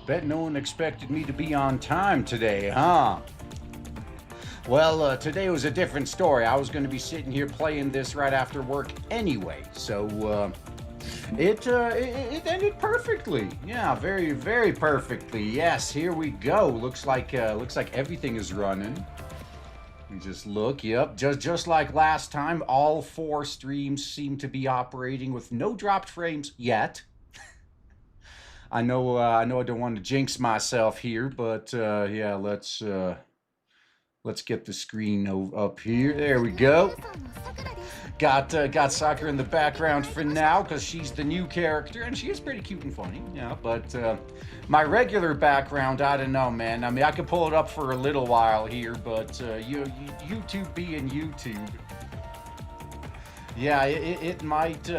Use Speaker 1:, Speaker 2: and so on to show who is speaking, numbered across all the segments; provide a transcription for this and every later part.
Speaker 1: Bet no one expected me to be on time today, huh? Well, today was a different story. I was going to be sitting here playing this right after work anyway, so it ended perfectly. Yeah, very, very perfectly. Yes, here we go. Looks like everything is running. You just look. Yep, just like last time, all 4 streams seem to be operating with no dropped frames yet. I know I don't want to jinx myself here, but yeah, let's get the screen up here. There we go. Got Sakura in the background for now because she's the new character and she is pretty cute and funny. Yeah, but my regular background, I don't know, man. I mean, I could pull it up for a little while here, but YouTube being YouTube, yeah, it might.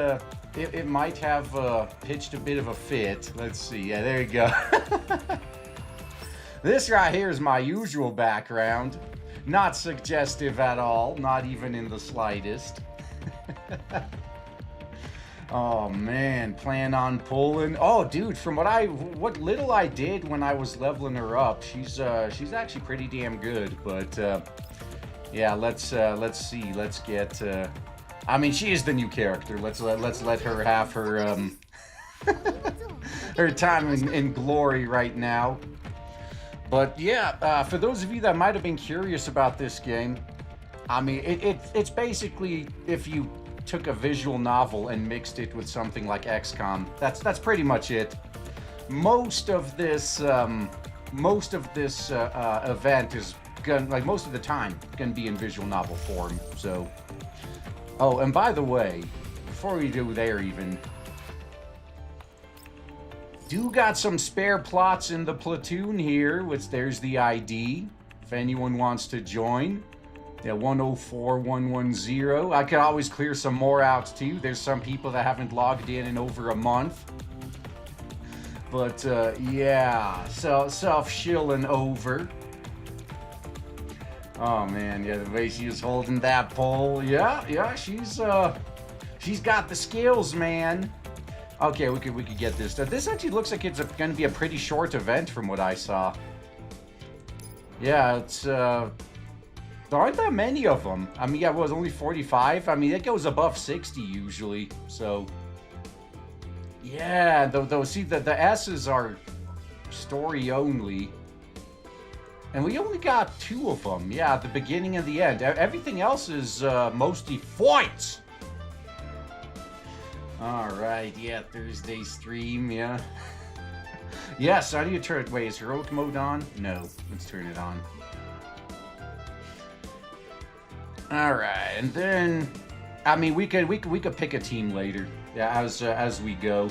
Speaker 1: It might have pitched a bit of a fit. Let's see. Yeah, there you go. This right here is my usual background. Not suggestive at all. Not even in the slightest. Oh man, plan on pulling. Oh dude, from what little I did when I was leveling her up, she's actually pretty damn good. But yeah, let's see. Let's get. I mean, she is the new character. Let's let her have her her time in glory right now. But yeah, for those of you that might have been curious about this game, I mean, it's basically if you took a visual novel and mixed it with something like XCOM. That's pretty much it. Most of this event is most of the time gonna be in visual novel form. So. Oh, and by the way, before we do there even, do got some spare plots in the platoon here, which there's the ID, if anyone wants to join. Yeah, 104110. I could always clear some more out too. There's some people that haven't logged in over a month. But yeah, so self-shilling over. Oh man, yeah, the way she was holding that pole, yeah, she's got the skills, man. Okay, we could get this done. This actually looks like it's going to be a pretty short event from what I saw. Yeah, it's there aren't that many of them. I mean, yeah, it was only 45. I mean, it goes above 60 usually. So yeah, though see the S's are story only. And we only got 2 of them. Yeah, at the beginning and the end. Everything else is mostly fights. All right, yeah, Thursday stream, yeah. Yes, how do you turn it? Wait, is heroic mode on? No, let's turn it on. All right, and then, I mean, we could pick a team later, yeah, as we go.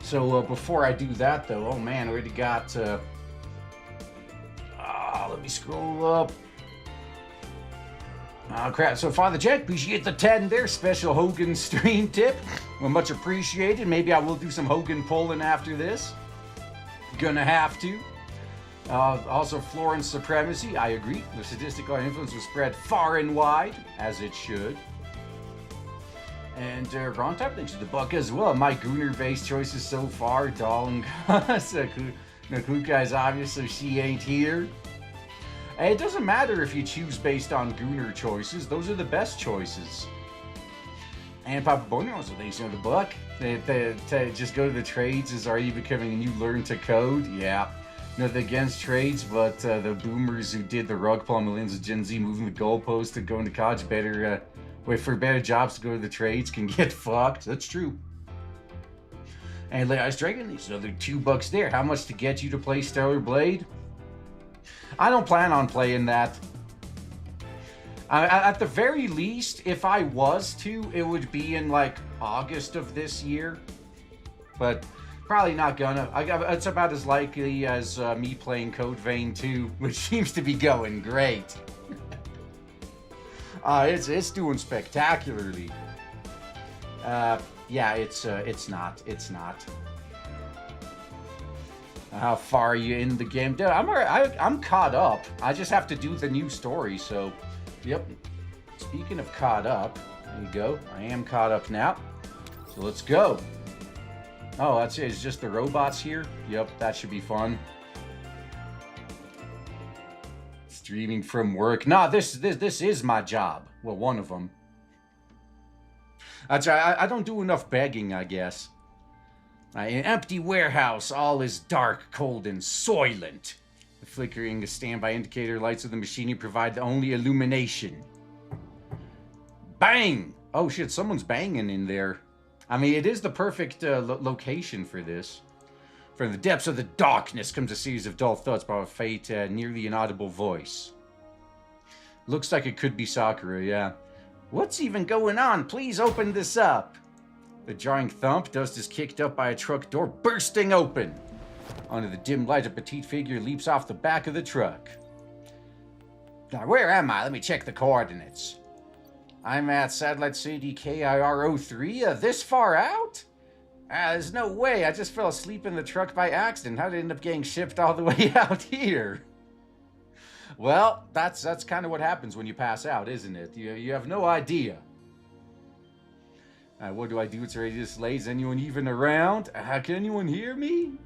Speaker 1: So before I do that, though, oh man, I already got. Let me scroll up. Oh crap, so Father Jack, appreciate the 10 there. Special Hogan stream tip. Well, much appreciated. Maybe I will do some Hogan pulling after this. Gonna have to. Also, Florence Supremacy, I agree. The statistical influence was spread far and wide, as it should. And Ron Type, thanks to the buck as well. My Gooner-based choices so far. Dong. Nakuka is obviously she ain't here. And it doesn't matter if you choose based on Gooner choices. Those are the best choices. And Papa Boner also thinks the buck. To just go to the trades is already becoming a new learn to code. Yeah. Nothing against trades, but the boomers who did the rug pull millions of Gen Z moving the goalpost to go into college better, wait for better jobs to go to the trades can get fucked. That's true. And Late Ice Dragon, these other $2 there. How much to get you to play Stellar Blade? I don't plan on playing that. At the very least, if I was to, it would be in like August of this year. But probably not gonna. It's about as likely as me playing Code Vein 2, which seems to be going great. It's doing spectacularly. Yeah, it's not. How far are you in the game? Dude, I'm caught up. I just have to do the new story, so yep. Speaking of caught up, there you go. I am caught up now. So let's go. Oh, that's it. It's just the robots here? Yep, that should be fun. Streaming from work. Nah, this is my job. Well, one of them. I don't do enough begging, I guess. An empty warehouse. All is dark, cold, and soylent. The flickering standby indicator lights of the machinery provide the only illumination. Bang! Oh shit, someone's banging in there. I mean, it is the perfect location for this. From the depths of the darkness comes a series of dull thoughts by a faint, nearly inaudible voice. Looks like it could be Sakura, yeah. What's even going on? Please open this up. The jarring thump, dust is kicked up by a truck door bursting open. Under the dim light, a petite figure leaps off the back of the truck. Now, where am I? Let me check the coordinates. I'm at Satellite City KIR03, this far out? There's no way. I just fell asleep in the truck by accident. How did I end up getting shipped all the way out here? Well, that's kind of what happens when you pass out, isn't it? You have no idea. What do I do? It's already this late. Is anyone even around? Can anyone hear me?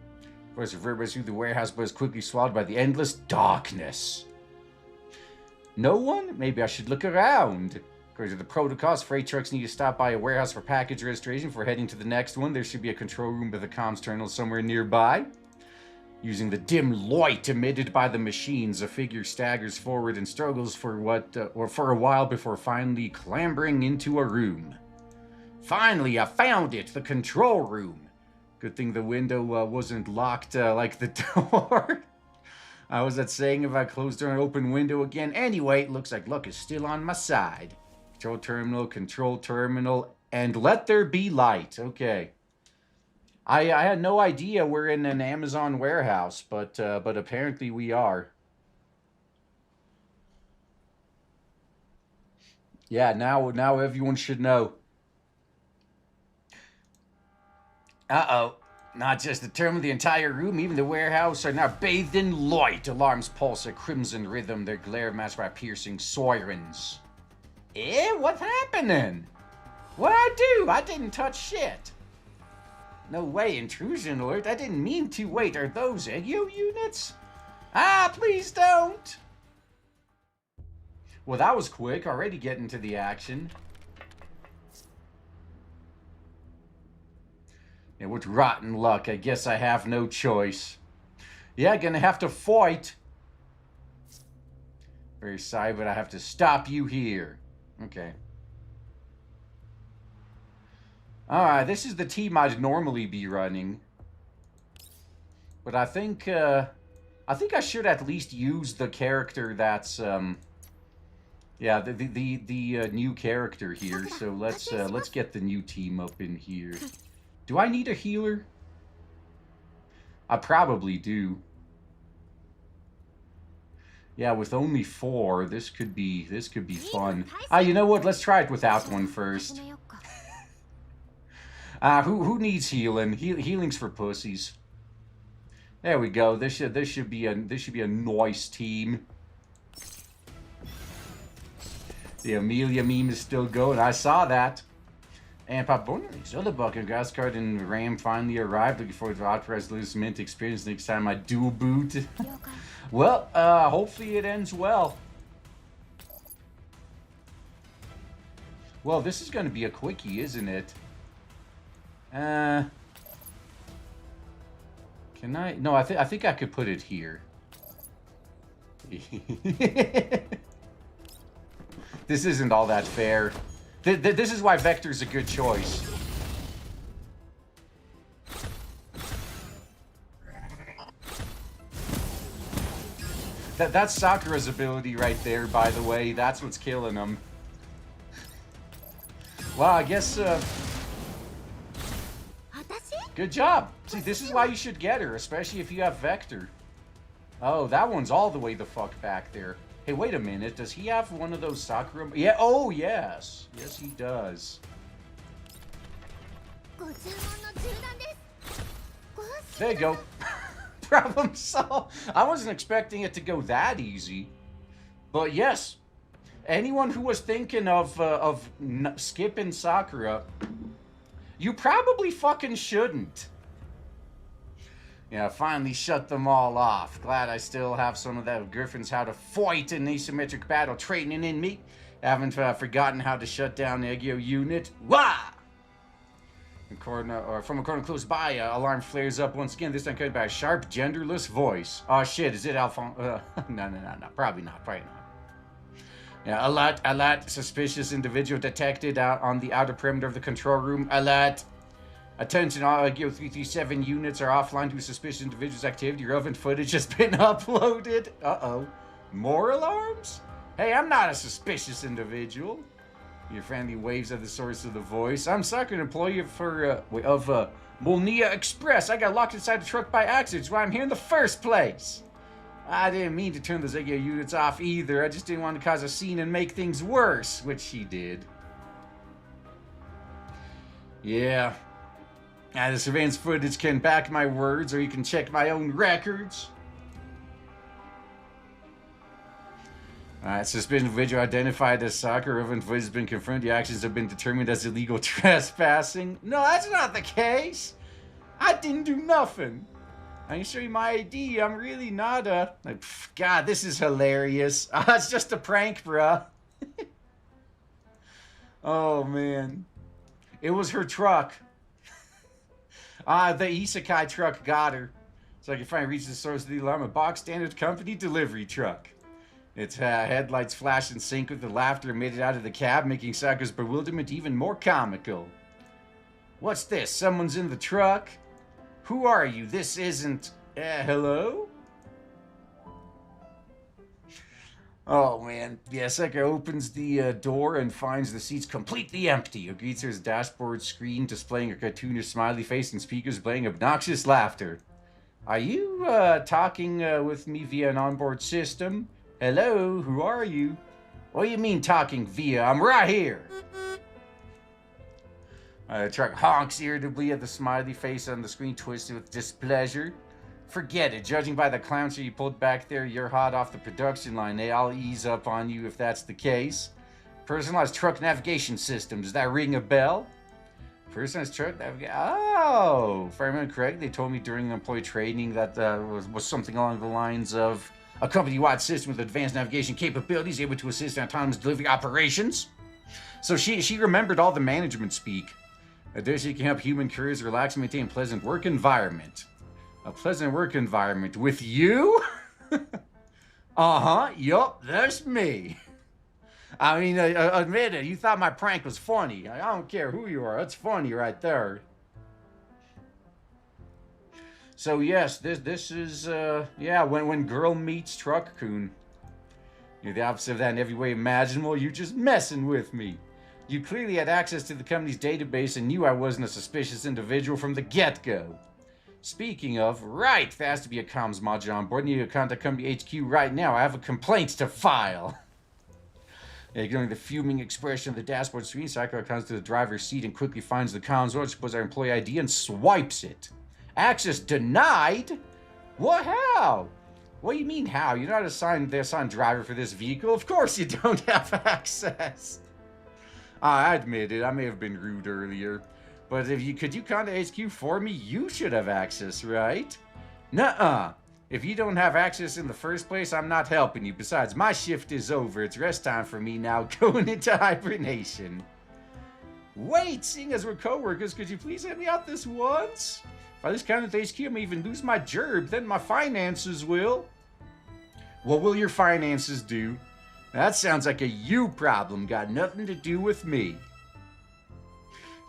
Speaker 1: Voice reverberates through the warehouse, but is quickly swallowed by the endless darkness. No one? Maybe I should look around. According to the protocols, freight trucks need to stop by a warehouse for package registration before heading to the next one. There should be a control room with a comms terminal somewhere nearby. Using the dim light emitted by the machines, a figure staggers forward and struggles for a while before finally clambering into a room. Finally, I found it, the control room. Good thing the window wasn't locked like the door. I was saying if I closed door and open window again. Anyway, it looks like luck is still on my side. Control terminal, and let there be light. Okay. I had no idea we're in an Amazon warehouse, but apparently we are. Yeah, now everyone should know. Uh-oh. Not just the terminal, the entire room, even the warehouse are now bathed in light. Alarms pulse a crimson rhythm, their glare matched by piercing sirens. What's happening? What'd I do? I didn't touch shit. No way, intrusion alert. I didn't mean to. Wait, are those EGU units? Please don't. Well, that was quick. Already getting to the action. Yeah, with rotten luck, I guess I have no choice. Yeah, gonna have to fight. Very sorry, but I have to stop you here. Okay. Alright, this is the team I'd normally be running. But I think I should at least use the character that's yeah, the new character here. So let's get the new team up in here. Do I need a healer? I probably do. Yeah, with only 4, this could be fun. You know what? Let's try it without one first. Who needs healing? Healing's for pussies. There we go. This should be a nice team. The Amelia meme is still going. I saw that. And Paponi, other bucket gas card and Ram finally arrived. Looking forward to Authorized Loose Mint experience next time I dual boot. Well, hopefully it ends well. Well, this is going to be a quickie, isn't it? Can I? No, I think I could put it here. This isn't all that fair. This is why Vector's a good choice. That's Sakura's ability right there, by the way. That's what's killing him. Well, I guess, good job. See, this is why you should get her, especially if you have Vector. Oh, that one's all the way the fuck back there. Hey, wait a minute. Does he have one of those Sakura? Yeah, oh, yes. Yes, he does. There you go. Problem solved. I wasn't expecting it to go that easy. But yes, anyone who was thinking of skipping Sakura, you probably fucking shouldn't. Yeah, finally shut them all off. Glad I still have some of that Griffin's how to fight in asymmetric battle training in me. Haven't forgotten how to shut down the Egeo unit. Wah! From a corner close by, alarm flares up once again, this time carried by a sharp, genderless voice. Oh shit, is it Alphonse? No, probably not. Yeah, alert, suspicious individual detected out on the outer perimeter of the control room. Alert. Attention, all Geo 337 units are offline due to suspicious individuals' activity. Relevant footage has been uploaded. Uh-oh. More alarms? Hey, I'm not a suspicious individual. Your friendly waves at the source of the voice. I'm Soccer, an employee of Molnia Express. I got locked inside the truck by accident, so I'm here in the first place. I didn't mean to turn those Egeo units off either. I just didn't want to cause a scene and make things worse, which he did. Yeah. The surveillance footage can back my words, or you can check my own records. Suspicious individual identified as Soccer. Relevant footage has been confirmed. The actions have been determined as illegal trespassing. No, that's not the case. I didn't do nothing. I can show you my ID. I'm really not a... God, this is hilarious. It's just a prank, bruh. Oh, man. It was her truck. The Isekai truck got her. So I can finally reach the source of the alarm. A box standard company delivery truck. Its headlights flash in sync with the laughter emitted out of the cab, making Saka's bewilderment even more comical. What's this? Someone's in the truck? Who are you? This isn't... hello? Oh, man. Yeah, Saka opens the door and finds the seats completely empty. He greets her dashboard screen displaying a cartoonish smiley face and speakers playing obnoxious laughter. Are you talking with me via an onboard system? Hello, who are you? What do you mean talking via? I'm right here. The truck honks irritably at the smiley face on the screen, twisted with displeasure. Forget it. Judging by the clown show you pulled back there, you're hot off the production line. Hey, I'll ease up on you if that's the case. Personalized truck navigation system. Does that ring a bell? Personalized truck navigation. Oh, if I remember correctly, they told me during employee training that was something along the lines of a company-wide system with advanced navigation capabilities able to assist in autonomous delivery operations. So she remembered all the management speak. Additionally, can help human couriers relax and maintain a pleasant work environment. A pleasant work environment with you? Uh-huh, yup, that's me. I mean, admit it, you thought my prank was funny. I don't care who you are, that's funny right there. So yes, this is, when girl meets truck coon. You're the opposite of that in every way imaginable, you're just messing with me. You clearly had access to the company's database and knew I wasn't a suspicious individual from the get-go. Speaking of, right, there has to be a comms module on board. Need to contact company HQ right now. I have a complaint to file. Ignoring the fuming expression of the dashboard screen, Sakura comes to the driver's seat and quickly finds the comms module, puts our employee ID and swipes it. Access denied? What? How? What do you mean how? You're not the assigned driver for this vehicle. Of course you don't have access. I admit it. I may have been rude earlier. But could you contact HQ for me? You should have access, right? Nuh-uh. If you don't have access in the first place, I'm not helping you. Besides, my shift is over. It's rest time for me now, going into hibernation. Wait, seeing as we're co-workers, could you please help me out this once? If I lose contact with HQ, I may even lose my gerb. Then my finances will. What will your finances do? That sounds like a you problem. Got nothing to do with me.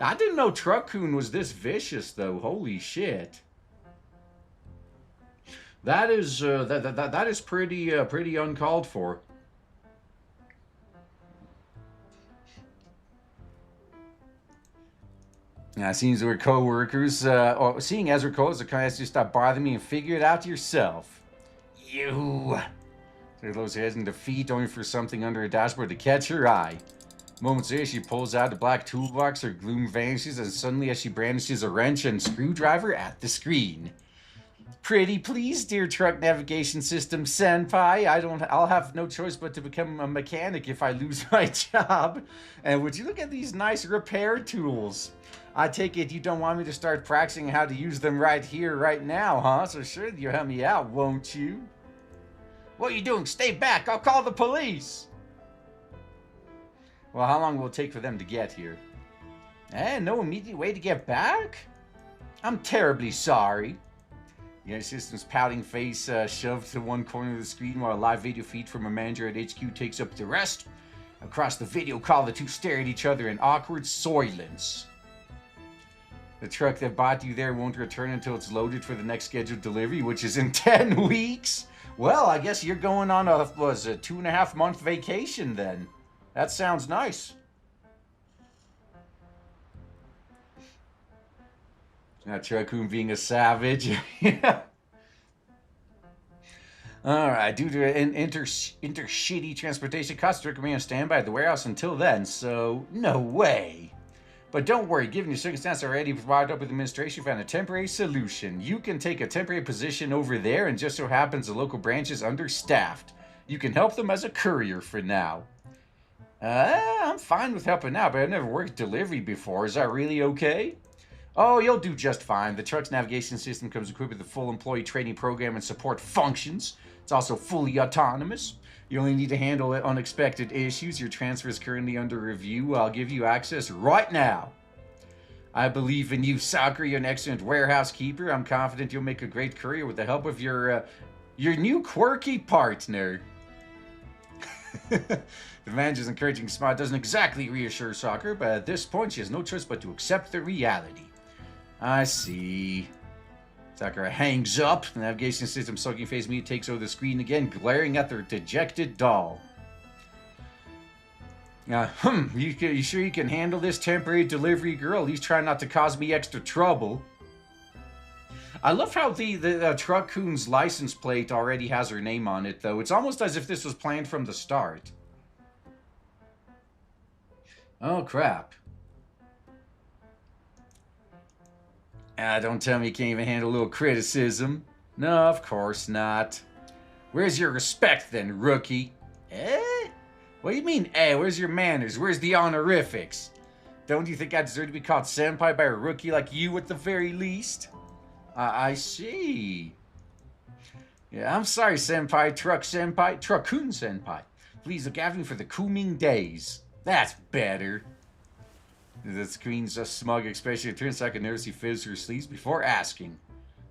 Speaker 1: I didn't know Truck-kun was this vicious, though. Holy shit. That is that is pretty uncalled for. Yeah, seems we're co-workers. Seeing as we're co-workers, I kind of to stop bothering me and figure it out yourself. You. She blows her head in defeat, only for something under her dashboard to catch her eye. Moments later, she pulls out a black toolbox, her gloom vanishes, and suddenly as she brandishes a wrench and screwdriver at the screen. Pretty please, dear truck navigation system senpai. I'll have no choice but to become a mechanic if I lose my job. And would you look at these nice repair tools? I take it you don't want me to start practicing how to use them right here, right now, huh? So sure, you'll help me out, won't you? What are you doing? Stay back. I'll call the police. Well, how long will it take for them to get here? No immediate way to get back? I'm terribly sorry. The assistant's pouting face shoved to one corner of the screen while a live video feed from a manager at HQ takes up the rest. Across the video call, the two stare at each other in awkward silence. The truck that bought you there won't return until it's loaded for the next scheduled delivery, which is in 10 weeks. Well, I guess you're going on a 2.5-month vacation then. That sounds nice. Not Raccoon being a savage. Yeah. Alright, due to inter-shitty transportation costs, recommend stand by at the warehouse until then, so no way. But don't worry, given your circumstance already provided up with administration, found a temporary solution. You can take a temporary position over there, and just so happens the local branch is understaffed. You can help them as a courier for now. I'm fine with helping out, but I've never worked delivery before. Is that really okay? Oh, you'll do just fine. The truck's navigation system comes equipped with a full employee training program and support functions. It's also fully autonomous. You only need to handle unexpected issues. Your transfer is currently under review. I'll give you access right now. I believe in you, Soccer. You're an excellent warehouse keeper. I'm confident you'll make a great courier with the help of your new quirky partner. The manager's encouraging smile doesn't exactly reassure Soccer, but at this point she has no choice but to accept the reality. I see. Sakura hangs up. The navigation system sulking face me takes over the screen again, glaring at their dejected doll. You sure you can handle this temporary delivery girl? At least try not to cause me extra trouble. I love how the Truck-Coon's license plate already has her name on it, though. It's almost as if this was planned from the start. Oh, crap. Don't tell me you can't even handle a little criticism. No, of course not. Where's your respect then, rookie? What do you mean, Where's your manners? Where's the honorifics? Don't you think I deserve to be called senpai by a rookie like you at the very least? I see. Yeah, I'm sorry, senpai, Truck-Coon senpai. Please look after me for the Kooming days. That's better. The screen's a smug expression. It turns like a nervously fizzes her sleeves before asking.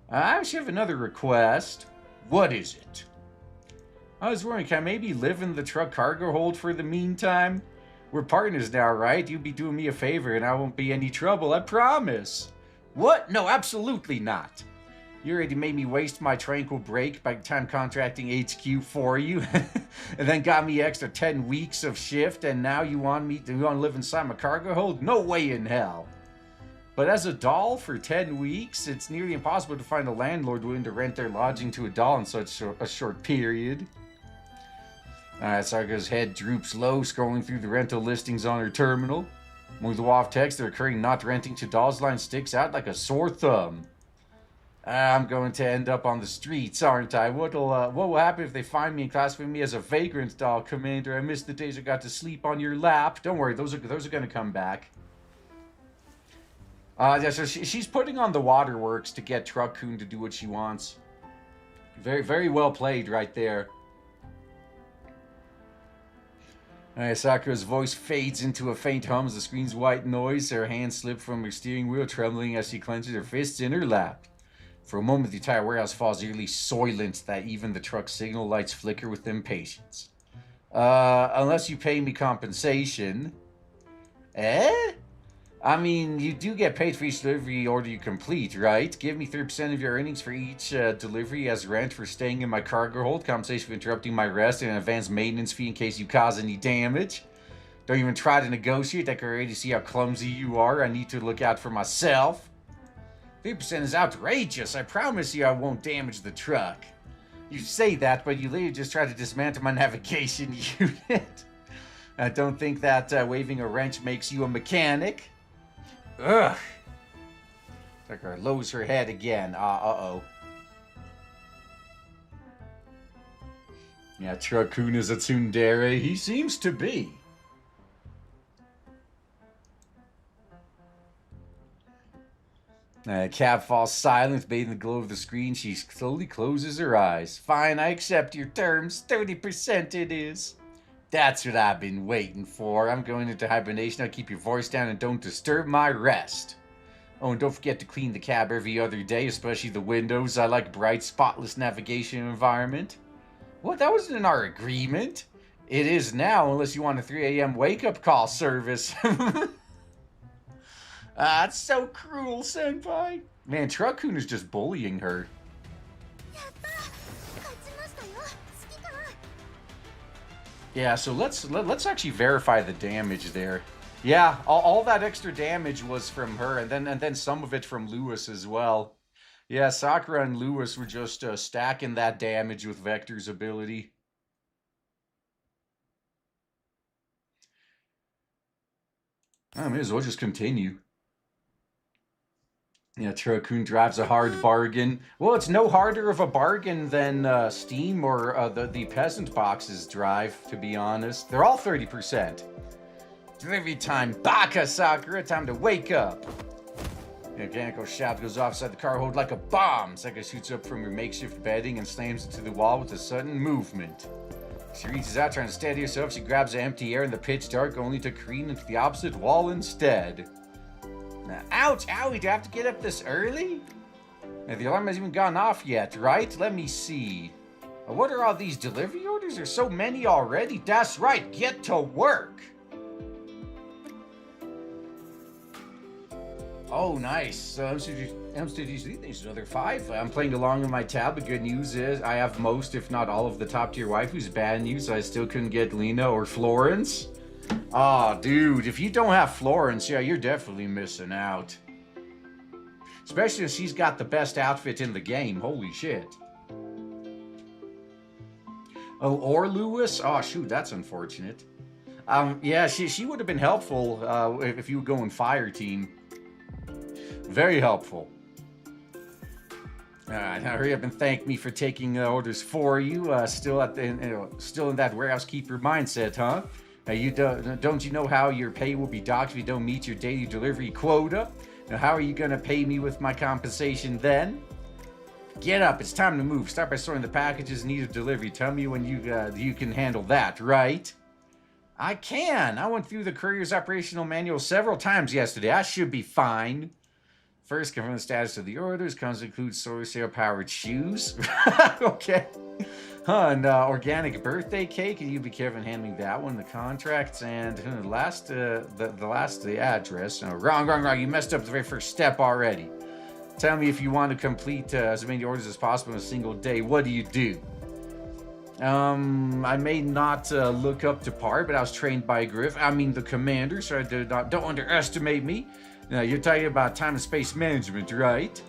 Speaker 1: I actually have another request. What is it? I was wondering, can I maybe live in the truck cargo hold for the meantime? We're partners now, right? You'd be doing me a favor and I won't be any trouble, I promise. What? No, absolutely not. You already made me waste my tranquil break by time contracting HQ for you, and then got me extra 10 weeks of shift, and now you want to live inside my cargo hold? No way in hell. But as a doll for 10 weeks, it's nearly impossible to find a landlord willing to rent their lodging to a doll in such a short period. Sarga's head droops low, scrolling through the rental listings on her terminal. With the WAF text, the recurring not renting to dolls line sticks out like a sore thumb. I'm going to end up on the streets, aren't I? What will happen if they find me and classify me as a vagrant doll, Commander? I missed the days I got to sleep on your lap. Don't worry, those are going to come back. Yeah, so she's putting on the waterworks to get Truck-Coon to do what she wants. Very, very well played right there. Sakura's voice fades into a faint hum as the screen's white noise. Her hands slip from her steering wheel, trembling as she clenches her fists in her lap. For a moment, the entire warehouse falls eerily silent that even the truck signal lights flicker with impatience. Unless you pay me compensation. I mean, you do get paid for each delivery order you complete, right? Give me 30% of your earnings for each delivery as rent for staying in my cargo hold, compensation for interrupting my rest, and an advanced maintenance fee in case you cause any damage. Don't even try to negotiate. I can already see how clumsy you are. I need to look out for myself. 30% is outrageous. I promise you I won't damage the truck. You say that, but you literally just try to dismantle my navigation unit. I don't think that waving a wrench makes you a mechanic. Ugh. Tucker lowers her head again. Uh-oh. Yeah, Truck-Coon is a tsundere. He seems to be. Cab falls silent, bathed in the glow of the screen. She slowly closes her eyes. Fine, I accept your terms. 30% it is. That's what I've been waiting for. I'm going into hibernation. I'll keep your voice down and don't disturb my rest. Oh, and don't forget to clean the cab every other day, especially the windows. I like bright, spotless navigation environment. What? That wasn't in our agreement. It is now, unless you want a 3 a.m. wake-up call service. It's so cruel, senpai. Man, Truck-kun is just bullying her. Yeah, so let's actually verify the damage there. Yeah, all that extra damage was from her, and then some of it from Lewis as well. Yeah, Sakura and Lewis were just stacking that damage with Vector's ability. I may as well just continue. Yeah, Truck-kun drives a hard bargain. Well, it's no harder of a bargain than Steam or the Peasant Boxes drive, to be honest. They're all 30%. Delivery time, Baka Sakura, time to wake up. The mechanical shout goes off inside the car hold like a bomb. Sakura shoots up from her makeshift bedding and slams into the wall with a sudden movement. She reaches out trying to steady herself. She grabs the empty air in the pitch dark, only to careen into the opposite wall instead. Ouch, owie, do I have to get up this early? Now, the alarm hasn't even gone off yet, right? Let me see. What are all these delivery orders? There's so many already. That's right, get to work. Oh, nice. So there's another 5. I'm playing along on my tab. The good news is I have most, if not all, of the top tier waifus. Bad news, I still couldn't get Lena or Florence. Aw, dude, if you don't have Florence, yeah, you're definitely missing out. Especially if she's got the best outfit in the game. Holy shit. Oh, or Lewis? Oh, shoot, that's unfortunate. Yeah, she would have been helpful if you were going fire team. Very helpful. Now hurry up and thank me for taking orders for you. Still in that warehouse keeper mindset, huh? Don't you know how your pay will be docked if you don't meet your daily delivery quota? Now, how are you gonna pay me with my compensation then? Get up, it's time to move. Start by sorting the packages in need of delivery. Tell me when you can handle that, right? I can. I went through the Courier's operational manual several times yesterday. I should be fine. First, confirm the status of the orders. Comes include solar sail powered shoes. Okay. An organic birthday cake. You be careful in handling that one. The contracts and the last address. No, wrong. You messed up the very first step already. Tell me if you want to complete as many orders as possible in a single day. What do you do? I may not look up to par, but I was trained by the commander, so don't underestimate me. Now, you're talking about time and space management, right?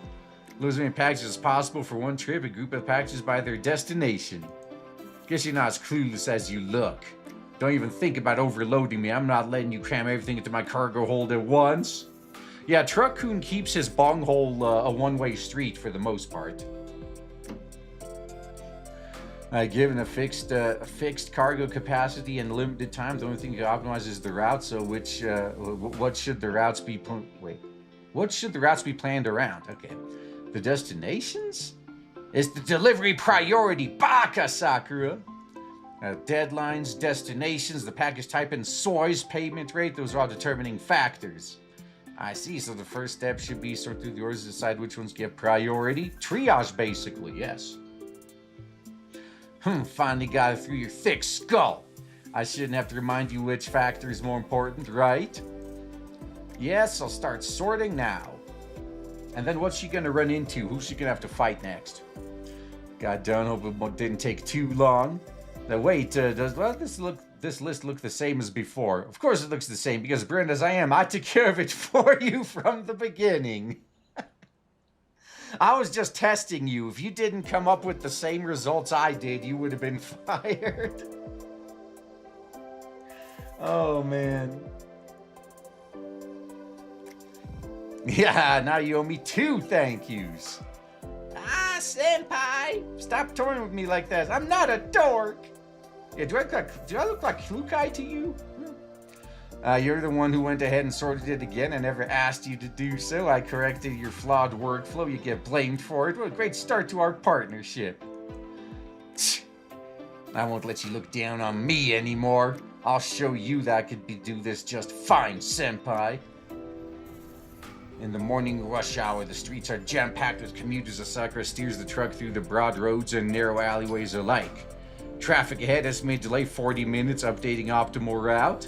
Speaker 1: Load as many packages as possible for one trip, a group of packages by their destination. Guess you're not as clueless as you look. Don't even think about overloading me. I'm not letting you cram everything into my cargo hold at once. Yeah, Truck-kun keeps his bong hole a one-way street for the most part. Given a fixed cargo capacity and limited time, the only thing you can optimize is the route. So, what should the routes be? What should the routes be planned around? Okay, the destinations is the delivery priority. Baka Sakura. Deadlines, destinations, the package type, and SOI's payment rate. Those are all determining factors. I see. So the first step should be sort through the orders, decide which ones get priority. Triage, basically. Yes. Finally got it through your thick skull. I shouldn't have to remind you which factor is more important, right? Yes, I'll start sorting now. And then what's she gonna run into? Who's she gonna have to fight next? God darn, hope it didn't take too long. Now wait, does this list look the same as before? Of course it looks the same, because brilliant as I am, I took care of it for you from the beginning. I was just testing you. If you didn't come up with the same results I did, you would have been fired. Oh, man. Yeah, now you owe me 2 thank yous. Ah, senpai! Stop toying with me like that. I'm not a dork. Yeah, do I look like Flukai to you? You're the one who went ahead and sorted it again. I never asked you to do so. I corrected your flawed workflow. You get blamed for it. What a great start to our partnership. I won't let you look down on me anymore. I'll show you that I could do this just fine, senpai. In the morning rush hour, the streets are jam-packed with commuters as Sakura steers the truck through the broad roads and narrow alleyways alike. Traffic ahead estimated delay 40 minutes, updating optimal route.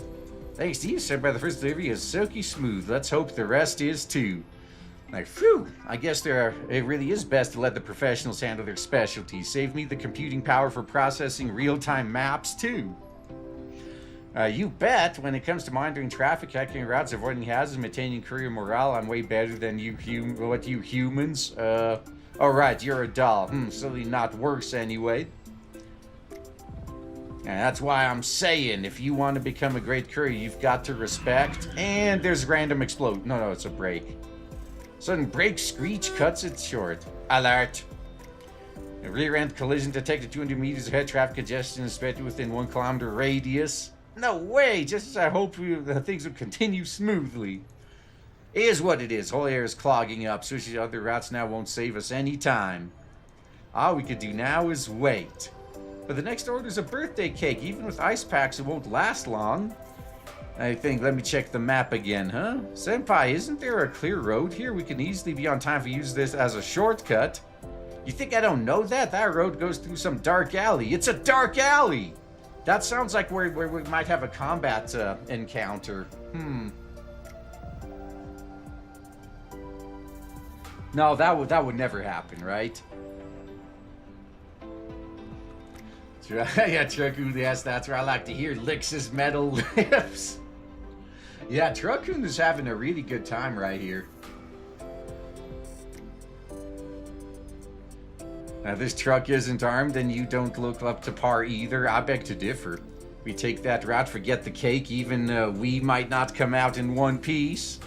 Speaker 1: Thanks to you, senpai, the first delivery is silky smooth. Let's hope the rest is too. Like, phew, I guess it really is best to let the professionals handle their specialties. Save me the computing power for processing real-time maps too. You bet. When it comes to monitoring traffic, hacking routes, avoiding hazards, maintaining courier morale, I'm way better than you humans. Alright, you're a doll. Certainly not worse anyway. And that's why I'm saying, if you want to become a great courier, you've got to respect. And there's random explode. No, it's a break. Sudden brake screech cuts it short. Alert. A rear-end collision detected 200 meters ahead. Traffic congestion is expected within 1 kilometer radius. No way! Just as I hoped things would continue smoothly. It is what it is. Whole air is clogging up. Switching to other routes now won't save us any time. All we could do now is wait. But the next order's a birthday cake. Even with ice packs, it won't last long. I think, let me check the map again, huh? Senpai, isn't there a clear road here? We can easily be on time to use this as a shortcut. You think I don't know that? That road goes through some dark alley. It's a dark alley! That sounds like where we might have a combat encounter. No, that would never happen, right? Yeah, Truckun, yes, that's where I like to hear licks his metal lips. Yeah, Truckun is having a really good time right here. Now, this truck isn't armed and you don't look up to par either. I beg to differ. We take that route, forget the cake. Even we might not come out in one piece.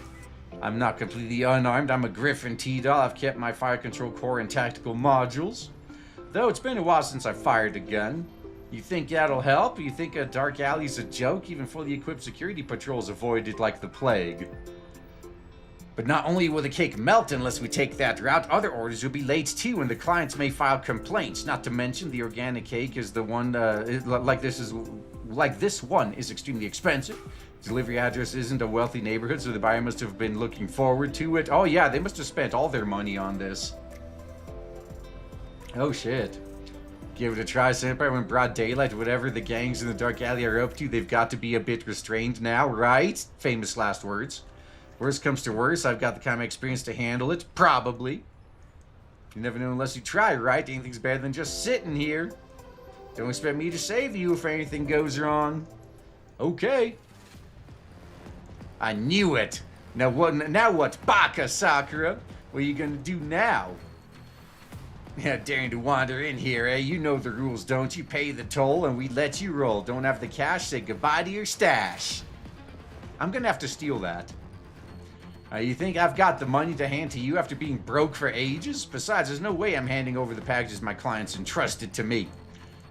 Speaker 1: I'm not completely unarmed. I'm a Griffin T-Doll. I've kept my fire control core and tactical modules. Though it's been a while since I fired a gun. You think that'll help? You think a dark alley's a joke? Even fully equipped security patrols avoid it like the plague. But not only will the cake melt unless we take that route, other orders will be late too, and the clients may file complaints. Not to mention the organic cake is the one like this one is extremely expensive. Delivery address isn't a wealthy neighborhood, so the buyer must have been looking forward to it. Oh yeah, they must have spent all their money on this. Oh shit. Give it a try, senpai. When broad daylight, whatever the gangs in the dark alley are up to, they've got to be a bit restrained now, right? Famous last words. Worst comes to worst, I've got the kind of experience to handle it. Probably. You never know unless you try, right? Anything's better than just sitting here. Don't expect me to save you if anything goes wrong. Okay. I knew it. Now what? Baka, Sakura? What are you gonna do now? Yeah, daring to wander in here, eh? You know the rules, don't you? Pay the toll and we let you roll. Don't have the cash, say goodbye to your stash. I'm gonna have to steal that. You think I've got the money to hand to you after being broke for ages? Besides, there's no way I'm handing over the packages my clients entrusted to me.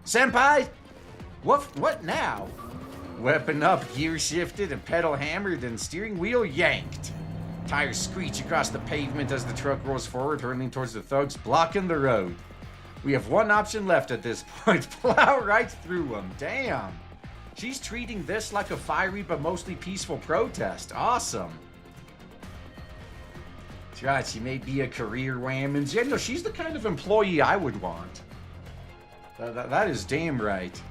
Speaker 1: Senpai? What now? Weapon up, gear shifted, and pedal hammered, and steering wheel yanked. Tires screech across the pavement as the truck rolls forward, hurtling towards the thugs, blocking the road. We have one option left at this point. Plow right through them. Damn. She's treating this like a fiery but mostly peaceful protest. Awesome. That's right, she may be a career whammons. Yeah, no, she's the kind of employee I would want. That is damn right.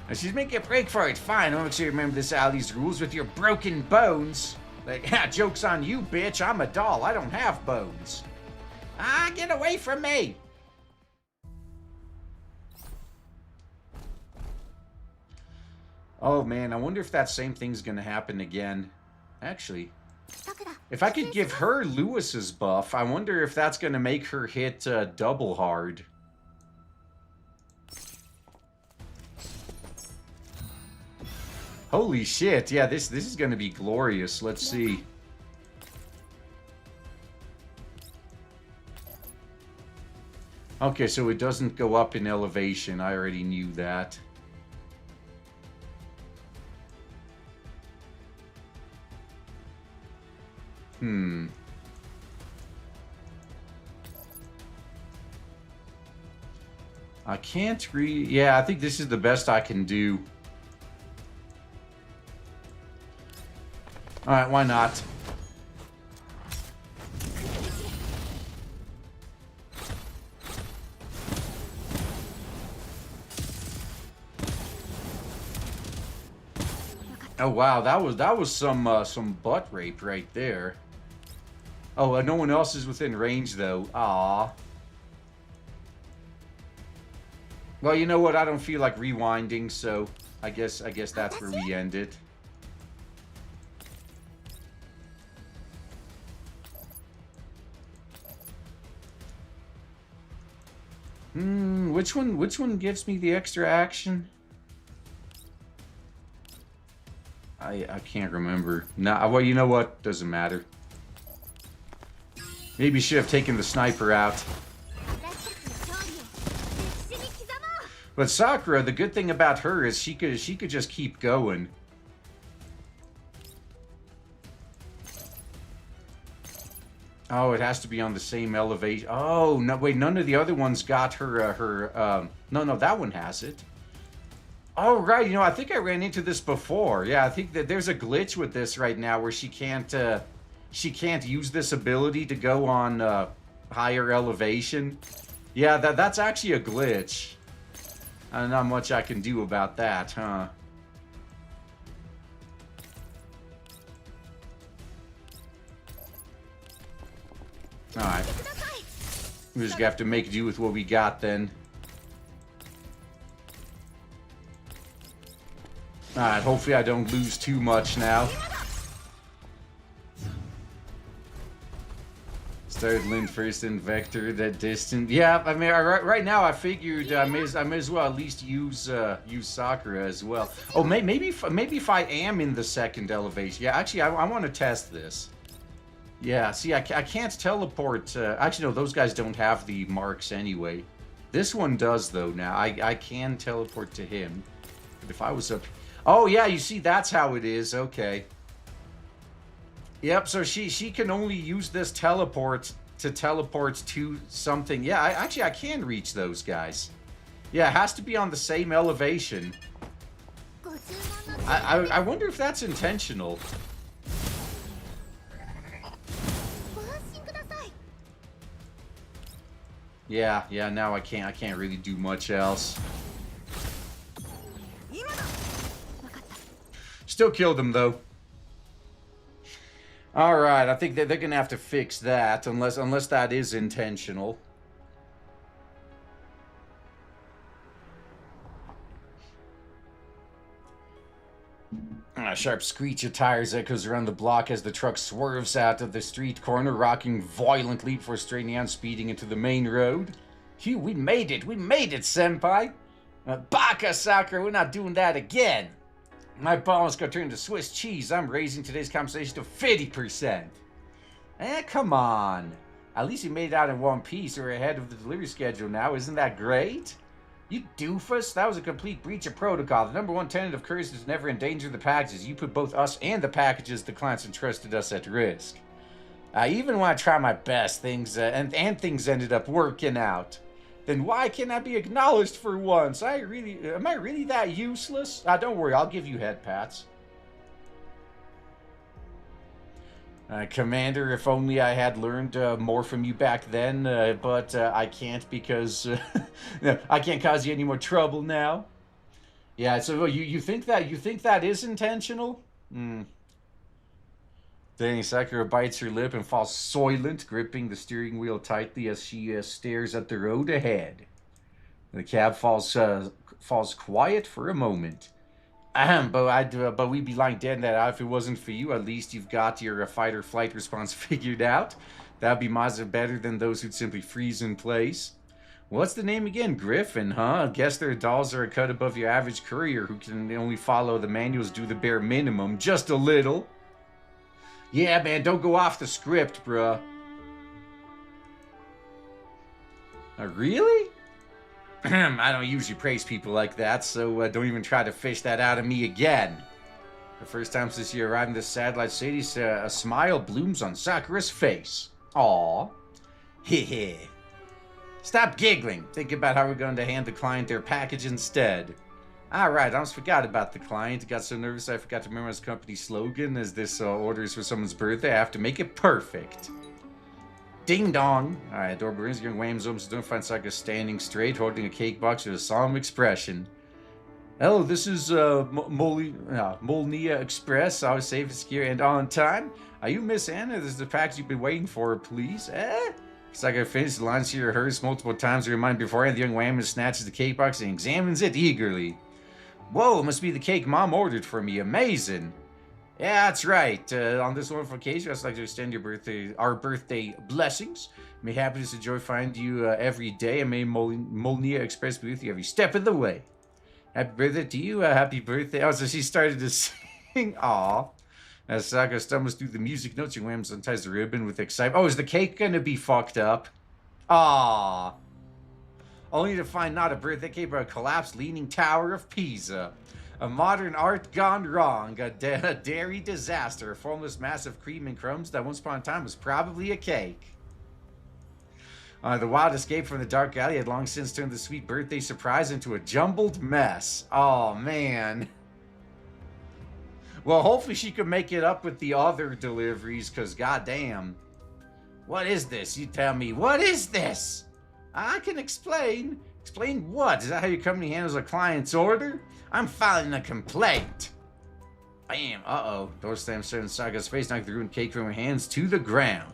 Speaker 1: Now she's making a break for it. Fine, I'll make sure you remember this alley's rules with your broken bones. Like, yeah, joke's on you, bitch. I'm a doll. I don't have bones. Ah, get away from me! Oh, man, I wonder if that same thing's gonna happen again. Actually, if I could give her Lewis's buff, I wonder if that's gonna make her hit double hard. Holy shit, yeah, this is gonna be glorious. Let's see. Okay, so it doesn't go up in elevation. I already knew that. Hmm. I can't read. Yeah, I think this is the best I can do. Alright, why not? Oh wow, that was some butt rape right there. Oh, no one else is within range though. Ah. Well, you know what? I don't feel like rewinding, so I guess that's where we end it. Which one gives me the extra action? I can't remember. Nah, well, you know what? Doesn't matter. Maybe should have taken the sniper out. But Sakura, the good thing about her is she could just keep going. Oh, it has to be on the same elevation. Oh, no, wait, none of the other ones got her, no, that one has it. Oh, right, you know, I think I ran into this before. Yeah, I think that there's a glitch with this right now where she can't use this ability to go on, higher elevation. Yeah, that's actually a glitch. Not much I can do about that, huh? Alright. We just have to make do with what we got then. Alright, hopefully I don't lose too much now. Started Lin first and Vector that distant. Yeah, I mean, right now I figured I may as well at least use Sakura as well. Oh, maybe if I am in the second elevation. Yeah, actually, I want to test this. Yeah, see, I can't teleport. Actually, no, those guys don't have the marks anyway. This one does, though, now. I can teleport to him. But if I was up... Oh, yeah, you see, that's how it is. Okay. Yep, so she can only use this teleport to something. Yeah, I can reach those guys. Yeah, it has to be on the same elevation. I wonder if that's intentional. Yeah, now I can't really do much else. Still killed him though. All right, I think they're gonna have to fix that unless that is intentional. A sharp screech of tires echoes around the block as the truck swerves out of the street corner, rocking violently before straightening out, speeding into the main road. Phew, we made it, senpai. Baka, Sakura, we're not doing that again. My balance got turned into Swiss cheese. I'm raising today's compensation to 50%. Come on. At least you made it out in one piece or ahead of the delivery schedule now. Isn't that great? You doofus. That was a complete breach of protocol. The number one tenet of Courier is to never endanger the packages. You put both us and the packages the clients entrusted us at risk. Even when I try my best, things ended up working out. Then why can't I be acknowledged for once? Am I really that useless? Don't worry, I'll give you head pats. Commander, if only I had learned more from you back then, but I can't because I can't cause you any more trouble now. Yeah, so you think that is intentional? Dang, Sakura bites her lip and falls silent, gripping the steering wheel tightly as she stares at the road ahead. The cab falls quiet for a moment. But we'd be lying dead in that if it wasn't for you. At least you've got your fight-or-flight response figured out. That'd be miles better than those who'd simply freeze in place. What's the name again? Griffin, huh? Guess their dolls are a cut above your average courier who can only follow the manuals, do the bare minimum, just a little. Yeah, man, don't go off the script, bruh. Really? I don't usually praise people like that, so don't even try to fish that out of me again. The first time since you arrived in this satellite city, a smile blooms on Sakura's face. Aww. Heh. Stop giggling. Think about how we're going to hand the client their package instead. Alright, I almost forgot about the client. Got so nervous I forgot to memorize the company's slogan. As this order is for someone's birthday, I have to make it perfect. Ding dong. Alright, door brings young Wham's home, so don't find Sakura standing straight, holding a cake box with a solemn expression. Hello, this is Molnia Express. Always safe, secure, and on time. Are you Miss Anna? This is the package you've been waiting for, please. Sakura finishes the lines to hers multiple times to remind beforehand. The young Wham snatches the cake box and examines it eagerly. Whoa, it must be the cake Mom ordered for me. Amazing. Yeah, that's right. On this wonderful occasion, I'd just like to extend our birthday blessings. May happiness and joy find you every day, and may Molnia Express be with you every step of the way. Happy birthday to you. Happy birthday. Oh, so she started to sing. Aw. As Sakura stumbles through the music notes, young Wham unties the ribbon with excitement. Oh, is the cake gonna be fucked up? Aw. Only to find not a birthday cake, but a collapsed leaning tower of Pisa. A modern art gone wrong. A dairy disaster. A formless mass of cream and crumbs that once upon a time was probably a cake. The wild escape from the dark alley had long since turned the sweet birthday surprise into a jumbled mess. Oh, man. Well, hopefully she could make it up with the other deliveries, because goddamn. What is this? You tell me. What is this? I can explain. Explain what? Is that how your company handles a client's order? I'm filing a complaint. Bam. Uh-oh. Door slams straight in Saga's face, knocking the ruined cake from her hands to the ground.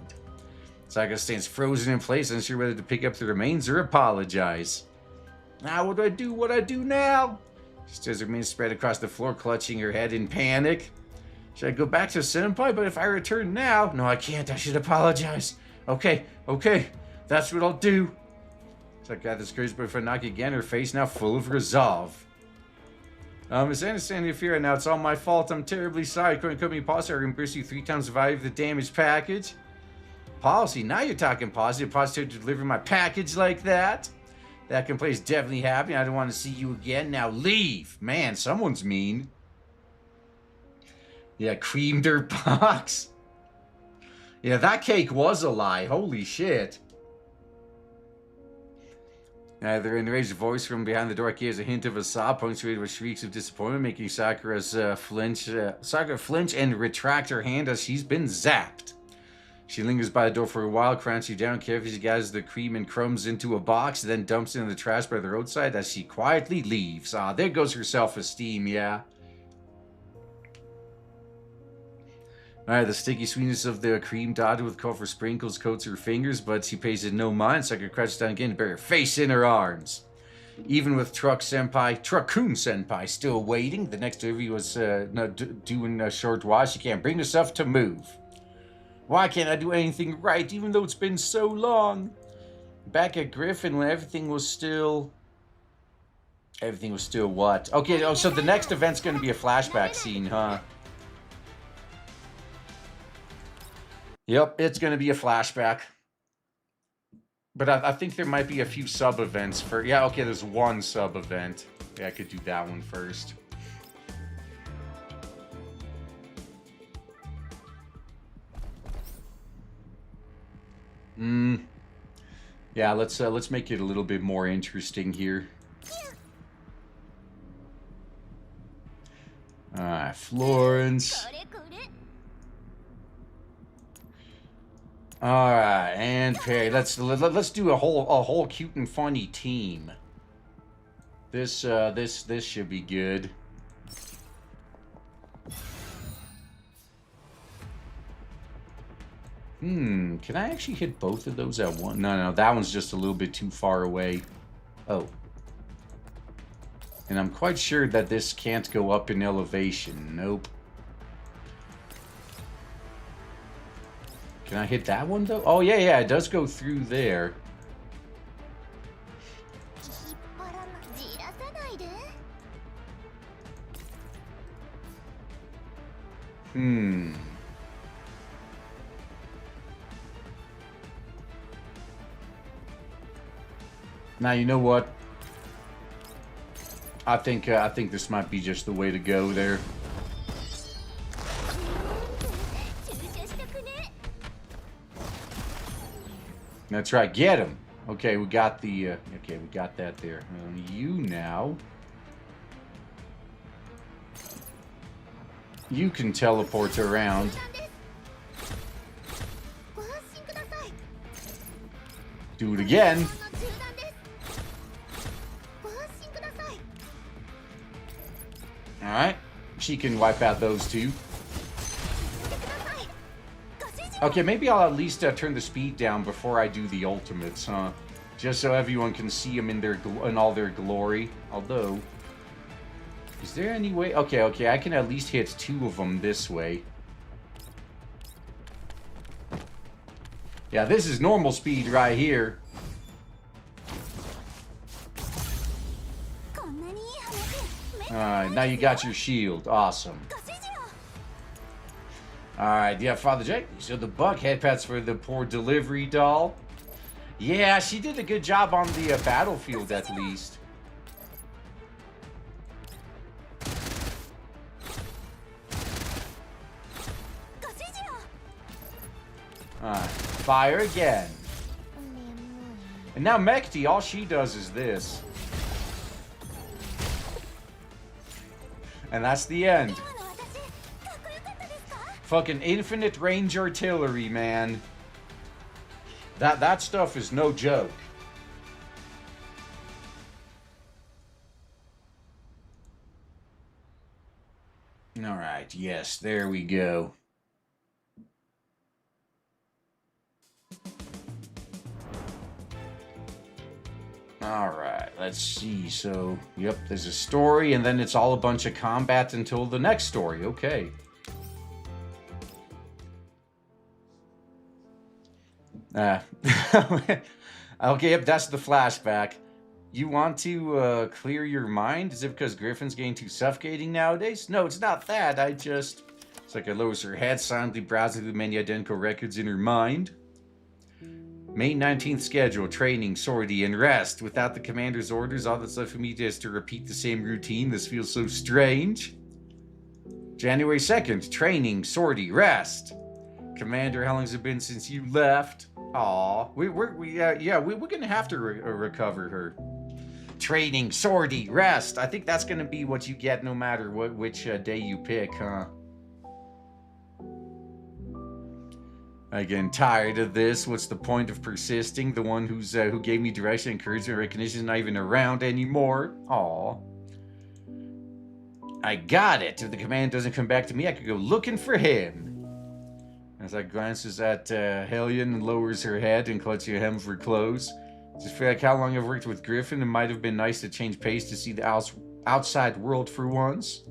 Speaker 1: Saga stands frozen in place, unsure whether to pick up the remains or apologize. Now, what do I do? What do I do now? She stares her remains spread across the floor, clutching her head in panic. Should I go back to Senpai? But if I return now... No, I can't. I should apologize. Okay. That's what I'll do. So I gathers courage, but if I knock again, her face now full of resolve. Miss Anna, stand your fear, and now it's all my fault. I'm terribly sorry. According to company policy, I reimburse you 3 times the value of the damaged package. Policy? Now you're talking policy. A positive to deliver my package like that? That complaint is definitely happening. I don't want to see you again. Now leave. Man, someone's mean. Yeah, creamed her box. Yeah, that cake was a lie. Holy shit. The enraged voice from behind the door hears a hint of a sob, punctuated with shrieks of disappointment, making Sakura flinch and retract her hand as she's been zapped. She lingers by the door for a while, crouching down carefully. She gathers the cream and crumbs into a box, then dumps it in the trash by the roadside as she quietly leaves. Ah, there goes her self-esteem, yeah. Alright, the sticky sweetness of the cream dotted with colorful sprinkles coats her fingers, but she pays it no mind. Sakura crouches down again to bury her face in her arms. Even with Truckun Senpai still waiting, the next delivery was due in a short while. She can't bring herself to move. Why can't I do anything right, even though it's been so long? Back at Griffin, when everything was still what? Okay, oh, so the next event's going to be a flashback scene, huh? Yep, it's going to be a flashback. But I think there might be a few sub-events for... Yeah, okay, there's one sub-event. Yeah, I could do that one first. Yeah, let's make it a little bit more interesting here. Alright, Florence. Alright, and Perry. Let's do a whole cute and funny team. This should be good. Can I actually hit both of those at once? No, that one's just a little bit too far away. Oh. And I'm quite sure that this can't go up in elevation. Nope. Can I hit that one, though? Oh, yeah, it does go through there. Now, you know what? I think this might be just the way to go there. That's right. Get him. Okay, we got the... okay, we got that there. You now... You can teleport around. Do it again. Alright. She can wipe out those two. Okay, maybe I'll at least turn the speed down before I do the ultimates, huh? Just so everyone can see them in all their glory. Although, is there any way? Okay, I can at least hit 2 of them this way. Yeah, this is normal speed right here. Alright, now you got your shield. Awesome. Alright, yeah, Father Jake. So the Buckhead pets for the poor delivery doll. Yeah, she did a good job on the battlefield at least. Alright, fire again. And now Mekti, all she does is this. And that's the end. Fucking infinite range artillery, man. That stuff is no joke. Alright, yes, there we go. Alright, let's see. So, yep, there's a story, and then it's all a bunch of combat until the next story. Okay. Okay, yep, that's the flashback. You want to clear your mind? Is it because Griffin's getting too suffocating nowadays? No, it's not that. It's like I lowers her head, silently browsing the many identical records in her mind. May 19th schedule, training, sortie, and rest. Without the commander's orders, all that's left for me is to repeat the same routine. This feels so strange. January 2nd, training, sortie, rest. Commander, how long's it been since you left? Aw, we're gonna have to recover her. Training, sortie, rest. I think that's gonna be what you get no matter which day you pick, huh? Again, tired of this. What's the point of persisting? The one who gave me direction, encouragement, recognition is not even around anymore. Aw. I got it. If the command doesn't come back to me, I could go looking for him. As I glances at Hellion and lowers her head and clutches her hem for clothes. Just feel like how long I've worked with Griffin. It might have been nice to change pace to see the outside world for once.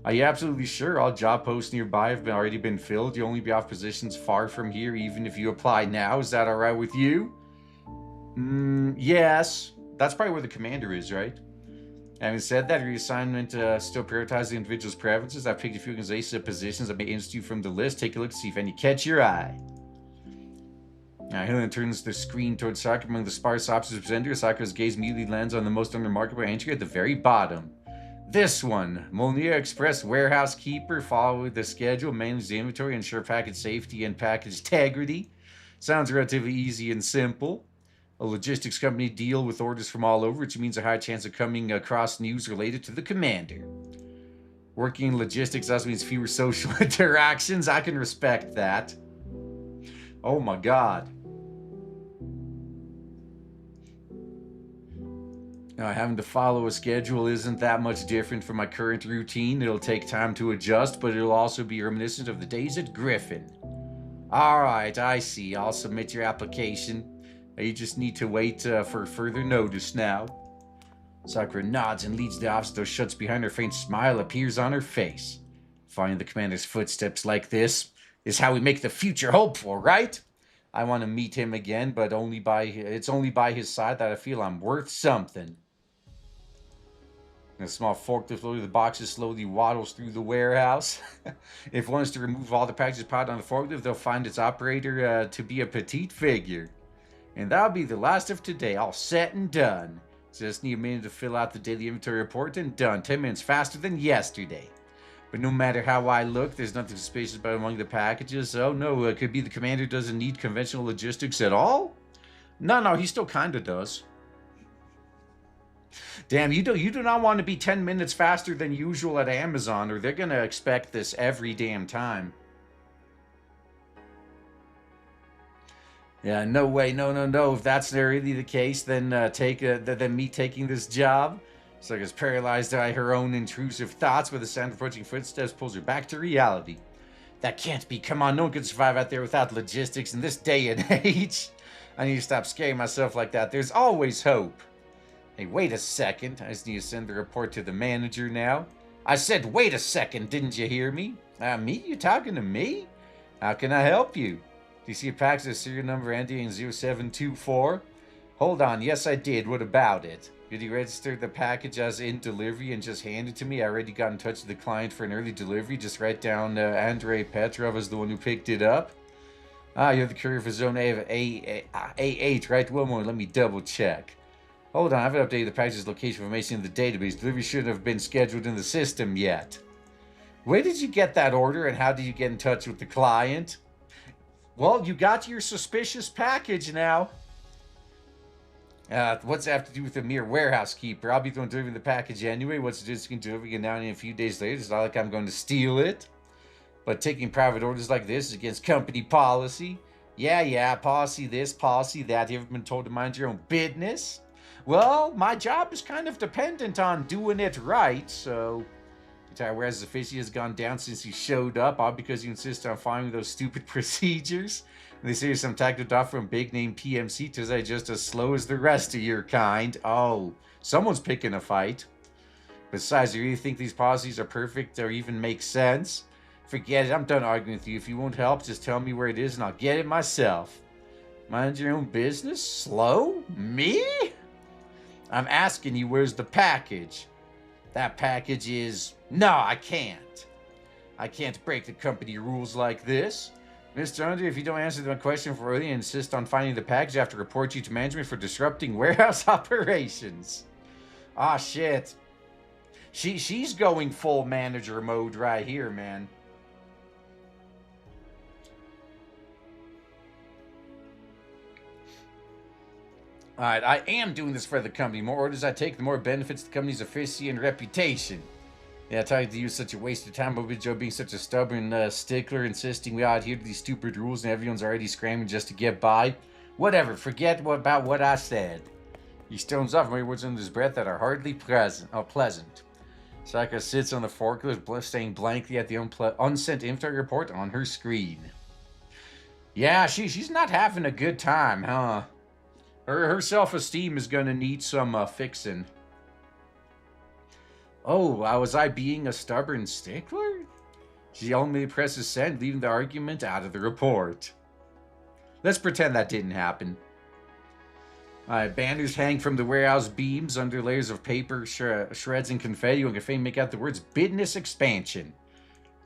Speaker 1: Are you absolutely sure all job posts nearby have already been filled? You'll only be off positions far from here, even if you apply now. Is that alright with you? Yes. That's probably where the commander is, right? Having said that, reassignment still prioritizes the individual's preferences. I've picked a few organizational positions that may interest you from the list. Take a look to see if any catch your eye. Now, Helen turns the screen towards Sakura among the sparse options presenters. Sakura's gaze immediately lands on the most unremarkable entry at the very bottom. This one, Molnier Express warehouse keeper. Follow the schedule, manage the inventory, ensure package safety and package integrity. Sounds relatively easy and simple. A logistics company deal with orders from all over, which means a high chance of coming across news related to the commander. Working in logistics also means fewer social interactions. I can respect that. Oh my god. Now, having to follow a schedule isn't that much different from my current routine. It'll take time to adjust, but it'll also be reminiscent of the days at Griffin. Alright, I see. I'll submit your application. You just need to wait for further notice now. Sakura nods and leads the office. Door shuts behind her. Faint smile appears on her face. Following the commander's footsteps like this is how we make the future hopeful, right? I want to meet him again, but it's only by his side that I feel I'm worth something. A small forklift loaded the boxes slowly waddles through the warehouse. If one is to remove all the packages piled on the forklift, they'll find its operator to be a petite figure. And that'll be the last of today, all set and done. Just need a minute to fill out the daily inventory report and done. 10 minutes faster than yesterday. But no matter how I look, there's nothing suspicious about among the packages. Oh no, it could be the commander doesn't need conventional logistics at all? No, he still kind of does. Damn, you do not want to be 10 minutes faster than usual at Amazon, or they're going to expect this every damn time. Yeah, no way, no. If that's really the case, then then me taking this job. It's like it's paralyzed by her own intrusive thoughts, with the sound of approaching footsteps pulls her back to reality. That can't be. Come on, no one can survive out there without logistics in this day and age. I need to stop scaring myself like that. There's always hope. Hey, wait a second. I just need to send the report to the manager now. I said, wait a second. Didn't you hear me? Me? You talking to me? How can I help you? Do you see a package with serial number ending in 0724? Hold on. Yes, I did. What about it? Did you register the package as in delivery and just hand it to me? I already got in touch with the client for an early delivery. Just write down Andrei Petrov as the one who picked it up. You're the courier for zone A8, right? One more. Let me double check. Hold on. I haven't updated the package's location information in the database. Delivery shouldn't have been scheduled in the system yet. Where did you get that order and how did you get in touch with the client? Well, you got your suspicious package now. What's that have to do with a mere warehouse keeper? I'll be the one delivering the package anyway. What's the difference between delivering it now and a few days later? It's not like I'm going to steal it. But taking private orders like this is against company policy. Yeah, policy this, policy that. You ever been told to mind your own business? Well, my job is kind of dependent on doing it right, so... Whereas the efficiency has gone down since you showed up, all because you insist on following those stupid procedures. And they say you're some tactic off from big name PMC to say just as slow as the rest of your kind. Oh, someone's picking a fight. Besides, do you really think these policies are perfect or even make sense? Forget it, I'm done arguing with you. If you won't help, just tell me where it is and I'll get it myself. Mind your own business? Slow? Me? I'm asking you, where's the package? That package is... No, I can't. I can't break the company rules like this. Mr. Andre, if you don't answer my question for early and insist on finding the package, I have to report you to management for disrupting warehouse operations. Ah, shit. She's going full manager mode right here, man. Alright, I am doing this for the company. The more orders I take, the more benefits the company's efficiency and reputation. Yeah, tired to use such a waste of time, but with Joe being such a stubborn stickler, insisting we all adhere to these stupid rules and everyone's already scrambling just to get by. Whatever, forget about what I said. He stones off my words under his breath that are hardly pleasant. Saka sits on the forklift, staring blankly at the unsent info report on her screen. Yeah, she's not having a good time, huh? Her self-esteem is gonna need some fixing. Oh, was I being a stubborn stickler? She only presses send, leaving the argument out of the report. Let's pretend that didn't happen. Banners hang from the warehouse beams under layers of paper, shreds, and confetti. You can make out the words business expansion.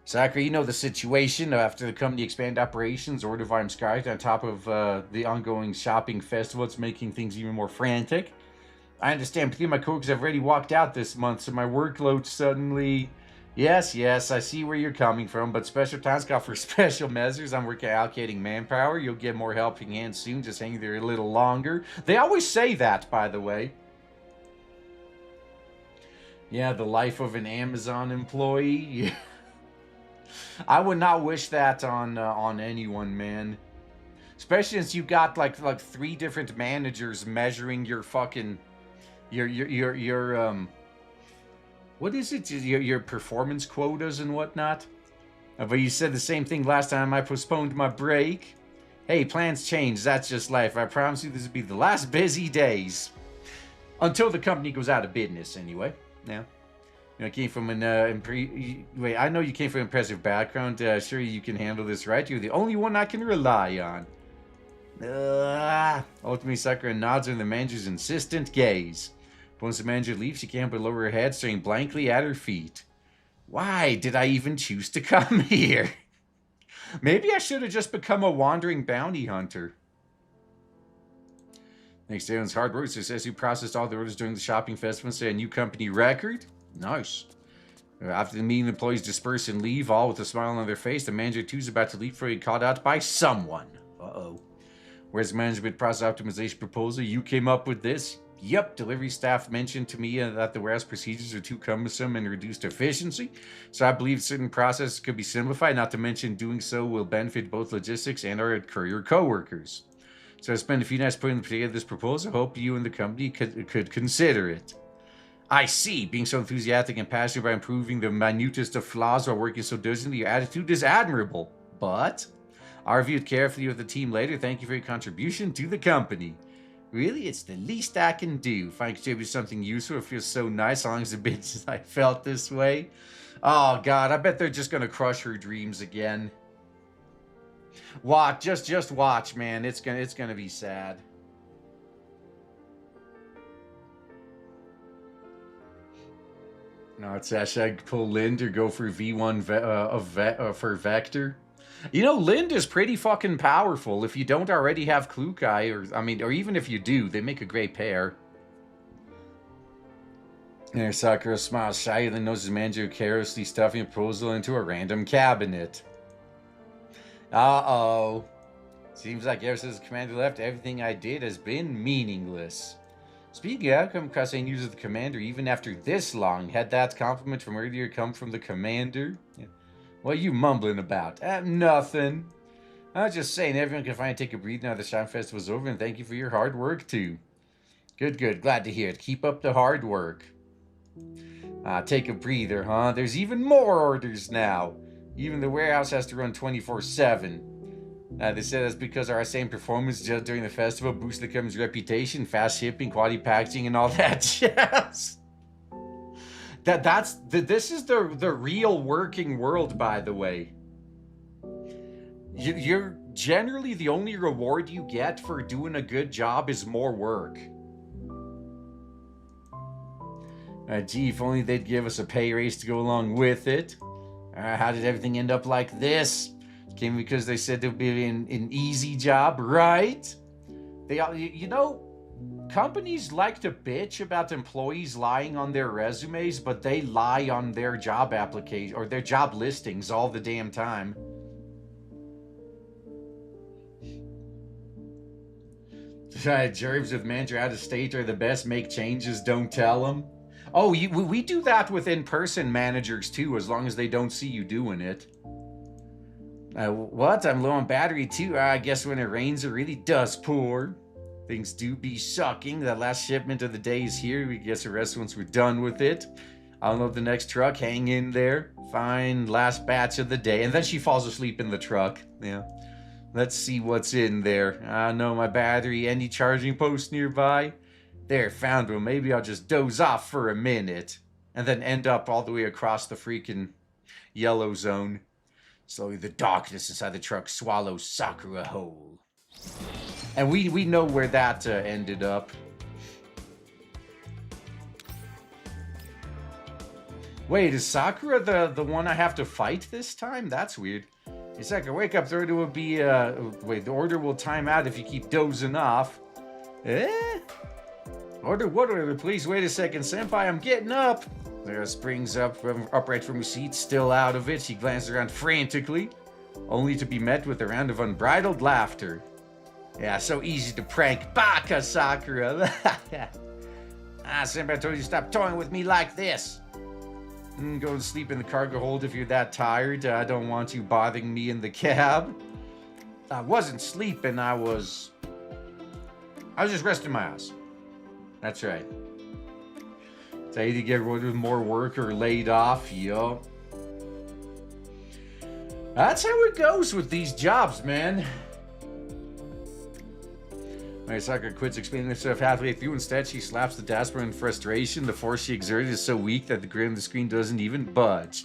Speaker 1: Sakura, you know the situation. After the company expanded operations, order volume skyrocketed on top of the ongoing shopping festival. It's making things even more frantic. I understand. Three of my coworkers have already walked out this month, so my workload suddenly... Yes, I see where you're coming from, but special times call for special measures. I'm working allocating manpower. You'll get more helping hands soon. Just hang there a little longer. They always say that, by the way. Yeah, the life of an Amazon employee. I would not wish that on anyone, man. Especially since you got like 3 different managers measuring your fucking... Your what is it? Your performance quotas and whatnot? But you said the same thing last time I postponed my break. Hey, plans change. That's just life. I promise you this will be the last busy days. Until the company goes out of business, anyway. Yeah. You know, I came from wait, I know you came from an impressive background. Sure you can handle this, right? You're the only one I can rely on. Ultimately, Sakura nods in the manager's insistent gaze. Once the manager leaves, she can't but lower her head, staring blankly at her feet. Why did I even choose to come here? Maybe I should have just become a wandering bounty hunter. Next day, on his hard work, says he processed all the orders during the shopping festival and set a new company record. Nice. After the meeting, the employees disperse and leave, all with a smile on their face. The manager, too, is about to leave before he caught out by someone. Uh-oh. Where's management process optimization proposal? You came up with this? Yep, delivery staff mentioned to me that the warehouse procedures are too cumbersome and reduced efficiency, so I believe certain processes could be simplified, not to mention doing so will benefit both logistics and our courier co-workers. So I spent a few nights putting together this proposal. Hope you and the company could consider it. I see. Being so enthusiastic and passionate about improving the minutest of flaws while working so diligently, your attitude is admirable. But I'll review it carefully with the team later. Thank you for your contribution to the company. Really, it's the least I can do. If I contribute something useful, it feels so nice, as long as the bitches I felt this way. Oh God, I bet they're just gonna crush her dreams again. Watch, just watch, man. It's gonna be sad. No, it's hashtag pull Lind or go for V1 for Vector. You know, Lind is pretty fucking powerful. If you don't already have Klukai, or even if you do, they make a great pair. And Sakura smiles shyly and then knows his manager carelessly stuffing a proposal into a random cabinet. Uh-oh. Seems like ever since the commander left, everything I did has been meaningless. Speaking of, come across any news of the commander even after this long. Had that compliment from earlier come from the commander? Yeah. What are you mumbling about? Nothing. I was just saying everyone can finally take a breather now the Shine Festival's over, and thank you for your hard work too. Good. Glad to hear it. Keep up the hard work. Take a breather, huh? There's even more orders now. Even the warehouse has to run 24/7. They said that's because our same performance just during the festival boosted the company's reputation, fast shipping, quality packaging, and all that jazz. This is the real working world, by the way. You're generally the only reward you get for doing a good job is more work. Gee, if only they'd give us a pay raise to go along with it. How did everything end up like this? It came because they said it would be an easy job, right? You know, companies like to bitch about employees lying on their resumes, but they lie on their job application or their job listings all the damn time. Jervs with manager out of state are the best. Make changes, don't tell them. Oh, we do that with in-person managers too, as long as they don't see you doing it. What? I'm low on battery too. I guess when it rains, it really does pour. Things do be sucking. That last shipment of the day is here. We guess the rest once we're done with it. I'll unload the next truck. Hang in there. Fine. Last batch of the day. And then she falls asleep in the truck. Yeah. Let's see what's in there. No, my battery. Any charging post nearby? There, found one. Maybe I'll just doze off for a minute. And then end up all the way across the freaking yellow zone. Slowly the darkness inside the truck swallows Sakura whole. And we know where that ended up. Wait, is Sakura the one I have to fight this time? That's weird. Hey, Sakura, wake up. The order will be, the order will time out if you keep dozing off. Order? What order? Please wait a second, Senpai. I'm getting up. Sarah springs up upright from her seat, still out of it. She glances around frantically, only to be met with a round of unbridled laughter. Yeah, so easy to prank. Baka, Sakura. Senpai, I told you to stop toying with me like this. Go to sleep in the cargo hold if you're that tired. I don't want you bothering me in the cab. I wasn't sleeping. I was just resting my ass. That's right. So you to get rid of more work or laid off, yo. That's how it goes with these jobs, man. Alright, Sakura quits explaining herself halfway through. Instead, she slaps the dashboard in frustration. The force she exerted is so weak that the grid on the screen doesn't even budge.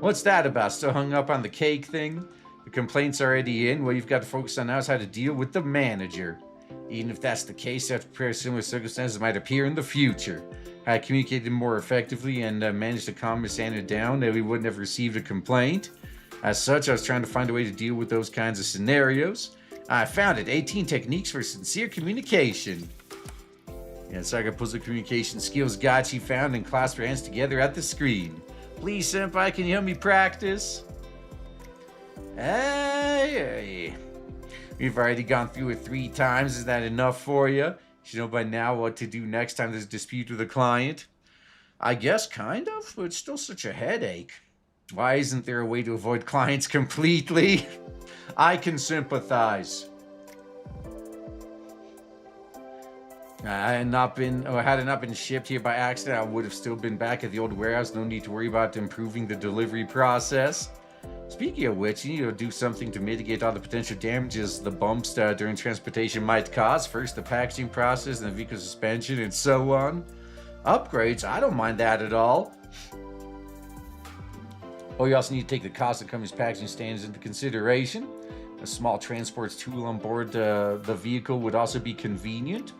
Speaker 1: What's that about? Still hung up on the cake thing? The complaint's already in. What you've got to focus on now is how to deal with the manager. Even if that's the case, you have to prepare similar circumstances that might appear in the future. I communicated more effectively and managed to calm Miss Anna down, that we wouldn't have received a complaint. As such, I was trying to find a way to deal with those kinds of scenarios. I found it. 18 techniques for sincere communication. Yeah, Sakura pulls the communication skills guide she found and clasps her hands together at the screen. Please, Senpai, can you help me practice? Hey. We've already gone through it 3 times. Is that enough for you? You should know by now what to do next time there's a dispute with a client. I guess kind of, but it's still such a headache. Why isn't there a way to avoid clients completely? I can sympathize. Had it not been shipped here by accident, I would have still been back at the old warehouse. No need to worry about improving the delivery process. Speaking of which, you need to do something to mitigate all the potential damages the bumps during transportation might cause. First, the packaging process, and the vehicle suspension, and so on. Upgrades, I don't mind that at all. Oh, you also need to take the cost of the company's packaging standards into consideration. A small transport tool on board the vehicle would also be convenient.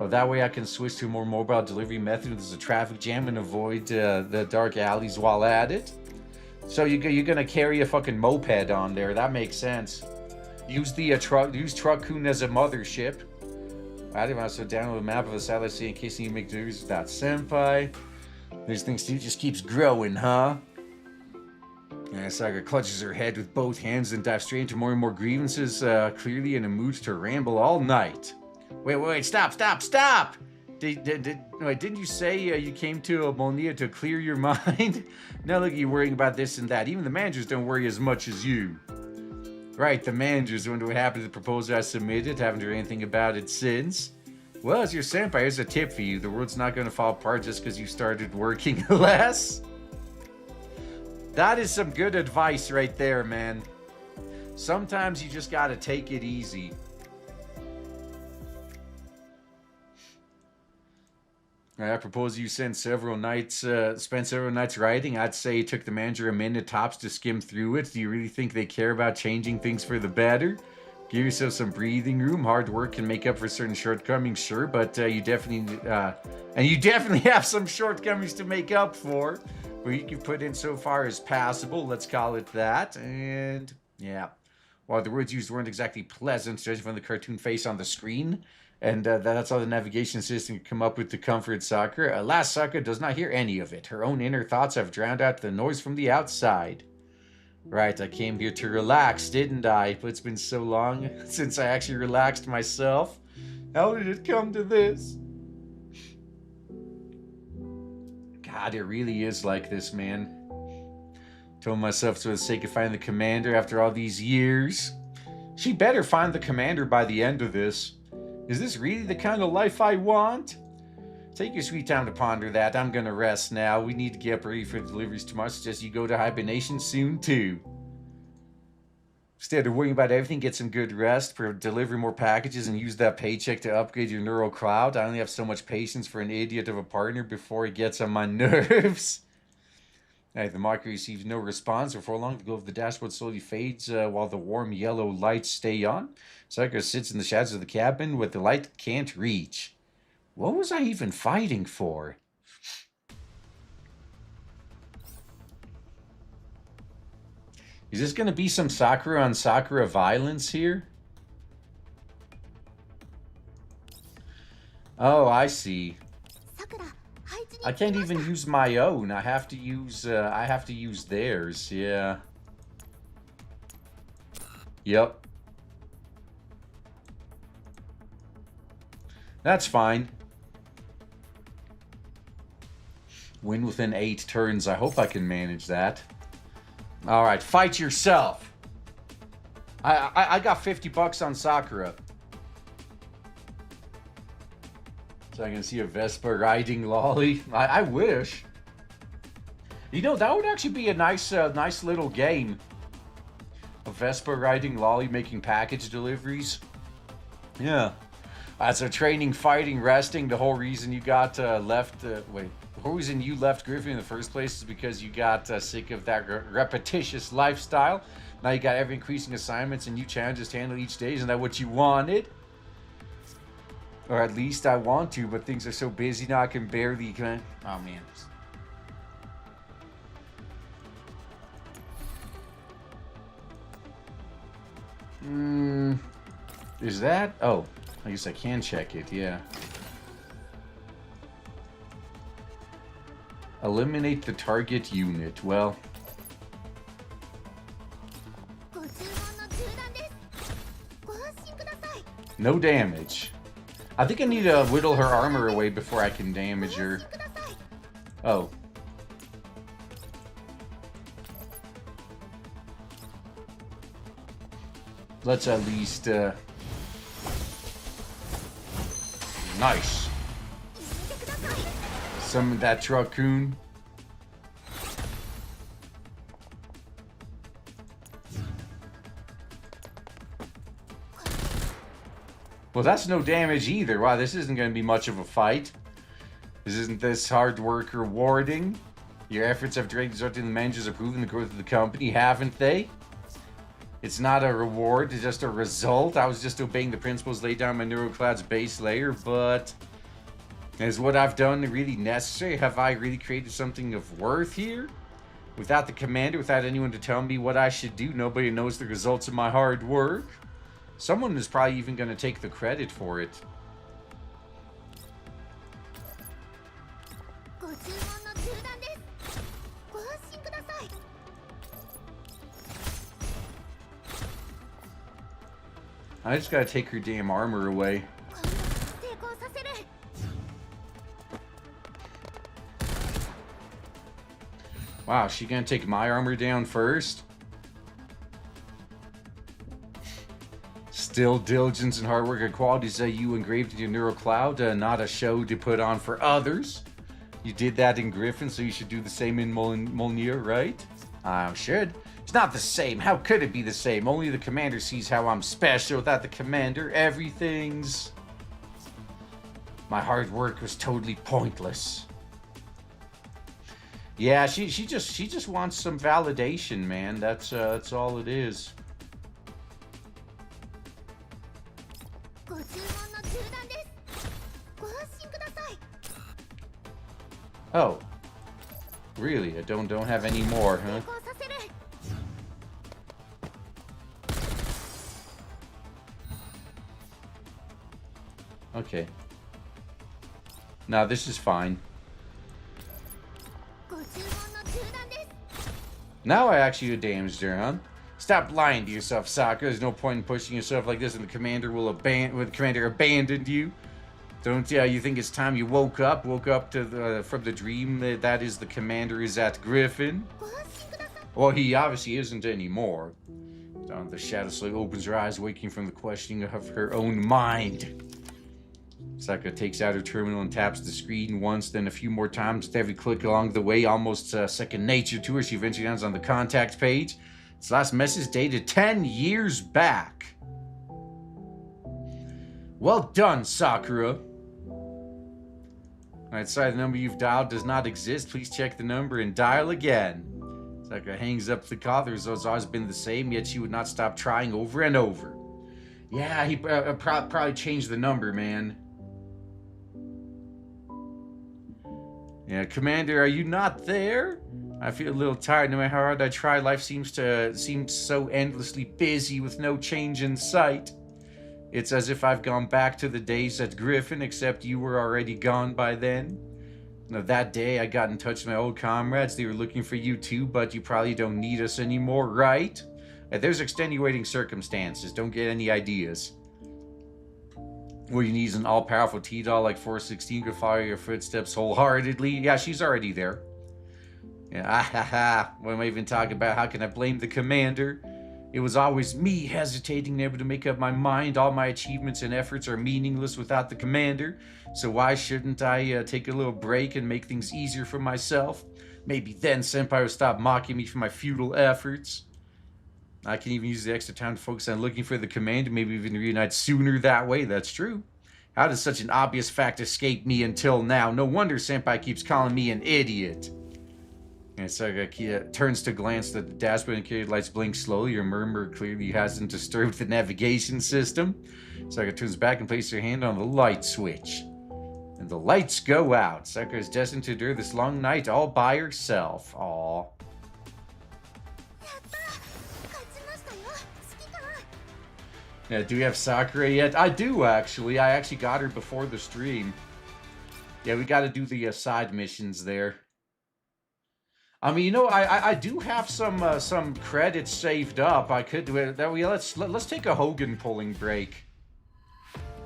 Speaker 1: That way I can switch to a more mobile delivery method if there's a traffic jam and avoid the dark alleys while at it. So you're gonna carry a fucking moped on there. That makes sense. Use the Truck-kun as a mothership. I didn't also download a map of the satellite city in case you make deliveries with that senpai. This thing still just keeps growing, huh? And Saga clutches her head with both hands and dives straight into more and more grievances, clearly in a mood to ramble all night. Wait, stop! Didn't you say you came to Molnia to clear your mind? Now look, you're worrying about this and that. Even the managers don't worry as much as you. Right, the managers wonder what happened to the proposal I submitted. Haven't heard anything about it since. Well, as your senpai, here's a tip for you. The world's not going to fall apart just because you started working less. That is some good advice right there, man. Sometimes you just gotta take it easy. I propose you spend several nights writing. I'd say it took the manager a minute tops to skim through it. Do you really think they care about changing things for the better? Give yourself some breathing room. Hard work can make up for certain shortcomings, sure, but you definitely have some shortcomings to make up for. What you can put in so far is passable, let's call it that. And yeah, while the words used weren't exactly pleasant, judging from the cartoon face on the screen, and that's all the navigation system can come up with to comfort Sakura. Alas, Sakura does not hear any of it. Her own inner thoughts have drowned out the noise from the outside. Right, I came here to relax, didn't I? But it's been so long since I actually relaxed myself. How did it come to this? God, it really is like this, man. Told myself for the sake of finding the commander after all these years. She better find the commander by the end of this. Is this really the kind of life I want? Take your sweet time to ponder that. I'm gonna rest now. We need to get up ready for the deliveries tomorrow. Suggest you go to hibernation soon too. Instead of worrying about everything, get some good rest, deliver more packages, and use that paycheck to upgrade your neural cloud. I only have so much patience for an idiot of a partner before he gets on my nerves. Hey, the marker receives no response. Before long, the glow of the dashboard slowly fades while the warm yellow lights stay on. Sakura sits in the shadows of the cabin where the light can't reach. What was I even fighting for? Is this going to be some Sakura on Sakura violence here? Oh, I see. I can't even use my own. I have to use theirs. Yeah. Yep. That's fine. Win within 8 turns. I hope I can manage that. All right, fight yourself. I got $50 on Sakura. So I can see a Vespa riding lolly. I wish. You know, that would actually be a nice little game. A Vespa riding lolly making package deliveries. Yeah. So training, fighting, resting. The whole reason you got left... the whole reason you left Griffin in the first place is because you got sick of that repetitious lifestyle. Now you got ever increasing assignments and new challenges to handle each day. Isn't that what you wanted? Or at least I want to, but things are so busy now I can barely... Oh, man. Is that... Oh, I guess I can check it, yeah. Eliminate the target unit. Well... No damage. I think I need to whittle her armor away before I can damage her. Oh. Let's at least, nice. Summon that raccoon. Well, that's no damage either. Wow, this isn't going to be much of a fight. Isn't this hard work rewarding? Your efforts have directly resulted in the managers approving the growth of the company, haven't they? It's not a reward, it's just a result. I was just obeying the principles laid down by Neurocloud's base layer, but is what I've done really necessary? Have I really created something of worth here? Without the commander, without anyone to tell me what I should do, nobody knows the results of my hard work. Someone is probably even going to take the credit for it. I just gotta take her damn armor away. Wow, she gonna take my armor down first? Still, diligence and hard work are qualities that you engraved in your neural cloud, not a show to put on for others. You did that in Griffin, so you should do the same in Molnir, right? I should. It's not the same. How could it be the same? Only the commander sees how I'm special. Without the commander, everything's... My hard work was totally pointless. Yeah, she just wants some validation, man. That's all it is. Oh, really? I don't have any more, huh? Okay. Now this is fine. Now I actually damaged her, huh? Stop lying to yourself, Sakura. There's no point in pushing yourself like this, and the commander will abandoned you. Don't you think it's time you woke up to from the dream that is the commander is at Griffin? Well, he obviously isn't anymore. The shadow slowly opens her eyes, waking from the questioning of her own mind. Sakura takes out her terminal and taps the screen once, then a few more times. With every click along the way, almost second nature to her, she eventually lands on the contact page. Its last message dated 10 years back. Well done, Sakura. Alright, sorry, the number you've dialed does not exist. Please check the number and dial again. Sakura hangs up the call. The results always been the same, yet she would not stop trying over and over. Yeah, he probably changed the number, man. Yeah, Commander, are you not there? I feel a little tired. No matter how hard I try, life seems so endlessly busy with no change in sight. It's as if I've gone back to the days at Griffin, except you were already gone by then. Now, that day, I got in touch with my old comrades. They were looking for you too, but you probably don't need us anymore, right? There's extenuating circumstances. Don't get any ideas. What you need is an all-powerful T-Doll like 416 could follow your footsteps wholeheartedly. Yeah, she's already there. Yeah, what am I even talking about? How can I blame the commander? It was always me hesitating, never to make up my mind. All my achievements and efforts are meaningless without the commander. So why shouldn't I take a little break and make things easier for myself? Maybe then Senpai would stop mocking me for my futile efforts. I can even use the extra time to focus on looking for the commander, maybe even reunite sooner that way. That's true. How does such an obvious fact escape me until now? No wonder Senpai keeps calling me an idiot. And Sakura turns to glance at the dashboard and carrier lights blink slowly. Your murmur clearly hasn't disturbed the navigation system. Sakura turns back and places her hand on the light switch. And the lights go out. Sakura is destined to endure this long night all by herself. Aww. Yeah, do we have Sakura yet? I do, actually. I actually got her before the stream. Yeah, we got to do the side missions there. I mean, you know, I do have some credits saved up. I could do it. Let's take a Hogan pulling break.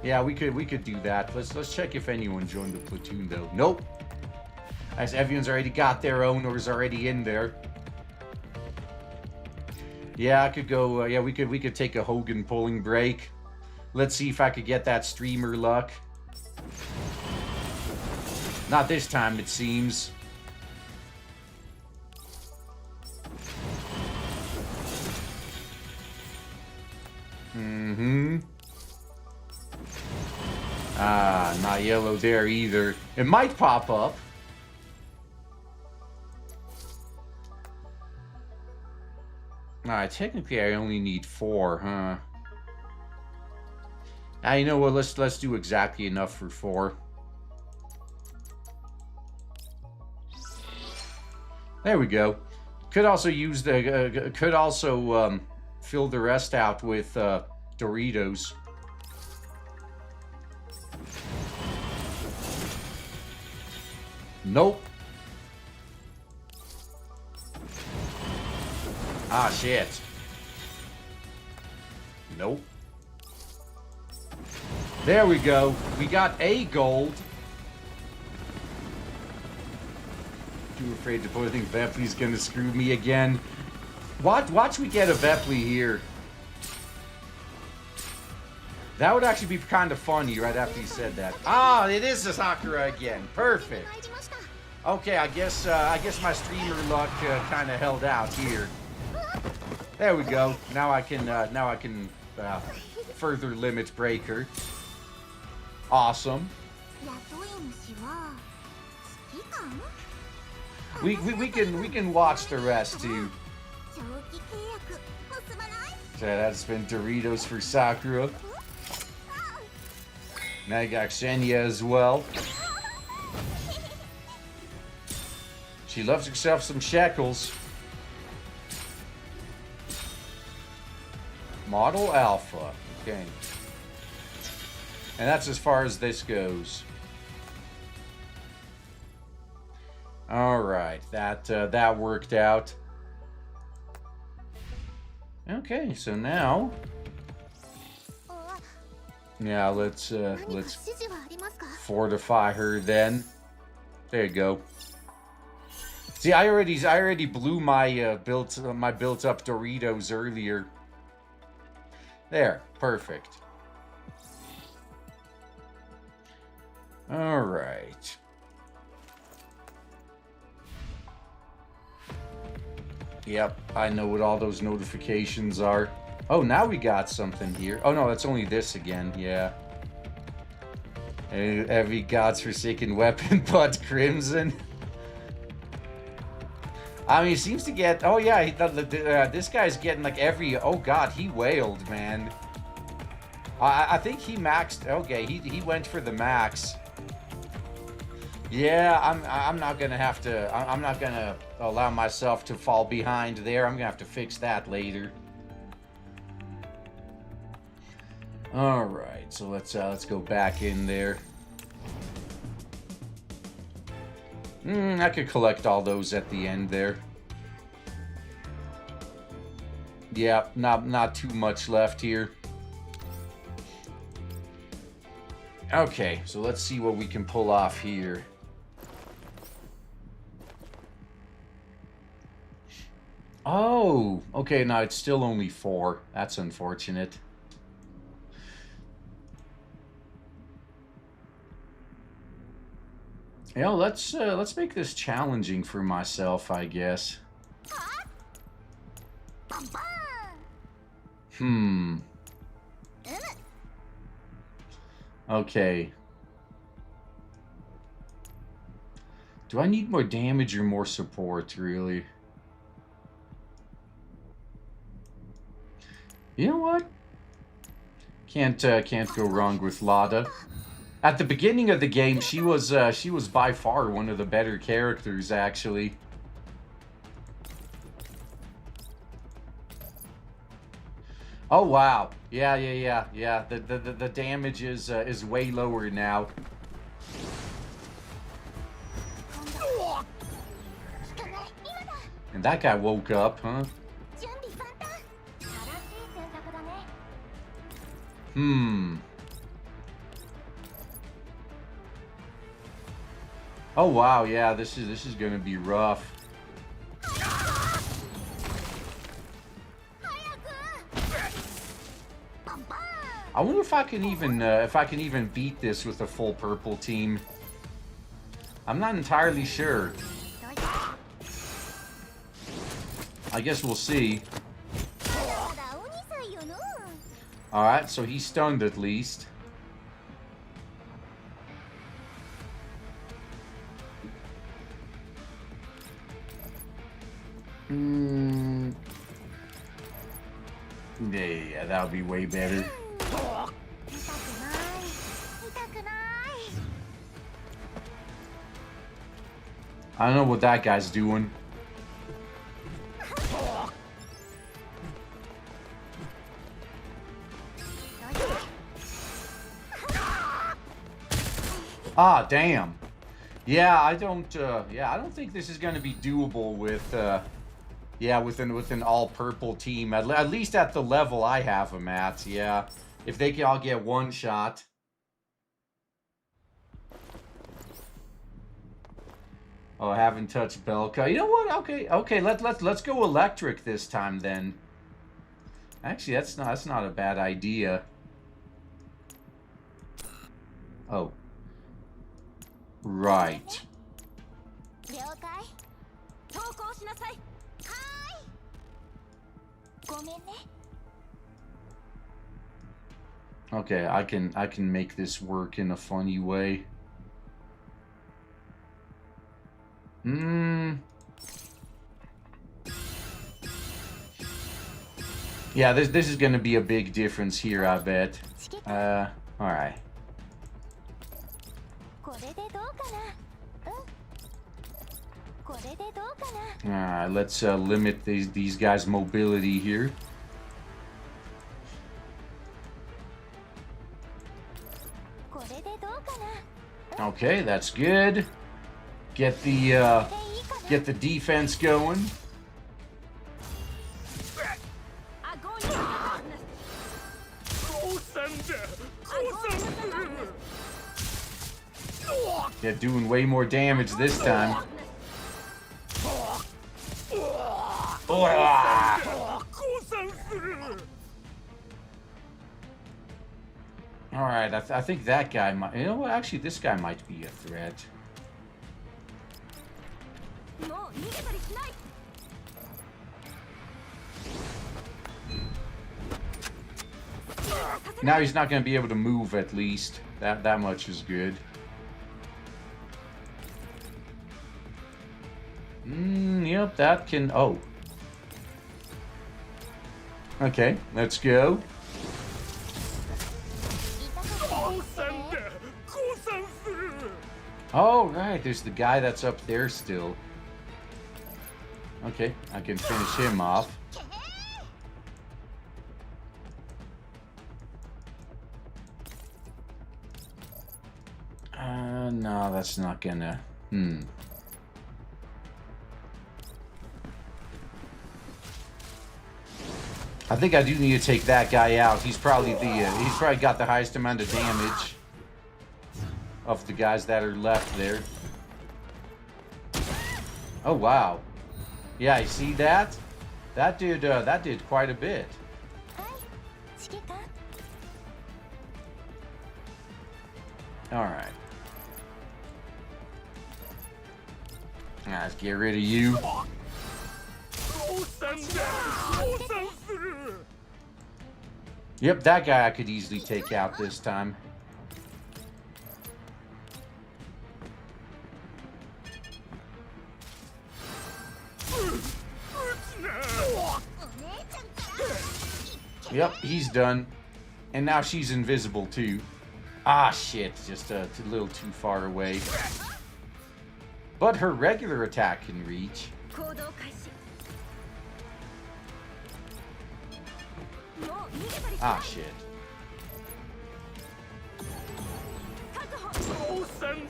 Speaker 1: Yeah, we could do that. Let's check if anyone joined the platoon though. Nope. As everyone's already got their own or is already in there. Yeah, I could go. Yeah, we could take a Hogan pulling break. Let's see if I could get that streamer luck. Not this time, it seems. Ah, not yellow there either. It might pop up. Alright, technically I only need 4, huh? Ah, you know what? Let's do exactly enough for 4. There we go. Could also use the fill the rest out with Doritos. Nope. Ah, shit. Nope. There we go. We got a gold. Too afraid to put. I think Vepley's gonna screw me again. Watch me get a Vepley here. That would actually be kind of funny right after you said that. Ah, it is the Sakura again. Perfect. Okay, I guess my streamer luck kind of held out here. There we go. Now I can further limit breaker. Awesome. We can watch the rest too. So that's been Doritos for Sakura. Now you got Xenia as well. She loves herself some shekels. Model Alpha. Okay. And that's as far as this goes. Alright, that worked out. Okay, so now... Yeah, let's fortify her then. There you go. See, I already blew my built up Doritos earlier. There, perfect. All right. Yep, I know what all those notifications are. Oh, now we got something here. Oh no, that's only this again. Yeah. Every god's forsaken weapon but Crimson. I mean, he seems to get... Oh, yeah, this guy's getting, like, every... Oh, God, he wailed, man. I think he maxed... Okay, he went for the max. Yeah, I'm not going to have to... I'm not going to allow myself to fall behind there. I'm going to have to fix that later. All right, so let's go back in there. I could collect all those at the end there. Yeah, not too much left here. Okay, so let's see what we can pull off here. Oh, okay, now it's still only 4. That's unfortunate. You know, let's make this challenging for myself, I guess. Okay. Do I need more damage or more support, really? You know what? Can't go wrong with Lada. At the beginning of the game, she was by far one of the better characters, actually. Oh wow, yeah. The damage is way lower now. And that guy woke up, huh? Oh wow, yeah, this is gonna be rough. I wonder if I can even beat this with a full purple team. I'm not entirely sure. I guess we'll see. Alright, so he's stunned at least. Yeah, that would be way better. I don't know what that guy's doing. Ah, damn. Yeah, I don't think this is going to be doable with with an all purple team, at least at the level I have them at. Yeah, if they can all get one shot. Oh, I haven't touched Belka. You know what? Okay. Let's go electric this time then. Actually, that's not a bad idea. Oh. Right. Okay, I can make this work in a funny way. Yeah, this is going to be a big difference here, I bet. All right. Alright, let's limit these guys' mobility here. Okay, that's good. Get the defense going. They're doing way more damage this time. Alright, I think that guy might... You know what? Actually, this guy might be a threat. Now he's not going to be able to move, at least. That much is good. Yep, that can... Oh. Okay, let's go. Oh, right, there's the guy that's up there still. Okay, I can finish him off. No, that's not gonna... I think I do need to take that guy out. He's probably he's probably got the highest amount of damage of the guys that are left there. Oh wow. Yeah, you see that? That did quite a bit. Alright. Let's get rid of you. Yep, that guy I could easily take out this time. Yep, he's done. And now she's invisible too. Ah, shit, just a little too far away. But her regular attack can reach. Ah, shit.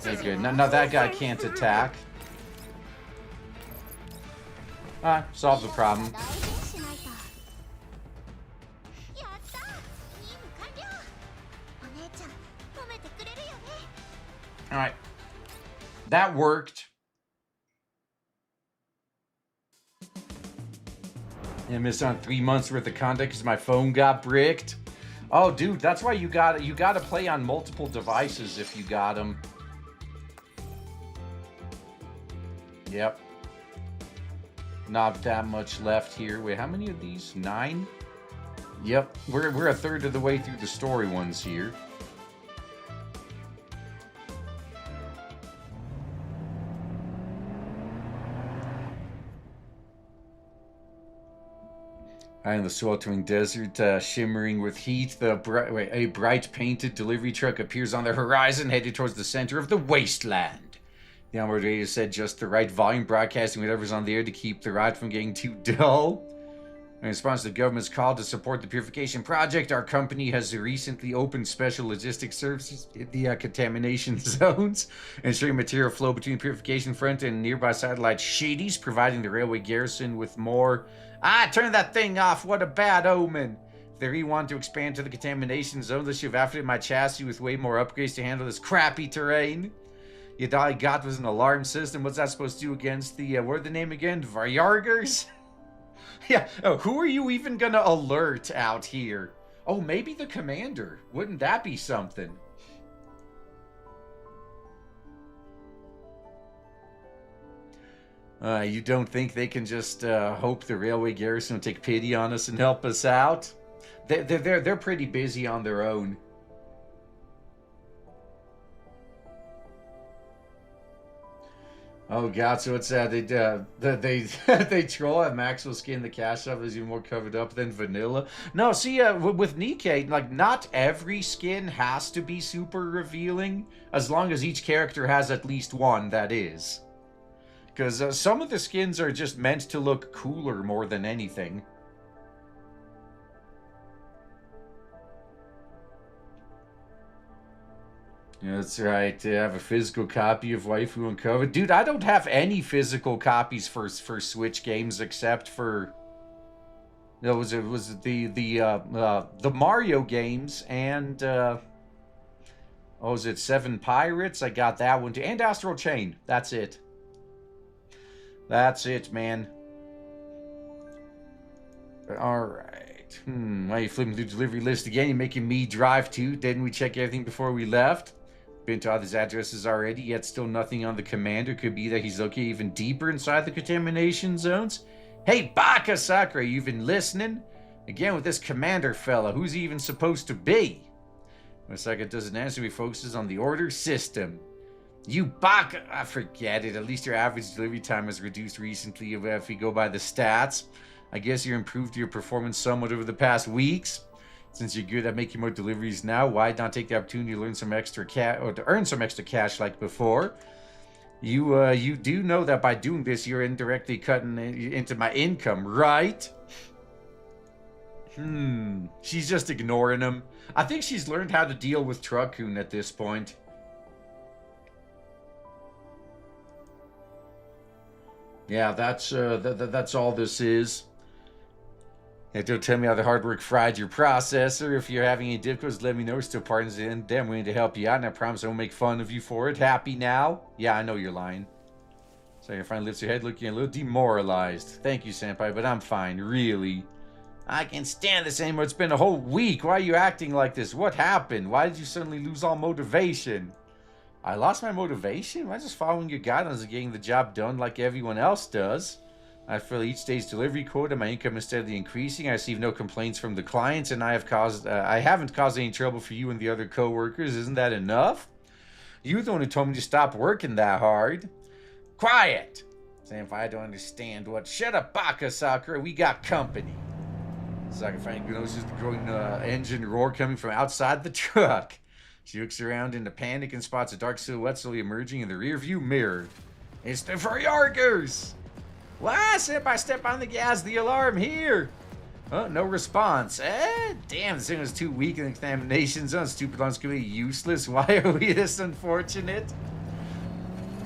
Speaker 1: Okay, good. Now that guy can't attack. Ah, solve the problem. Alright. That worked. I missed on 3 months worth of content because my phone got bricked. Oh, dude, that's why you gotta play on multiple devices if you got them. Yep. Not that much left here. Wait, how many of these? 9? Yep, we're a third of the way through the story ones here. In the sweltering desert, shimmering with heat, a bright painted delivery truck appears on the horizon, headed towards the center of the wasteland. The onboard radio said just the right volume, broadcasting whatever's on the air to keep the ride from getting too dull. In response to the government's call to support the purification project, our company has recently opened special logistics services in the contamination zones, ensuring material flow between the purification front and nearby satellite Shadies, providing the railway garrison with more... turn that thing off, what a bad omen. If they really want to expand to the contamination zone, they should have outfitted my chassis with way more upgrades to handle this crappy terrain. Yet all I got was an alarm system. What's that supposed to do against the, what's the name again? Varyargers? Yeah, who are you even gonna alert out here? Oh, maybe the commander. Wouldn't that be something? You don't think they can just hope the railway garrison will take pity on us and help us out? They're pretty busy on their own. Oh god, so it's they troll at Maxwell skin. The cash stuff is even more covered up than vanilla. No, see, with Nikkei, like, not every skin has to be super revealing, as long as each character has at least one that is. Because some of the skins are just meant to look cooler more than anything. Yeah, that's right. I have a physical copy of Waifu Uncovered. Dude, I don't have any physical copies for Switch games except for... No, was it the Mario games and... oh, is it Seven Pirates? I got that one too. And Astral Chain. That's it. That's it, man. Alright. Why are you flipping through the delivery list again? You're making me drive too. Didn't we check everything before we left? Been to all these addresses already, yet still nothing on the commander. Could be that he's located even deeper inside the contamination zones. Hey, Baka Sakura, you been listening? Again with this commander fella. Who's he even supposed to be? When Sakura doesn't answer, he focuses on the order system. You Baka... I forget it. At least your average delivery time has reduced recently if we go by the stats. I guess you improved your performance somewhat over the past weeks. Since you're good at making more deliveries now, why not take the opportunity to learn some extra cash, or to earn some extra cash like before? You do know that by doing this, you're indirectly cutting into my income, right? She's just ignoring him. I think she's learned how to deal with Truckun at this point. Yeah, that's all this is. Yeah, don't tell me how the hard work fried your processor. If you're having any difficulties, let me know. We're still partners in. Damn willing to help you out, and I promise I won't make fun of you for it. Happy now? Yeah, I know you're lying. So your friend lifts her head, looking a little demoralized. Thank you, Senpai, but I'm fine, really. I can't stand this anymore. It's been a whole week. Why are you acting like this? What happened? Why did you suddenly lose all motivation? I lost my motivation? I'm just following your guidelines and getting the job done like everyone else does. I fill each day's delivery quota. My income is steadily increasing. I receive no complaints from the clients, and I haven't caused any trouble for you and the other co-workers. Isn't that enough? You're the one who told me to stop working that hard. Quiet! Saying if I don't understand what... Shut up, Baka Sakura. We got company. Sakura finally notices the growing engine roar coming from outside the truck. She looks around in a panic and spots a dark silhouette slowly emerging in the rearview mirror. It's the Varyargers! What? Step on the gas, the alarm here! Oh, no response. Damn, this thing was too weak in the contamination zone. Stupid alarm's completely useless. Why are we this unfortunate?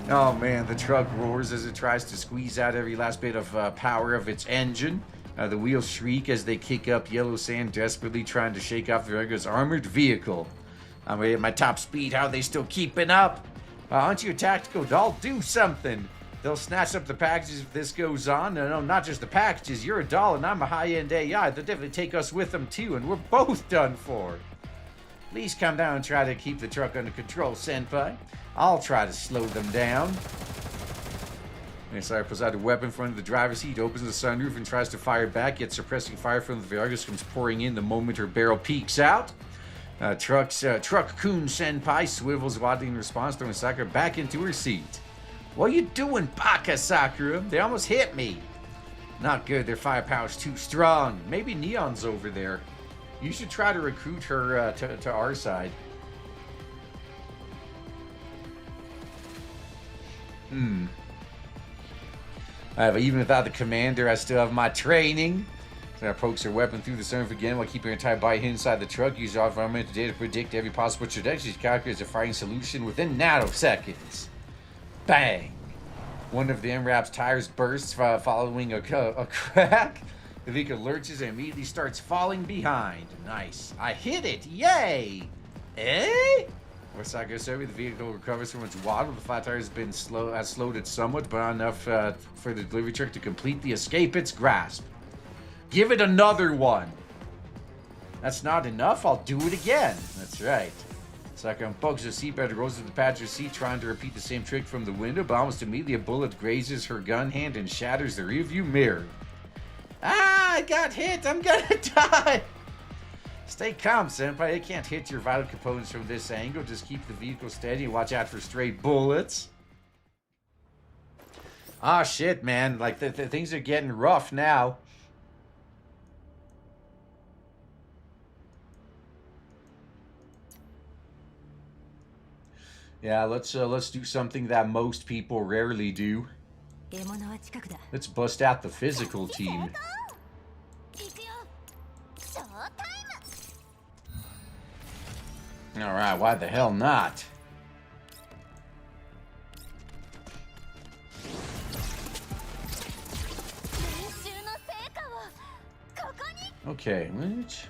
Speaker 1: Oh man, the truck roars as it tries to squeeze out every last bit of power of its engine. The wheels shriek as they kick up yellow sand, desperately trying to shake off the Varyargers' armored vehicle. I'm at my top speed. How are they still keeping up? Aren't you a tactical doll? Do something. They'll snatch up the packages if this goes on. No, not just the packages. You're a doll and I'm a high-end AI. They'll definitely take us with them too, and we're both done for. Please come down and try to keep the truck under control, Senpai. I'll try to slow them down. Sarah pulls out a weapon in front of the driver's seat, opens the sunroof, and tries to fire back, yet suppressing fire from the Viagra comes pouring in the moment her barrel peeks out. Truck Coon Senpai swivels wildly in response, throwing Sakura back into her seat. What are you doing, Baka Sakura? They almost hit me. Not good, their firepower's too strong. Maybe Neon's over there. You should try to recruit her to our side. Even without the commander, I still have my training. Sarah pokes her weapon through the sunroof again while keeping her entire body inside the truck. Use our environmental data to predict every possible trajectory. She calculates a firing solution within nanoseconds. Bang! One of the MRAP's tires bursts following a crack. The vehicle lurches and immediately starts falling behind. Nice. I hit it! Yay! Eh? Osaka survey, the vehicle recovers from its waddle. The flat tire has slowed it somewhat, but not enough for the delivery truck to completely escape its grasp. Give it another one! That's not enough? I'll do it again. That's right. Osaka unbuckles her seatbelt and rolls to the passenger seat, trying to repeat the same trick from the window, but almost immediately a bullet grazes her gun hand and shatters the rearview mirror. Ah, I got hit! I'm gonna die! Stay calm, Senpai. They can't hit your vital components from this angle. Just keep the vehicle steady and watch out for stray bullets. Ah, shit, man. Like, things are getting rough now. Yeah, let's do something that most people rarely do. Let's bust out the physical team. Alright, why the hell not? Okay, which...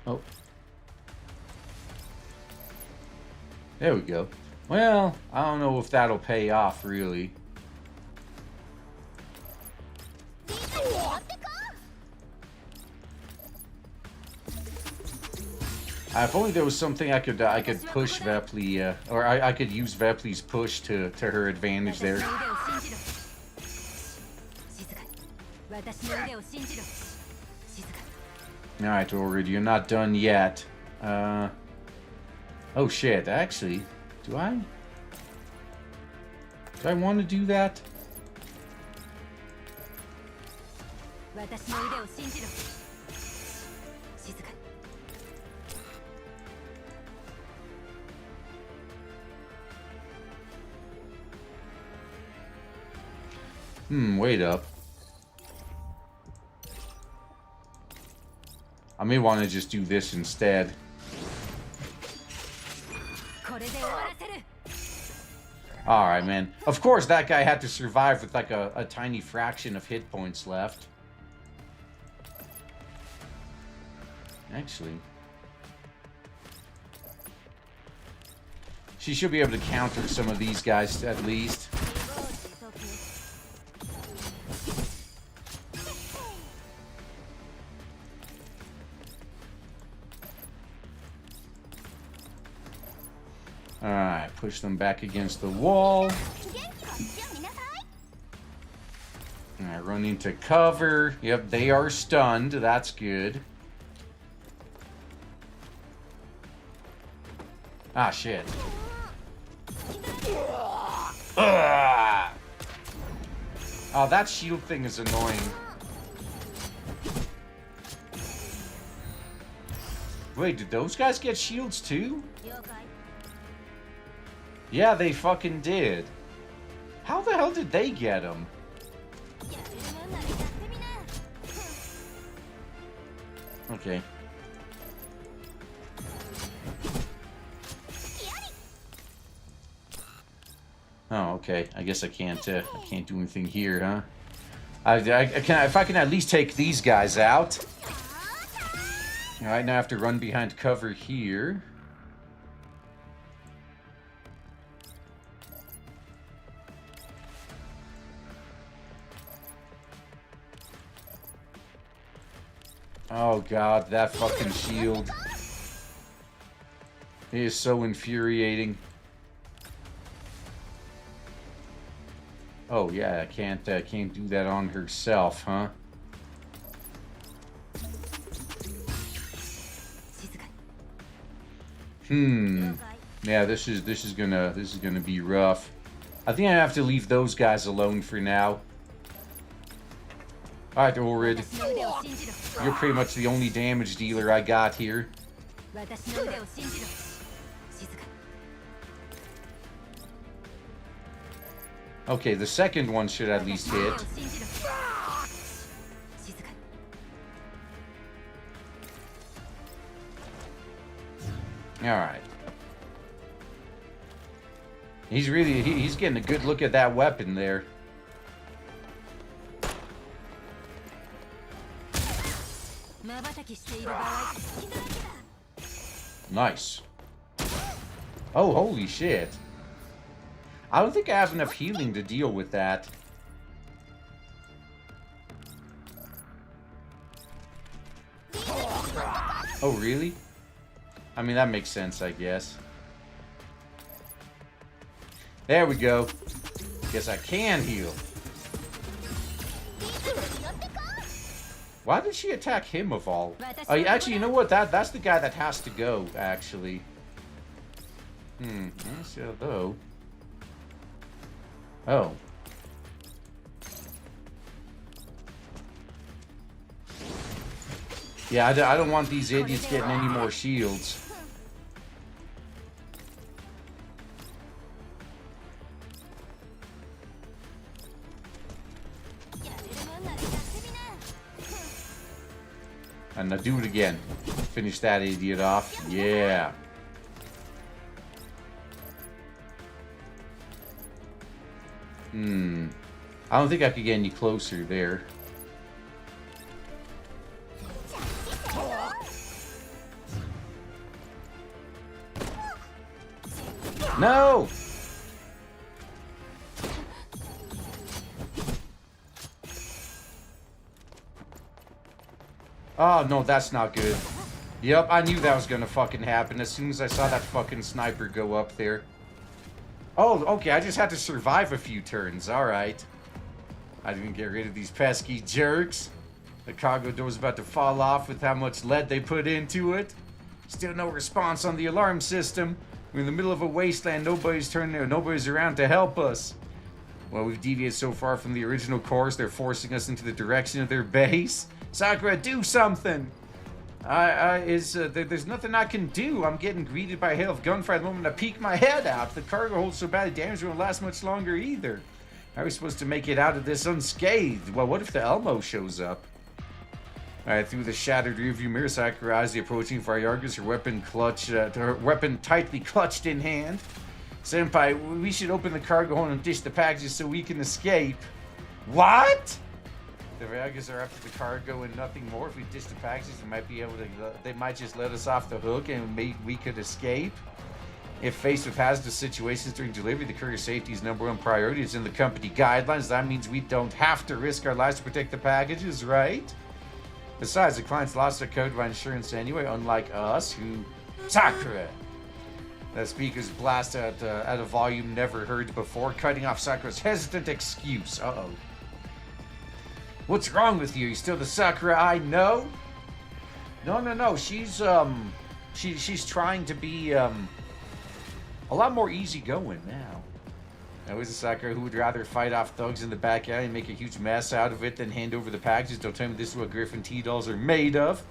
Speaker 1: Oh. There we go. Well, I don't know if that'll pay off, really. If only there was something I could push Vepli, or I could use Vepli's push to her advantage there. Alright, Orrid, you're not done yet. Oh shit, actually, do I want to do that? Wait up. I may want to just do this instead. Alright, man. Of course, that guy had to survive with like a tiny fraction of hit points left. Actually, she should be able to counter some of these guys at least. Alright, push them back against the wall. Alright, run into cover. Yep, they are stunned. That's good. Ah, shit. Ugh. Oh, that shield thing is annoying. Wait, did those guys get shields too? Yeah, they fucking did. How the hell did they get them? Okay. Oh, okay. I guess I can't do anything here, huh? If I can at least take these guys out. Alright, now I have to run behind cover here. Oh god, that fucking shield. It is so infuriating. Oh yeah, can't do that on herself, huh? Yeah, this is gonna be rough. I think I have to leave those guys alone for now. Alright, Orid. You're pretty much the only damage dealer I got here. Okay, the second one should at least hit. Alright. He's getting a good look at that weapon there. Nice. Oh, holy shit. I don't think I have enough healing to deal with that. Oh, really? I mean, that makes sense, I guess. There we go. Guess I can heal. Why did she attack him of all? Actually, you know what? That's the guy that has to go, actually. So though. Oh. Yeah, I don't want these idiots getting any more shields. And now do it again. Finish that idiot off. Yeah. I don't think I could get any closer there. No! Oh, no, that's not good. Yep, I knew that was gonna fucking happen as soon as I saw that fucking sniper go up there. Oh, okay, I just had to survive a few turns. Alright. I didn't get rid of these pesky jerks. The cargo door's about to fall off with how much lead they put into it. Still no response on the alarm system. We're in the middle of a wasteland. Nobody's around to help us. Well, we've deviated so far from the original course, they're forcing us into the direction of their base. Sakura, do something! There's nothing I can do. I'm getting greeted by a hail of gunfire the moment I peek my head out. The cargo holds so badly damaged, it won't last much longer either. How are we supposed to make it out of this unscathed? Well, what if the Elmo shows up? Alright, through the shattered rearview mirror, Sakura eyes the approaching Fireargus, her weapon tightly clutched in hand. Senpai, we should open the cargo hold and dish the packages so we can escape. What? The Fireargus are after the cargo and nothing more. If we dish the packages, they might just let us off the hook and we could escape. If faced with hazardous situations during delivery, the courier safety is #1 priority. It's in the company guidelines. That means we don't have to risk our lives to protect the packages, right? Besides, the clients lost their code by insurance anyway, unlike us, who... Sakura! The speakers blast at a volume never heard before, cutting off Sakura's hesitant excuse. Uh-oh. What's wrong with you? You still the Sakura I know? No. She's trying to be, a lot more easygoing now. Now, is a Sakura who would rather fight off thugs in the back alley and make a huge mess out of it than hand over the packages. Don't tell me this is what Griffin T-dolls are made of.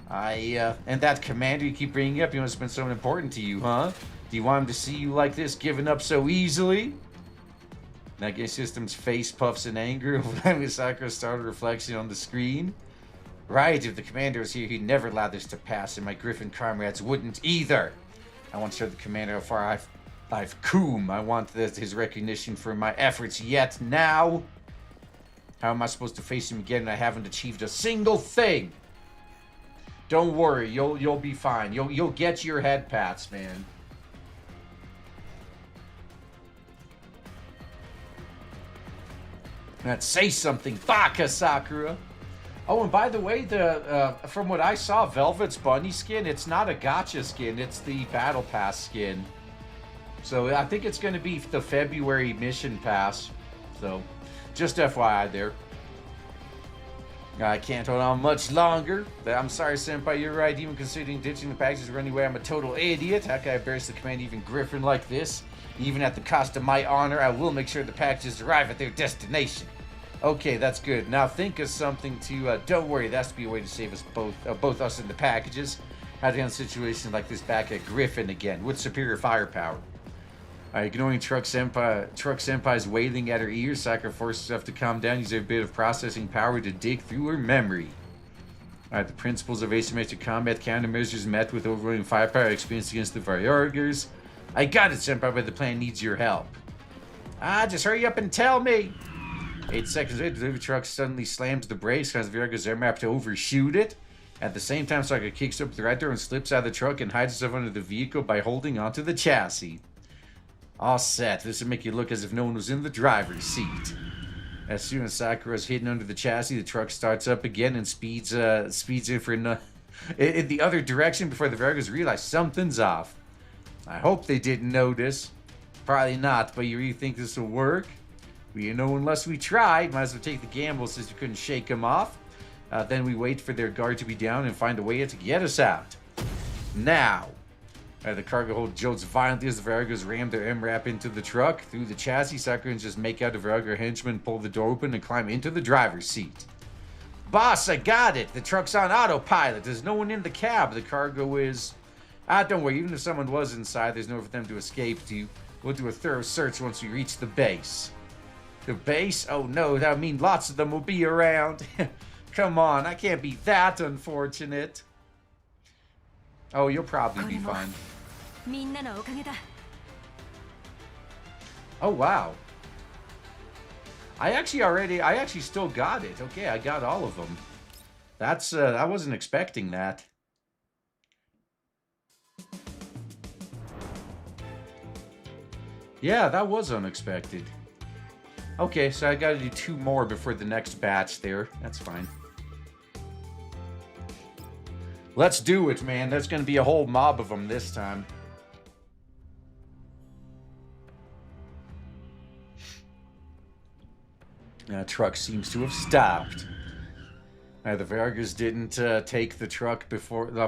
Speaker 1: And that commander you keep bringing up, he must have been so important to you, huh? Do you want him to see you like this, giving up so easily? Nagase System's face puffs in anger when Sakura started reflection on the screen. Right, if the commander was here, he'd never allow this to pass, and my Griffin comrades wouldn't either. I want to show the commander how far I've come. I want his recognition for my efforts yet now. How am I supposed to face him again and I haven't achieved a single thing? Don't worry, you'll be fine. You'll get your head pats, man. Let's say something, Baka Sakura. Oh, and by the way, from what I saw, Velvet's bunny skin, it's not a gacha skin, it's the Battle Pass skin. So I think it's going to be the February mission pass. So, just FYI there. I can't hold on much longer. I'm sorry, Senpai, you're right. Even considering ditching the packages or running away, I'm a total idiot. How can I embarrass the command even Griffin like this? Even at the cost of my honor, I will make sure the packages arrive at their destination. Okay, that's good. Now think of something to, don't worry, that's to be a way to save us both us and the packages. How to handle situations like this back at Griffin again, with superior firepower. Ignoring Truck Senpai's wailing at her ears, Sakura forces herself to calm down, using a bit of processing power to dig through her memory. The principles of asymmetric combat countermeasures met with overwhelming firepower experienced against the Varyargers. I got it, Senpai, but the plan needs your help. Just hurry up and tell me! 8 seconds later, the delivery truck suddenly slams the brakes, causes the Varyarger's air map to overshoot it. At the same time, Sakura kicks up the right door and slips out of the truck and hides herself under the vehicle by holding onto the chassis. All set. This will make you look as if no one was in the driver's seat. As soon as Sakura is hidden under the chassis, the truck starts up again and speeds in for in the other direction before the Varyargers realize something's off. I hope they didn't notice. Probably not, but you really think this will work? Well, you know, unless we tried, might as well take the gamble since we couldn't shake them off. Then we wait for their guard to be down and find a way to get us out. Now. The cargo hold jolts violently as the Varyargers ram their MRAP into the truck. Through the chassis, Sakura can just make out a Varyarger henchman, pull the door open, and climb into the driver's seat. Boss, I got it! The truck's on autopilot. There's no one in the cab. The cargo is... don't worry. Even if someone was inside, there's nowhere for them to escape to. We'll do a thorough search once we reach the base. The base? Oh no, that would mean lots of them will be around. Come on, I can't be that unfortunate. Oh, you'll probably be fine. Oh, wow. I actually still got it. Okay, I got all of them. That's, I wasn't expecting that. Yeah, that was unexpected. Okay, so I gotta do 2 more before the next batch there. That's fine. Let's do it, man. There's gonna be a whole mob of them this time. That truck seems to have stopped. The Varyargers didn't take the truck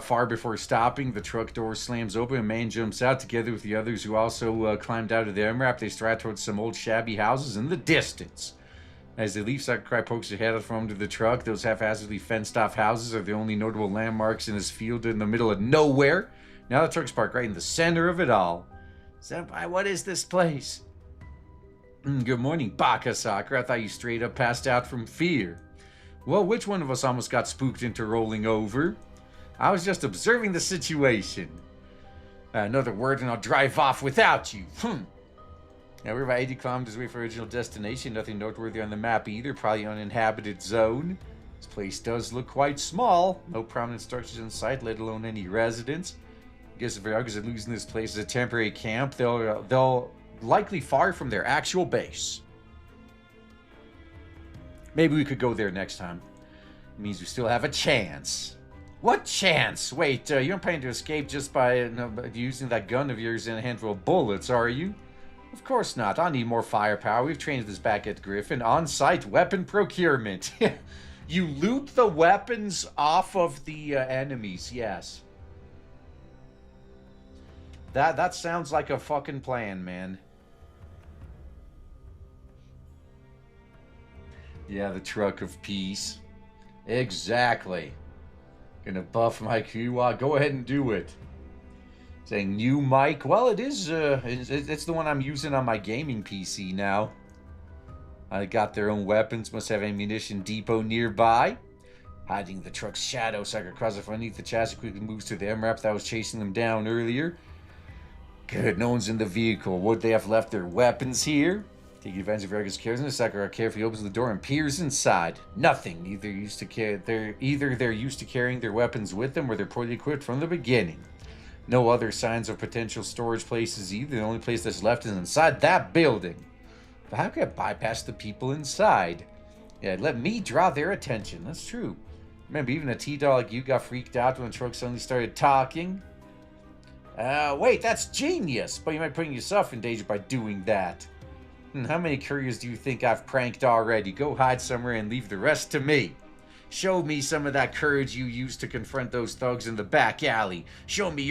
Speaker 1: far before stopping. The truck door slams open. A man jumps out together with the others who also climbed out of the MRAP. They stride towards some old shabby houses in the distance. As they leave, Sakurai pokes her head out from under the truck. Those haphazardly fenced-off houses are the only notable landmarks in this field in the middle of nowhere. Now the truck's parked right in the center of it all. Senpai, what is this place? Good morning, Baka Sakura. I thought you straight up passed out from fear. Well, which one of us almost got spooked into rolling over? I was just observing the situation. Another word and I'll drive off without you. Now we're about 80 kilometers away from our original destination. Nothing noteworthy on the map either. Probably an uninhabited zone. This place does look quite small. No prominent structures in sight, let alone any residents. I guess if the Varyargers are losing this place as a temporary camp, they'll likely far from their actual base. Maybe we could go there next time. It means we still have a chance. What chance? Wait, you don't plan to escape just by using that gun of yours and a handful of bullets, are you? Of course not. I need more firepower. We've trained this back at Griffin. On-site weapon procurement. You loot the weapons off of the enemies, yes. That sounds like a fucking plan, man. Yeah, the truck of peace. Exactly. Gonna buff my Kiwa. Go ahead and do it. Saying new mic. Well, it is. It's the one I'm using on my gaming PC now. I got their own weapons. Must have ammunition depot nearby. Hiding the truck's shadow, Sakura crosses underneath the chassis. Quickly moves to the MRAP that was chasing them down earlier. Good. No one's in the vehicle. Would they have left their weapons here? Taking advantage of Rega's carelessness, Sakura carefully opens the door and peers inside. Nothing. Either they're used to carrying their weapons with them, or they're poorly equipped from the beginning. No other signs of potential storage places either. The only place that's left is inside that building. But how can I bypass the people inside? Yeah, let me draw their attention. That's true. Remember, even a T-Doll like you got freaked out when the truck suddenly started talking. Wait, that's genius! But you might be putting yourself in danger by doing that. How many couriers do you think I've pranked already? Go hide somewhere and leave the rest to me. Show me some of that courage you used to confront those thugs in the back alley. Show me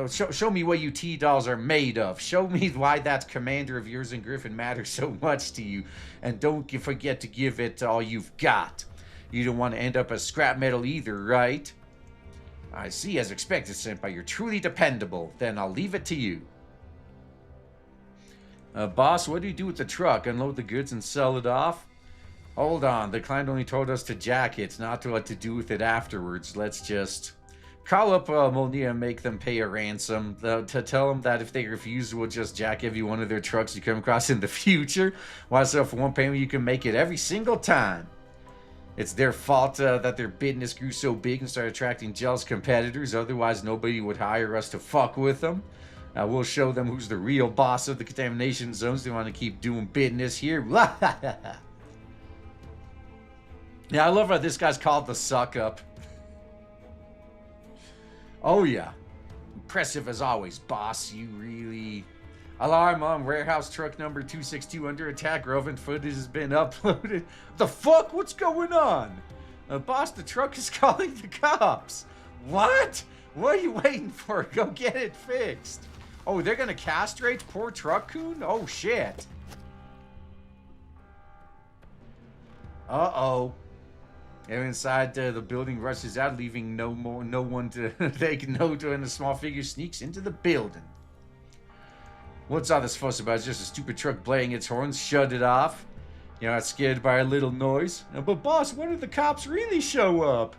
Speaker 1: show me what you T-Dolls are made of. Show me why that commander of yours in Griffin matters so much to you. And don't forget to give it all you've got. You don't want to end up as scrap metal either, right? I see, as expected, Senpai. You're truly dependable. Then I'll leave it to you. Boss, what do you do with the truck? Unload the goods and sell it off? Hold on, the client only told us to jack it, not to what to do with it afterwards. Let's just call up Molnia and make them pay a ransom. To tell them that if they refuse, we'll just jack every one of their trucks you come across in the future. Why, so for one payment you can make it every single time. It's their fault that their business grew so big and started attracting jealous competitors. Otherwise, nobody would hire us to fuck with them. We'll show them who's the real boss of the contamination zones. They want to keep doing business here. Yeah, I love how this guy's called the suck up. Oh yeah. Impressive as always, boss. You really... Alarm on warehouse truck number 262 under attack. Relevant footage has been uploaded. The fuck? What's going on? Boss, the truck is calling the cops. What? What are you waiting for? Go get it fixed. Oh, they're gonna castrate poor truck coon? Oh shit. Uh-oh. Everyone inside the building rushes out, leaving no one to take note, and a small figure sneaks into the building. What's all this fuss about? It's just a stupid truck blaring its horns. Shut it off. You're not scared by a little noise? But boss, when did the cops really show up?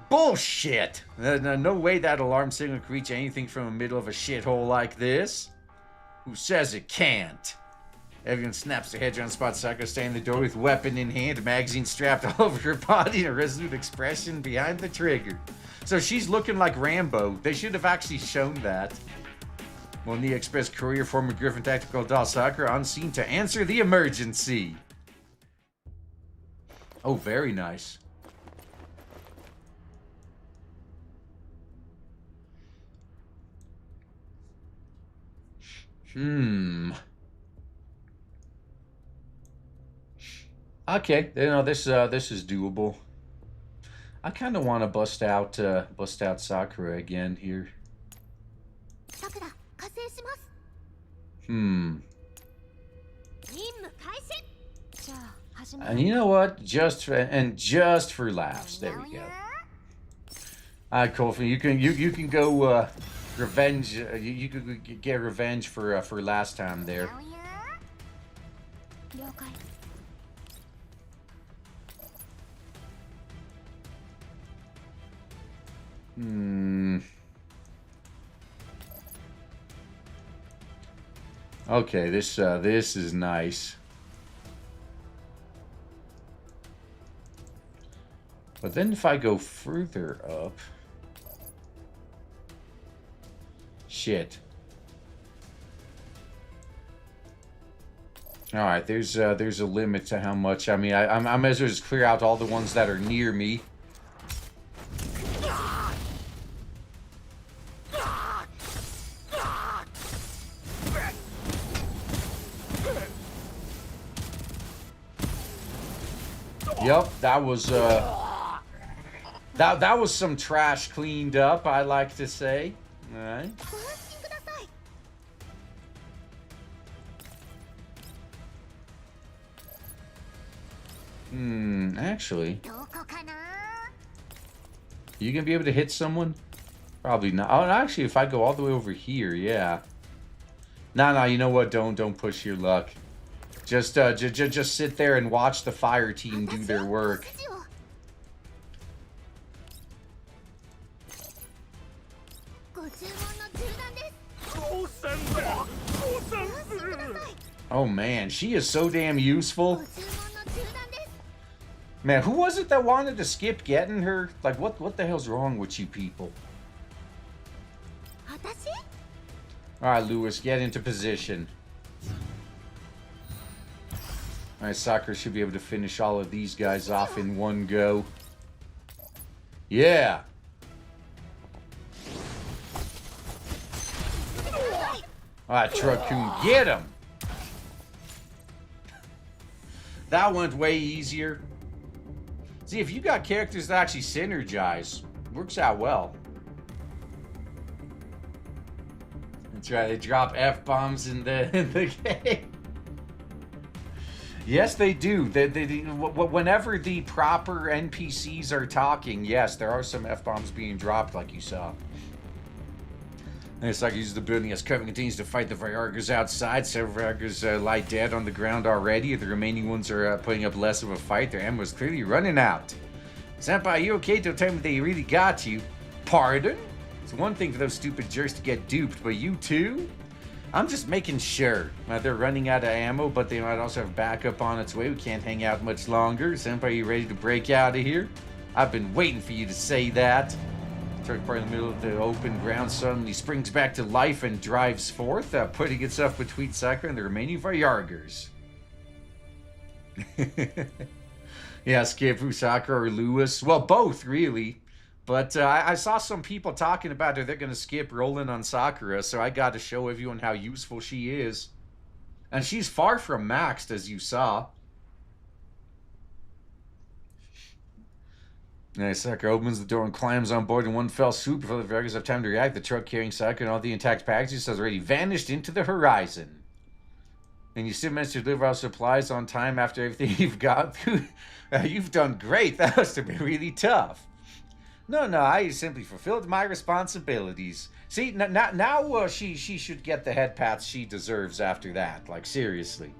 Speaker 1: Bullshit! No way that alarm signal can reach anything from the middle of a shithole like this. Who says it can't? Everyone snaps their heads around spot. Sakura standing in the door with weapon in hand, magazine strapped all over her body, and a resolute expression behind the trigger. So she's looking like Rambo. They should have actually shown that. Monia Express Courier, former Griffin Tactical Doll Sakura, on scene to answer the emergency. Oh, very nice. Okay, you know, this is doable. I kind of want to bust out Sakura again here. And you know what? Just for laughs. There we go. Alright, Kofi, you can go revenge. You could get revenge for last time there. Okay, this is nice. But then if I go further up... Shit. Alright, there's a limit to how much. I mean, I might as well just clear out all the ones that are near me. Yep, that was that was some trash cleaned up, I like to say. All right. Actually, you gonna be able to hit someone? Probably not. Oh, actually, if I go all the way over here, yeah. No, you know what? Don't push your luck. Just sit there and watch the fire team do their work. Oh man, she is so damn useful. Man, who was it that wanted to skip getting her? Like, what the hell's wrong with you people? Alright, Lewis, get into position. Alright, Sakura should be able to finish all of these guys off in one go. Yeah! Alright, Truck-kun, get him! That went way easier. See, if you got characters that actually synergize, works out well. That's right, they drop F-bombs in the game. Yes, they do. Whenever the proper NPCs are talking, yes, there are some F-bombs being dropped, like you saw. And it's like uses the building as Coven continues to fight the Viargers outside. Several Viargers lie dead on the ground already. The remaining ones are putting up less of a fight. Their ammo is clearly running out. Senpai, you okay? Don't tell me they really got you. Pardon? It's one thing for those stupid jerks to get duped, but you too? I'm just making sure. They're running out of ammo, but they might also have backup on its way. We can't hang out much longer. Senpai, you ready to break out of here? I've been waiting for you to say that. Truck part in the middle of the open ground suddenly springs back to life and drives forth, putting itself between Sakura and the remaining Viargers. Yeah, skip who, Sakura or Lewis? Well, both, really. But I saw some people talking about her. They're going to skip rolling on Sakura, so I got to show everyone how useful she is. And she's far from maxed, as you saw. Nice. Sakura opens the door and climbs on board in one fell swoop. Before the Viargers have time to react, the truck carrying Sakura and all the intact packages has already vanished into the horizon. And you still managed to deliver our supplies on time after everything you've got through. You've done great. That must have been really tough. No, I simply fulfilled my responsibilities. See, now she should get the head pats she deserves after that. Like, seriously.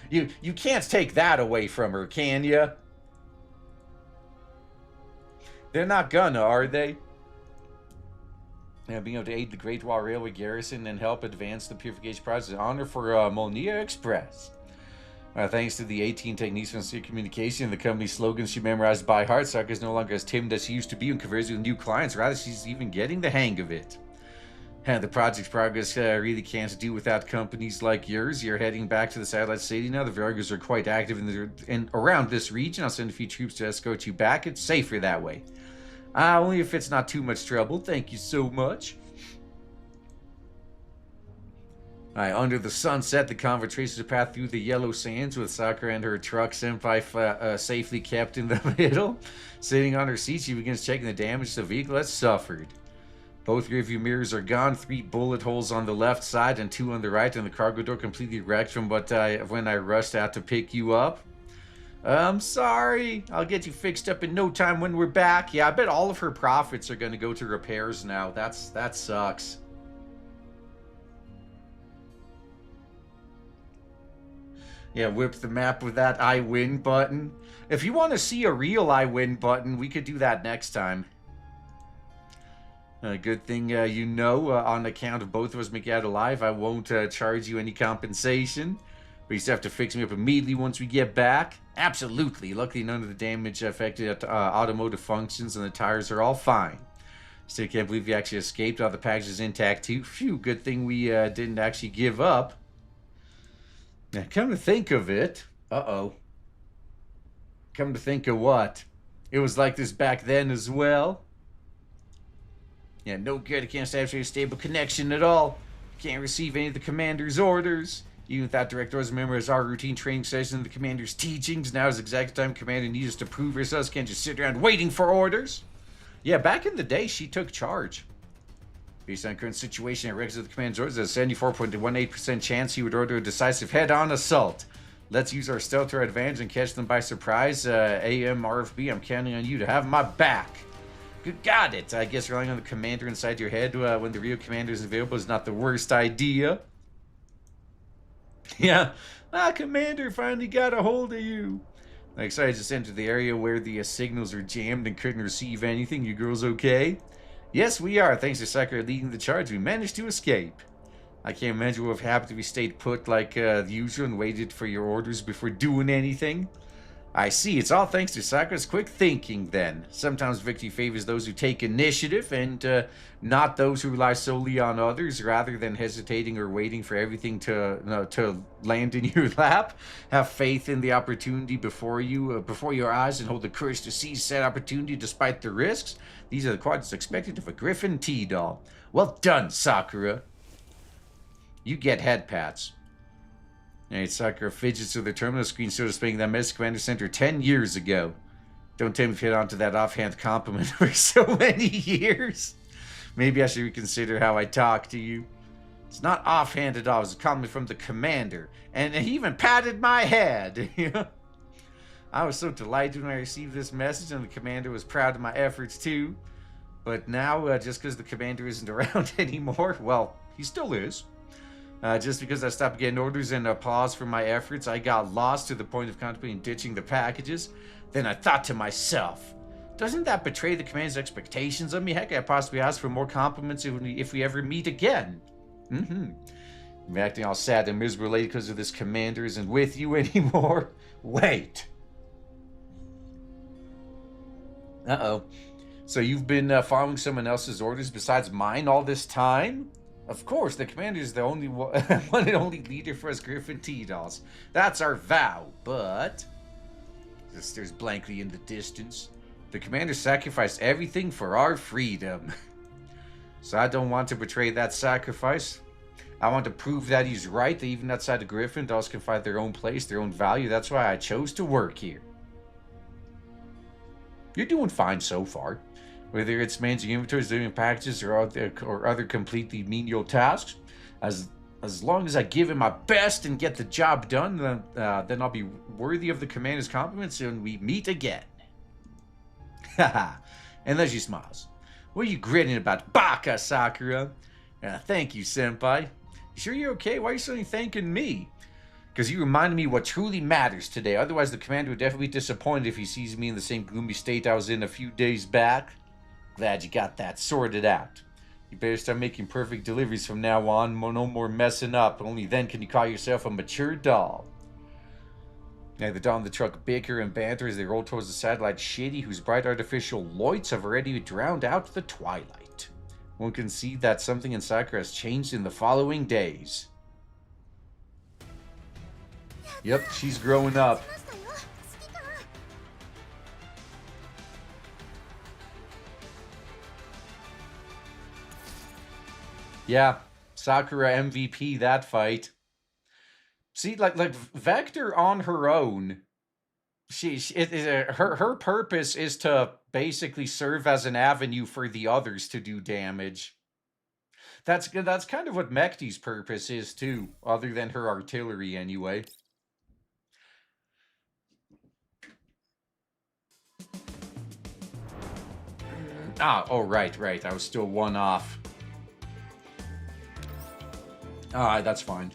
Speaker 1: You can't take that away from her, can you? They're not gonna, are they? Being able to aid the Great Wall Railway garrison and help advance the purification project is an honor for Molnia Express. Thanks to the 18 techniques from secret communication and the company's slogans she memorized by heart, Sakura is no longer as timid as she used to be when conversing with new clients. Rather, she's even getting the hang of it. The project's progress really can't do without companies like yours. You're heading back to the satellite city now. The Viargers are quite active in around this region. I'll send a few troops to escort you back. It's safer that way. Only if it's not too much trouble. Thank you so much. Under the sunset, the convoy traces a path through the yellow sands with Sakura and her truck senpai safely kept in the middle. Sitting on her seat, she begins checking the damage the vehicle has suffered. Both rearview mirrors are gone, 3 bullet holes on the left side and 2 on the right, and the cargo door completely wrecked from when I rushed out to pick you up. I'm sorry. I'll get you fixed up in no time when we're back. Yeah, I bet all of her profits are going to go to repairs now. That sucks. Yeah, whip the map with that I win button. If you want to see a real I win button, we could do that next time. Good thing on account of both of us making it out alive, I won't charge you any compensation. But you still have to fix me up immediately once we get back. Absolutely. Luckily, none of the damage affected automotive functions and the tires are all fine. Still can't believe you actually escaped. All the packages intact too. Phew, good thing we didn't actually give up. Now, come to think of it... Uh-oh. Come to think of what? It was like this back then as well? Yeah, no good. I can't establish a stable connection at all. Can't receive any of the commander's orders. Even without direct orders, memorize our routine training sessions and the commander's teachings. Now is the exact time commander needs us to prove ourselves. Can't just sit around waiting for orders. Yeah, back in the day, she took charge. Based on current situation, it records of the commander's orders, there's a 74.18% chance he would order a decisive head-on assault. Let's use our stealth to our advantage and catch them by surprise. AM RFB, I'm counting on you to have my back. Good, got it. I guess relying on the commander inside your head when the real commander is available is not the worst idea. Yeah, commander finally got a hold of you. I'm excited to enter the area where the signals are jammed and couldn't receive anything. You girls okay? Yes, we are. Thanks to Sakura leading the charge, we managed to escape. I can't imagine what would have happened if we stayed put like usual and waited for your orders before doing anything. I see, it's all thanks to Sakura's quick thinking then. Sometimes victory favors those who take initiative and not those who rely solely on others rather than hesitating or waiting for everything to land in your lap. Have faith in the opportunity before you, before your eyes, and hold the courage to seize said opportunity despite the risks. These are the qualities expected of a Griffin T-doll. Well done, Sakura. You get head pats. Alright, Sakura fidgets to the terminal screen, so displaying that message Commander sent her 10 years ago. Don't tell me to hit onto that offhand compliment for so many years. Maybe I should reconsider how I talk to you. It's not offhand at all. It was a compliment from the commander. And he even patted my head. I was so delighted when I received this message, and the commander was proud of my efforts too. But now, just because the commander isn't around anymore, well, he still is. Just because I stopped getting orders and applause for my efforts, I got lost to the point of contemplating ditching the packages. Then I thought to myself, doesn't that betray the commander's expectations of me? Heck, I possibly ask for more compliments if we ever meet again. I'm acting all sad and miserable because of this commander isn't with you anymore. Wait. Uh-oh. So you've been following someone else's orders besides mine all this time? Of course, the commander is the only one and only leader for us Griffin T-dolls. That's our vow, but... This stares blankly in the distance. The commander sacrificed everything for our freedom. So I don't want to betray that sacrifice. I want to prove that he's right, that even outside of Griffin, dolls can find their own place, their own value. That's why I chose to work here. You're doing fine so far. Whether it's managing inventories, delivering packages, or other completely menial tasks, as long as I give it my best and get the job done, then I'll be worthy of the commander's compliments and we meet again. Haha. And then she smiles. What are you grinning about, Baka, Sakura? Thank you, senpai. You sure you're okay? Why are you suddenly thanking me? Because you reminded me what truly matters today. Otherwise, the commander would definitely be disappointed if he sees me in the same gloomy state I was in a few days back. Glad you got that sorted out. You better start making perfect deliveries from now on. No more messing up. Only then can you call yourself a mature doll. Now the doll and the truck bicker and banter as they roll towards the satellite shitty, whose bright artificial lights have already drowned out the twilight. One can see that something in Sakura has changed in the following days. Yep, she's growing up. Yeah, Sakura MVP that fight. See, like Vector on her own, her purpose is to basically serve as an avenue for the others to do damage. That's kind of what Mechti's purpose is too, other than her artillery anyway. Oh right, I was still one off. Alright, that's fine.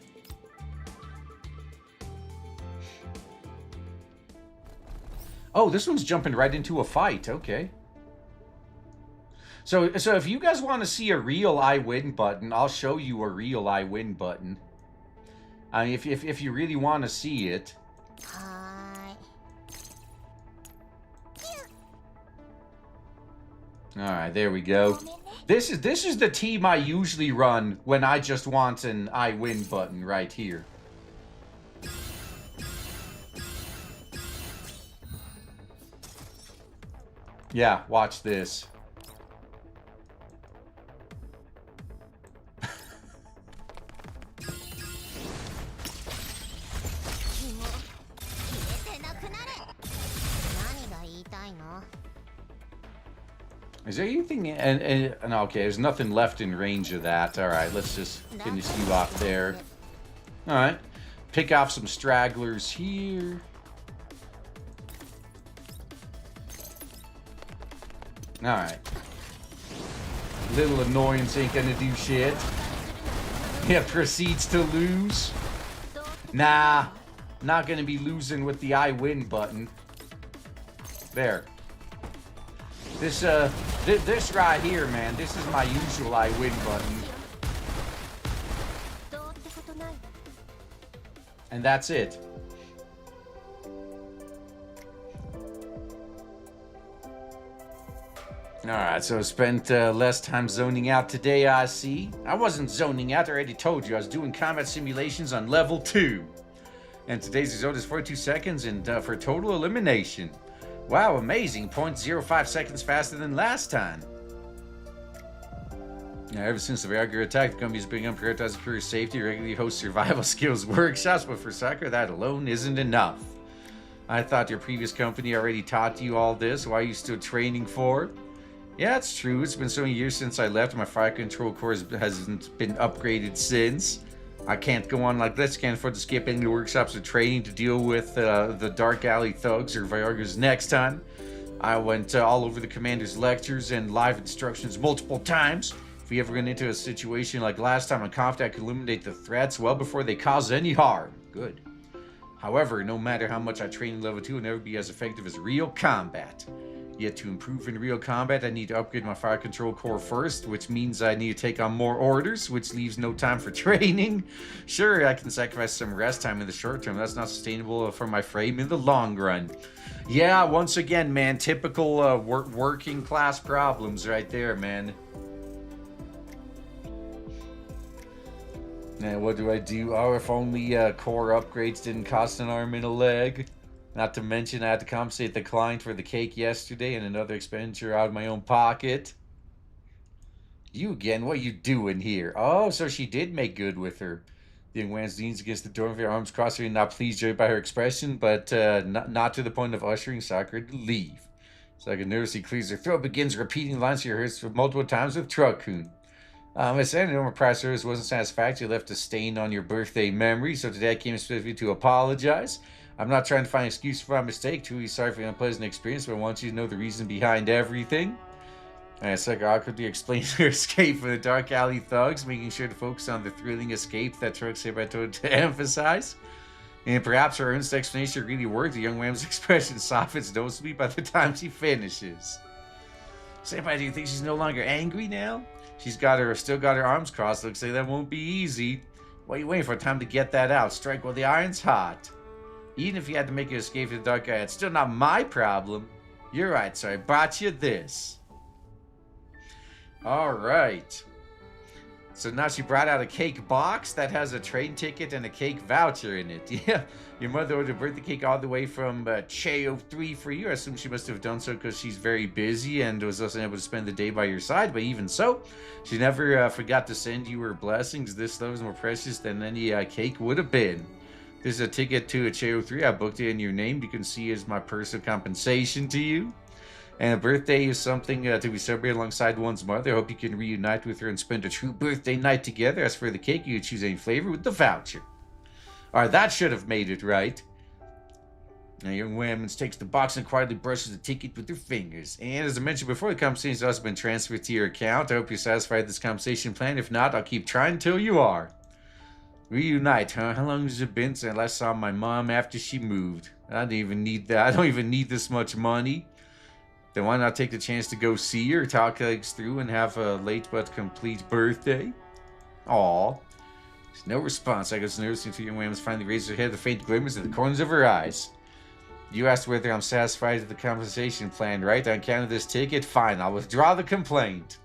Speaker 1: Oh, this one's jumping right into a fight. Okay. So if you guys want to see a real I win button, I'll show you a real I win button. I mean, if you really want to see it. Alright, there we go. This is the team I usually run when I just want an I win button right here. Yeah, watch this. Is there anything... no, okay, there's nothing left in range of that. Alright, let's just finish you off there. Alright. Pick off some stragglers here. Alright. Little annoyance ain't gonna do shit. Yeah, proceeds to lose. Nah. Not gonna be losing with the I win button. There. This right here, man, this is my usual I win button. And that's it. Alright, so spent less time zoning out today, I see. I wasn't zoning out, I already told you. I was doing combat simulations on level 2. And today's result is 42 seconds and for total elimination. Wow, amazing. 0.05 seconds faster than last time. Now, ever since the Viagra attack, the company's begun prioritizing career safety, regularly host survival skills workshops, but for soccer, that alone isn't enough. I thought your previous company already taught you all this. Why are you still training for? Yeah, it's true. It's been so many years since I left. My fire control course hasn't been upgraded since. I can't go on like this. Can't afford to skip any workshops or training to deal with the dark alley thugs or Viagra's next time. I went all over the commander's lectures and live instructions multiple times. If we ever run into a situation like last time, I'm confident I could eliminate the threats well before they cause any harm. Good. However, no matter how much I train in level 2, it'll never be as effective as real combat. Yet to improve in real combat, I need to upgrade my fire control core first, which means I need to take on more orders, which leaves no time for training. Sure, I can sacrifice some rest time in the short term. That's not sustainable for my frame in the long run. Yeah, once again, man, typical working class problems right there, man. Now, what do I do? Oh, if only core upgrades didn't cost an arm and a leg. Not to mention I had to compensate the client for the cake yesterday and another expenditure out of my own pocket. You again, what are you doing here? Oh, so she did make good with her. The young man leans against the door with her arms crossed, not pleased by her expression, but not to the point of ushering Sakura to leave. Sakura nervously clears her throat, begins repeating lines she heard multiple times with Truck-kun. Miss Anna, my prior service wasn't satisfactory. You left a stain on your birthday memory, so today I came specifically to apologize. I'm not trying to find an excuse for my mistake. Truly sorry for the unpleasant experience, but I want you to know the reason behind everything. Sakura awkwardly explains her escape from the dark alley thugs, making sure to focus on the thrilling escape that Truck Saber told to emphasize. And perhaps her earnest explanation really worked. The young man's expression softens noticeably by the time she finishes. Senpai, do you think she's no longer angry now? She's still got her arms crossed. Looks like that won't be easy. What are you waiting for? Time to get that out. Strike while the iron's hot. Even if you had to make an escape to the dark eye, it's still not my problem. You're right, so I bought you this. Alright. So now she brought out a cake box that has a train ticket and a cake voucher in it. Yeah, your mother ordered a birthday cake all the way from GFL2 for you. I assume she must have done so because she's very busy and was also able to spend the day by your side. But even so, she never forgot to send you her blessings. This love is more precious than any cake would have been. There's a ticket to a GFL2. I booked it in your name. You can see as my personal compensation to you. And a birthday is something to be celebrated alongside one's mother. I hope you can reunite with her and spend a true birthday night together. As for the cake, you can choose any flavor with the voucher. Alright, that should have made it right. Now, young woman takes the box and quietly brushes the ticket with her fingers. And as I mentioned before, the compensation has also been transferred to your account. I hope you're satisfied with this compensation plan. If not, I'll keep trying until you are. Reunite, huh? How long has it been since I last saw my mom after she moved? I don't even need that. I don't even need this much money. Then why not take the chance to go see her, talk things through, and have a late but complete birthday? Aw. There's no response. I guess nervous until young woman finally raises her head, the faint glimmers at the corners of her eyes. You asked whether I'm satisfied with the compensation plan, right? On account of this ticket? Fine, I'll withdraw the complaint.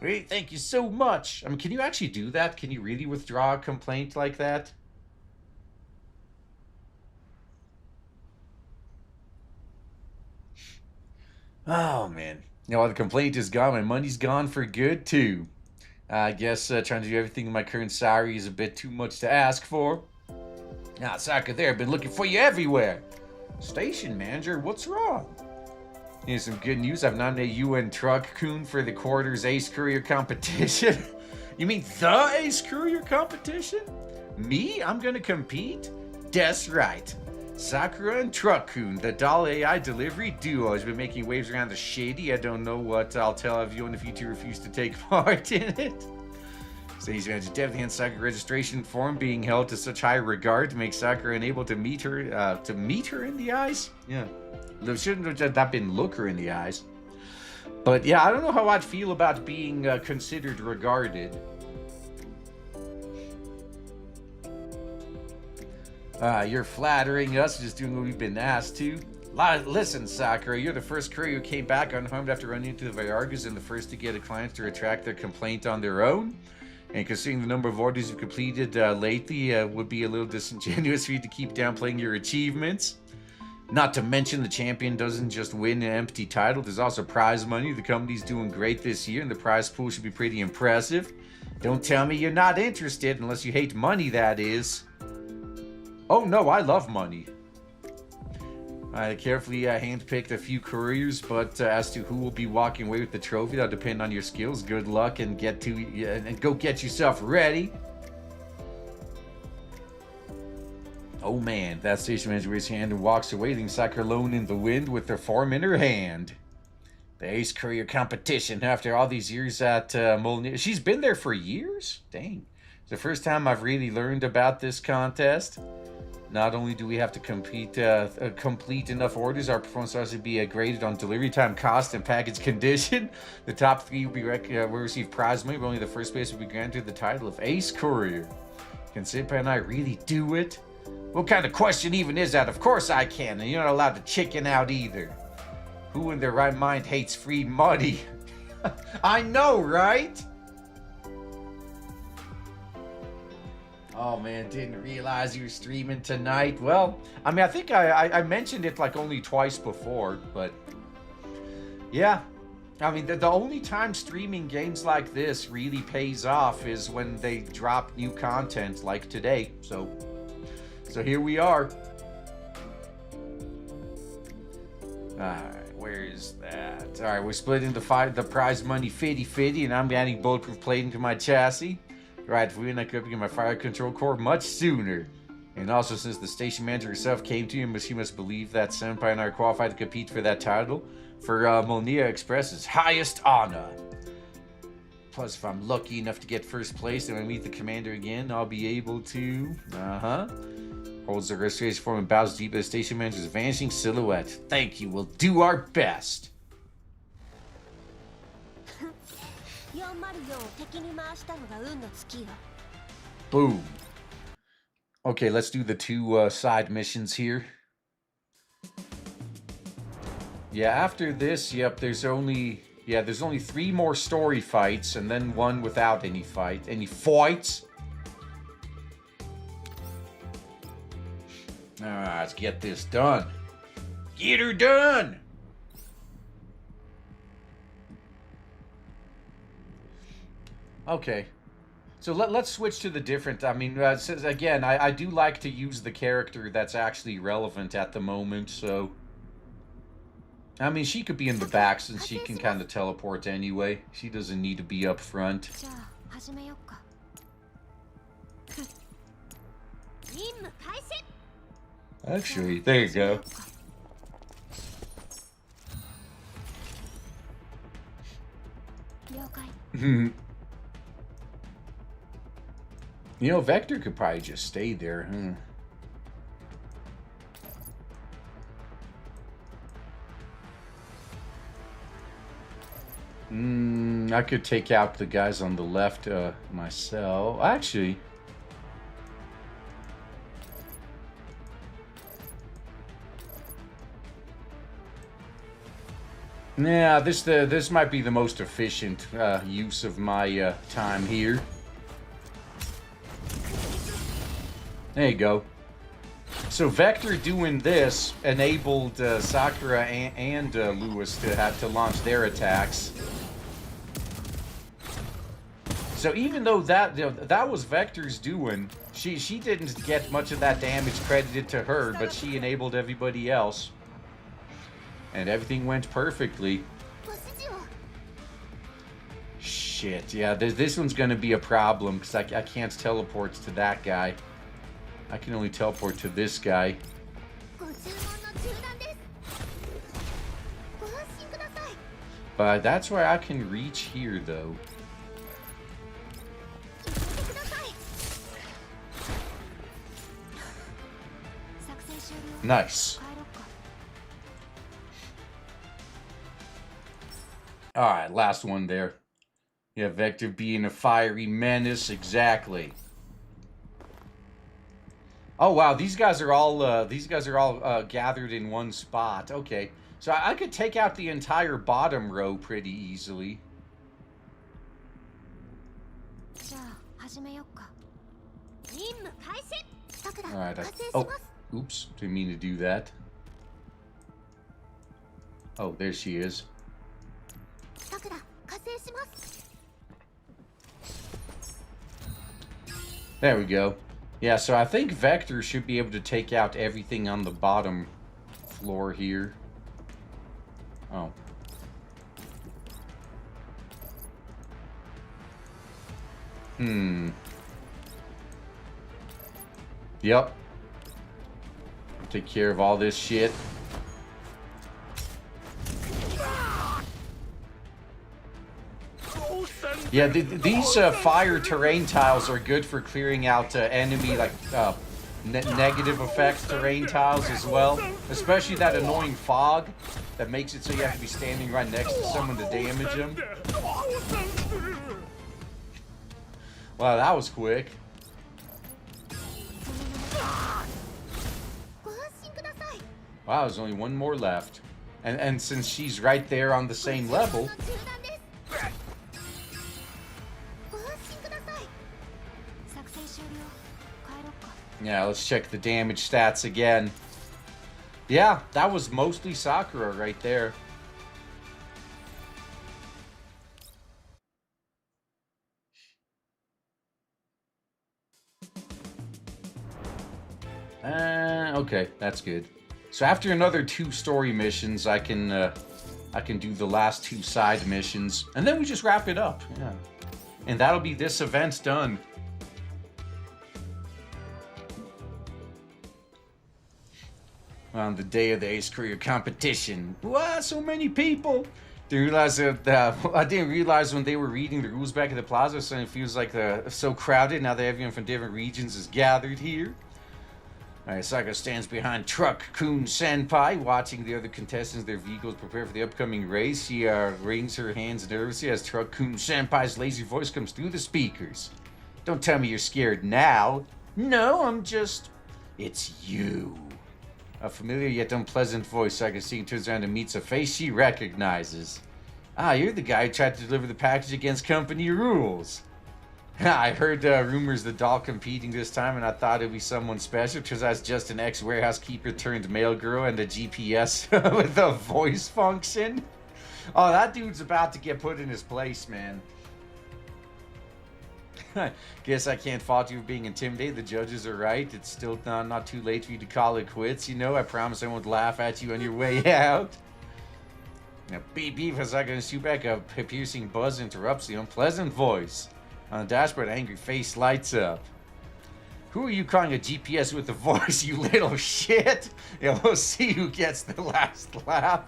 Speaker 1: Great, thank you so much. I mean, can you actually do that? Can you really withdraw a complaint like that? Oh, man. You know, the complaint is gone. My money's gone for good, too. I guess trying to do everything in my current salary is a bit too much to ask for. Now, Saka there, I've been looking for you everywhere. Station manager, what's wrong? Here's some good news. I've nominated you and Truck-kun for the quarter's Ace Courier competition. You mean the Ace Courier competition? Me? I'm gonna compete? That's right. Sakura and Truck-kun, the doll AI delivery duo, has been making waves around the shady. I don't know what I'll tell everyone if you two refuse to take part in it. Stage manager definitely hands Sakura registration form being held to such high regard to make Sakura unable to meet her in the eyes? Yeah. Shouldn't have that been look her in the eyes. But yeah, I don't know how I'd feel about being considered regarded. You're flattering us, just doing what we've been asked to. Listen, Sakura, you're the first courier who came back unharmed after running into the Viargas and the first to get a client to retract their complaint on their own. And considering the number of orders you've completed lately, would be a little disingenuous for you to keep downplaying your achievements. Not to mention the champion doesn't just win an empty title, there's also prize money. The company's doing great this year and the prize pool should be pretty impressive. Don't tell me you're not interested, unless you hate money, that is. Oh no, I love money. I carefully handpicked a few couriers, but as to who will be walking away with the trophy, that'll depend on your skills. Good luck and go get yourself ready. Oh man, that station manager raises her hand and walks away, leaving Sakura alone in the wind with her form in her hand. The Ace Courier competition. After all these years at Molyneux, she's been there for years? Dang. It's the first time I've really learned about this contest. Not only do we have to complete enough orders, our performance has to be graded on delivery time, cost, and package condition. The top three will receive prize money, but only the first place will be granted the title of Ace Courier. Can Senpai and I really do it? What kind of question even is that? Of course I can, and you're not allowed to chicken out either. Who in their right mind hates free money? I know, right? Oh man, didn't realize you were streaming tonight. Well, I mean, I think I mentioned it like only twice before, but yeah. I mean, the only time streaming games like this really pays off is when they drop new content like today. So here we are. Alright, where is that? Alright, we're splitting the prize money 50-50, and I'm adding bulletproof plating to my chassis. Right, if we win, I could get my fire control core much sooner. And also, since the station manager herself came to you, she must believe that Senpai and I are qualified to compete for that title for Molyneux Express's highest honor. Plus, if I'm lucky enough to get first place and I meet the commander again, I'll be able to... Holds the restoration form and bows deep at the station manager's vanishing silhouette. Thank you, we'll do our best. Boom. Okay, let's do the two side missions here. Yeah, after this, yep, there's only 3 more story fights and then one without any fights. Alright, let's get this done. Get her done! Okay. So let's switch to the different... I mean, again, I do like to use the character that's actually relevant at the moment, so... I mean, she could be in the back since she can kind of teleport anyway. She doesn't need to be up front. Actually, there you go. You know, Vector could probably just stay there, I could take out the guys on the left myself. Actually... Yeah, this might be the most efficient use of my time here. There you go. So Vector doing this enabled Sakura and Lewis to have to launch their attacks. So even though that was Vector's doing, she didn't get much of that damage credited to her, but she enabled everybody else. And everything went perfectly. Shit, yeah, this one's gonna be a problem, because I can't teleport to that guy. I can only teleport to this guy. But that's where I can reach here, though. Nice. Alright, last one there. Yeah, Vector being a fiery menace, exactly. Oh wow, these guys are all gathered in one spot. Okay, so I could take out the entire bottom row pretty easily.
Speaker 2: じゃあ始めよっか。任務開始。さくら、
Speaker 1: All right.
Speaker 2: 加勢し
Speaker 1: Oh,
Speaker 2: ます。
Speaker 1: oops, didn't mean to do that. Oh, there she is.
Speaker 2: さくら、加勢します。
Speaker 1: There we go. Yeah, so I think Vector should be able to take out everything on the bottom floor here. Oh. Yep. Take care of all this shit. Yeah, these fire terrain tiles are good for clearing out enemy, like, negative effects terrain tiles as well. Especially that annoying fog that makes it so you have to be standing right next to someone to damage them. Wow, that was quick.
Speaker 2: ご安心ください。
Speaker 1: Wow, there's only one more left. And since she's right there on the same level...
Speaker 2: 中断です。ご安心ください。作戦終了。帰ろっか。
Speaker 1: Yeah, let's check the damage stats again. Yeah, that was mostly Sakura right there. Okay, that's good. So after another 2 story missions, I can do the last 2 side missions, and then we just wrap it up. Yeah, and that'll be this event done. On the day of the Ace Courier competition, wow, so many people. Didn't realize that I didn't realize when they were reading the rules back at the plaza, so it feels like so crowded now that everyone from different regions is gathered here. Alright, Saka stands behind Truck Kun Senpai, watching the other contestants, their vehicles prepare for the upcoming race. She wrings her hands nervously as Truck Kun Senpai's lazy voice comes through the speakers. Don't tell me you're scared now. No, I'm just... It's you. A familiar yet unpleasant voice, Saka turns around and meets a face she recognizes. Ah, you're the guy who tried to deliver the package against company rules. I heard rumors the doll competing this time, and I thought it'd be someone special. Turns out it's just an ex-warehouse keeper turned mail girl and a GPS with a voice function. Oh, that dude's about to get put in his place, man. Guess I can't fault you for being intimidated. The judges are right. It's still not too late for you to call it quits. You know, I promise I won't laugh at you on your way out. Now, beep beep, as I can shoot back, a piercing buzz interrupts the unpleasant voice. On the dashboard, an angry face lights up. Who are you calling a GPS with a voice, you little shit? Yeah, we'll see who gets the last laugh.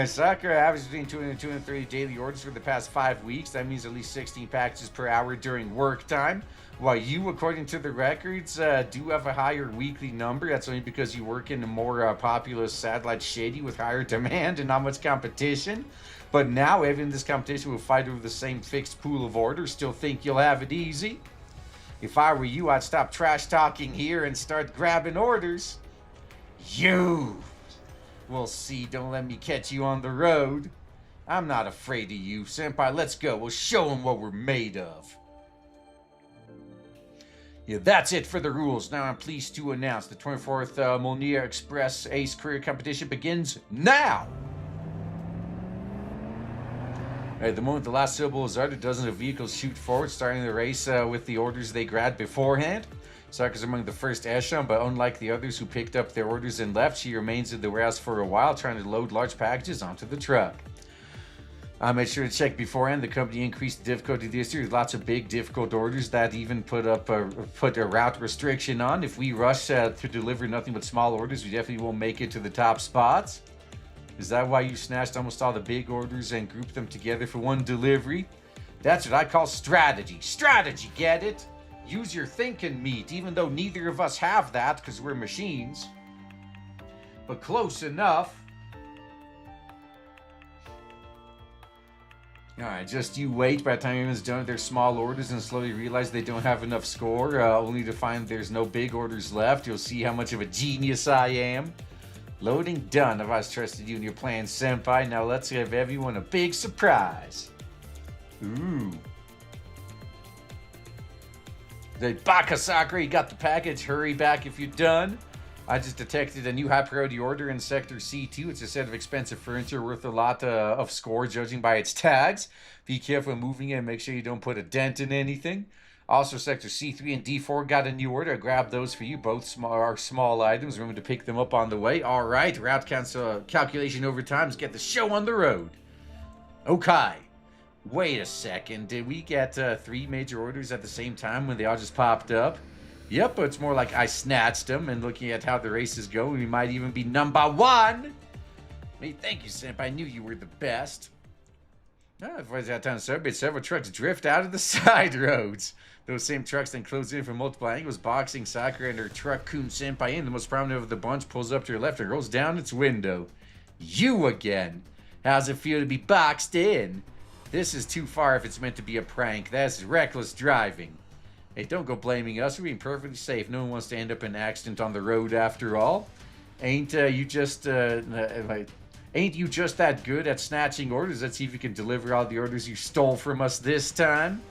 Speaker 1: Sakura averages between 200 and 230 daily orders for the past 5 weeks. That means at least 16 packages per hour during work time. While you, according to the records, do have a higher weekly number. That's only because you work in a more populous satellite shady with higher demand and not much competition. But now, everyone in this competition will fight over the same fixed pool of orders. Still think you'll have it easy? If I were you, I'd stop trash talking here and start grabbing orders. You! We'll see. Don't let me catch you on the road. I'm not afraid of you. Senpai, let's go. We'll show them what we're made of. Yeah, that's it for the rules. Now I'm pleased to announce the 24th Molnia Express Ace Courier competition begins now! At the moment the last syllable is uttered, dozens of vehicles shoot forward, starting the race with the orders they grabbed beforehand. Saka's among the first echelon, but unlike the others who picked up their orders and left, she remains in the warehouse for a while, trying to load large packages onto the truck. I made sure to check beforehand. The company increased the difficulty this year with lots of big, difficult orders that even put a route restriction on. If we rush to deliver nothing but small orders, we definitely won't make it to the top spots. Is that why you snatched almost all the big orders and grouped them together for one delivery? That's what I call strategy. Strategy, get it? Use your thinking meat, even though neither of us have that because we're machines. But close enough. Alright, just you wait. By the time everyone's done with their small orders and slowly realize they don't have enough score, only to find there's no big orders left, you'll see how much of a genius I am. Loading done. I've always trusted you and your plan, Senpai. Now let's give everyone a big surprise. Ooh. The Baka Sakura, you got the package. Hurry back if you're done. I just detected a new high priority order in Sector C2. It's a set of expensive furniture worth a lot of score, judging by its tags. Be careful when moving it and make sure you don't put a dent in anything. Also, Sector C3 and D4 got a new order. I grabbed those for you. Both are small items. Remember to pick them up on the way. All right, route calculation over time. Let's get the show on the road. Okay. Wait a second. Did we get 3 major orders at the same time when they all just popped up? Yep, but it's more like I snatched them, and looking at how the race is going, we might even be number 1. Hey, thank you, Senpai. I knew you were the best. If I was out town to celebrate, several trucks drift out of the side roads. Those same trucks then close in from multiple angles, boxing Sakura and her truck Kun Senpai in. The most prominent of the bunch pulls up to her left and rolls down its window. You again. How's it feel to be boxed in? This is too far if it's meant to be a prank. That's reckless driving. Hey, don't go blaming us. We're being perfectly safe. No one wants to end up in an accident on the road after all. Ain't you just that good at snatching orders? Let's see if you can deliver all the orders you stole from us this time.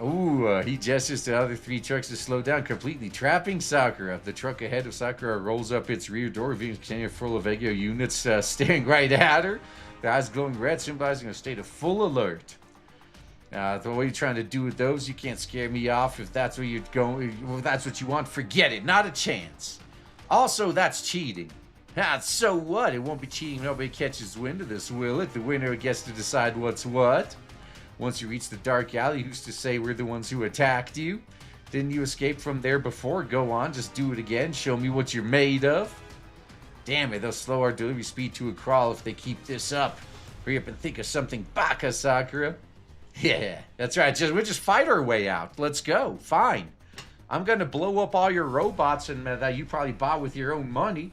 Speaker 1: Ooh, he gestures to the other 3 trucks to slow down, completely trapping Sakura. The truck ahead of Sakura rolls up its rear door, revealing a container full of Egyo units staring right at her. Their eyes glowing red, symbolizing a state of full alert. What are you trying to do with those? You can't scare me off. If that's where you're going, if that's what you want, forget it. Not a chance. Also, that's cheating. So what? It won't be cheating. Nobody catches wind of this, will it? The winner gets to decide what's what. Once you reach the dark alley, who's to say we're the ones who attacked you? Didn't you escape from there before? Go on, just do it again. Show me what you're made of. Damn it, they'll slow our delivery speed to a crawl if they keep this up. Hurry up and think of something, Baka Sakura. Yeah, that's right. We'll just fight our way out. Let's go. Fine. I'm going to blow up all your robots and that you probably bought with your own money.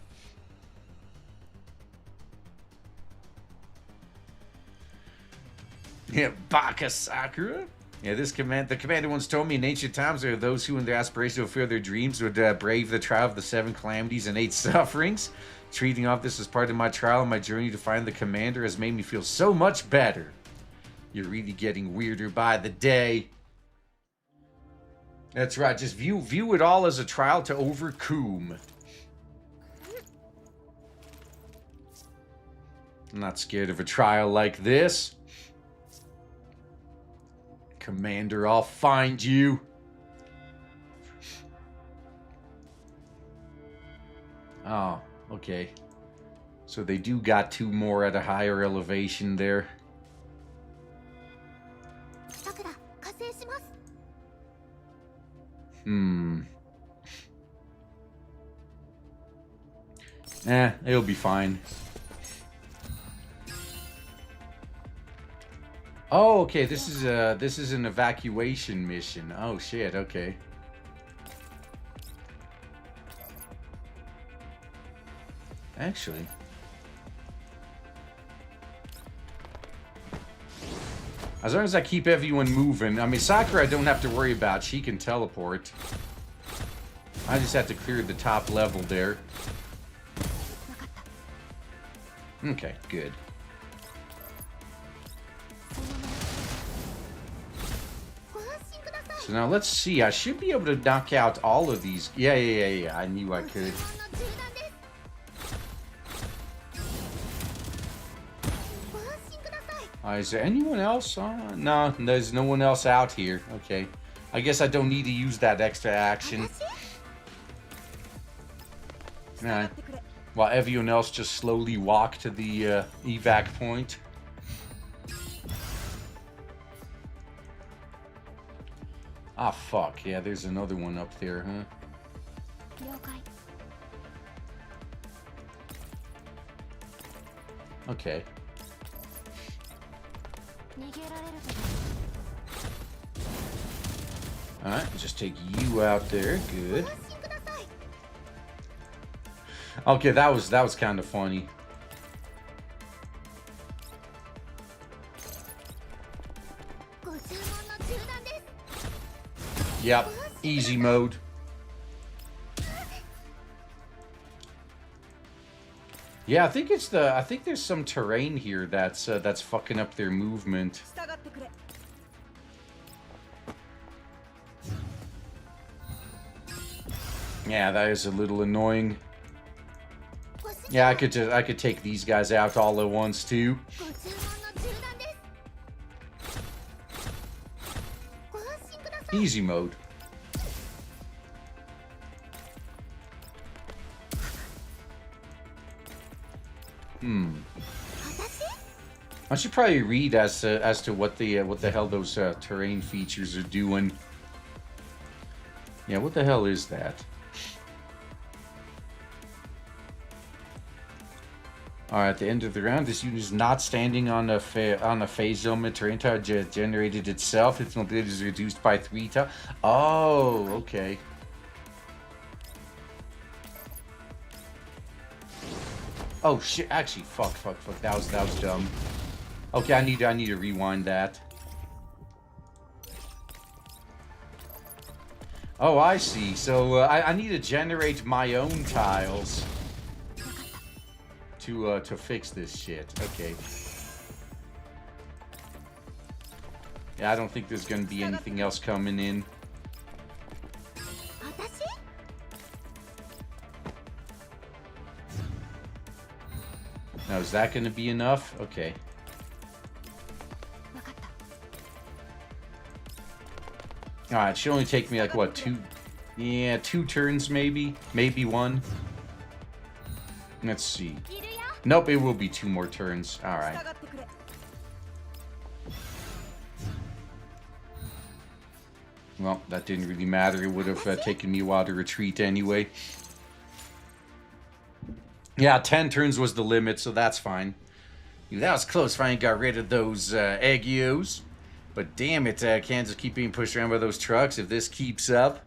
Speaker 1: Yeah, Baka Sakura. Yeah, the commander once told me in ancient times there are those who in their aspiration to fulfill their dreams would brave the trial of the 7 calamities and 8 sufferings. Treating off this as part of my trial and my journey to find the commander has made me feel so much better. You're really getting weirder by the day. That's right, just view it all as a trial to overcome. I'm not scared of a trial like this. Commander, I'll find you. Oh, okay. So they do got 2 more at a higher elevation there. It'll be fine. Oh, okay. This is an evacuation mission. Oh shit. Okay. Actually, as long as I keep everyone moving. I mean, Sakura I don't have to worry about. She can teleport. I just have to clear the top level there. Okay, good. So now let's see. I should be able to knock out all of these. Yeah. I knew I could. Is there anyone else? No, there's no one else out here. Okay. I guess I don't need to use that extra action. Alright. While everyone else just slowly walk to the evac point. Ah, fuck. Yeah, there's another one up there, huh? Okay. Alright, just take you out there. Good. Okay, that was kind of funny. Yep, easy mode. Yeah, I think it's the. I think there's some terrain here that's fucking up their movement. Yeah, that is a little annoying. Yeah, I could take these guys out all at once too. Easy mode. I should probably read as to what the hell those terrain features are doing. Yeah, what the hell is that? Alright, at the end of the round, this unit is not standing on a phase element. Terrain tile generated itself. Its mobility is reduced by 3 tiles. Oh, okay. Oh shit! Actually, fuck. That was dumb. Okay, I need to rewind that. Oh, I see. So I need to generate my own tiles to fix this shit. Okay. Yeah, I don't think there's gonna be anything else coming in. Now, is that gonna be enough? Okay. Alright, it should only take me like, what, 2... Yeah, 2 turns maybe? Maybe 1. Let's see. Nope, it will be 2 more turns. Alright. Well, that didn't really matter. It would have taken me a while to retreat anyway. Yeah, 10 turns was the limit, so that's fine. That was close. Finally got rid of those Agios. But damn it, can't just keep being pushed around by those trucks. If this keeps up,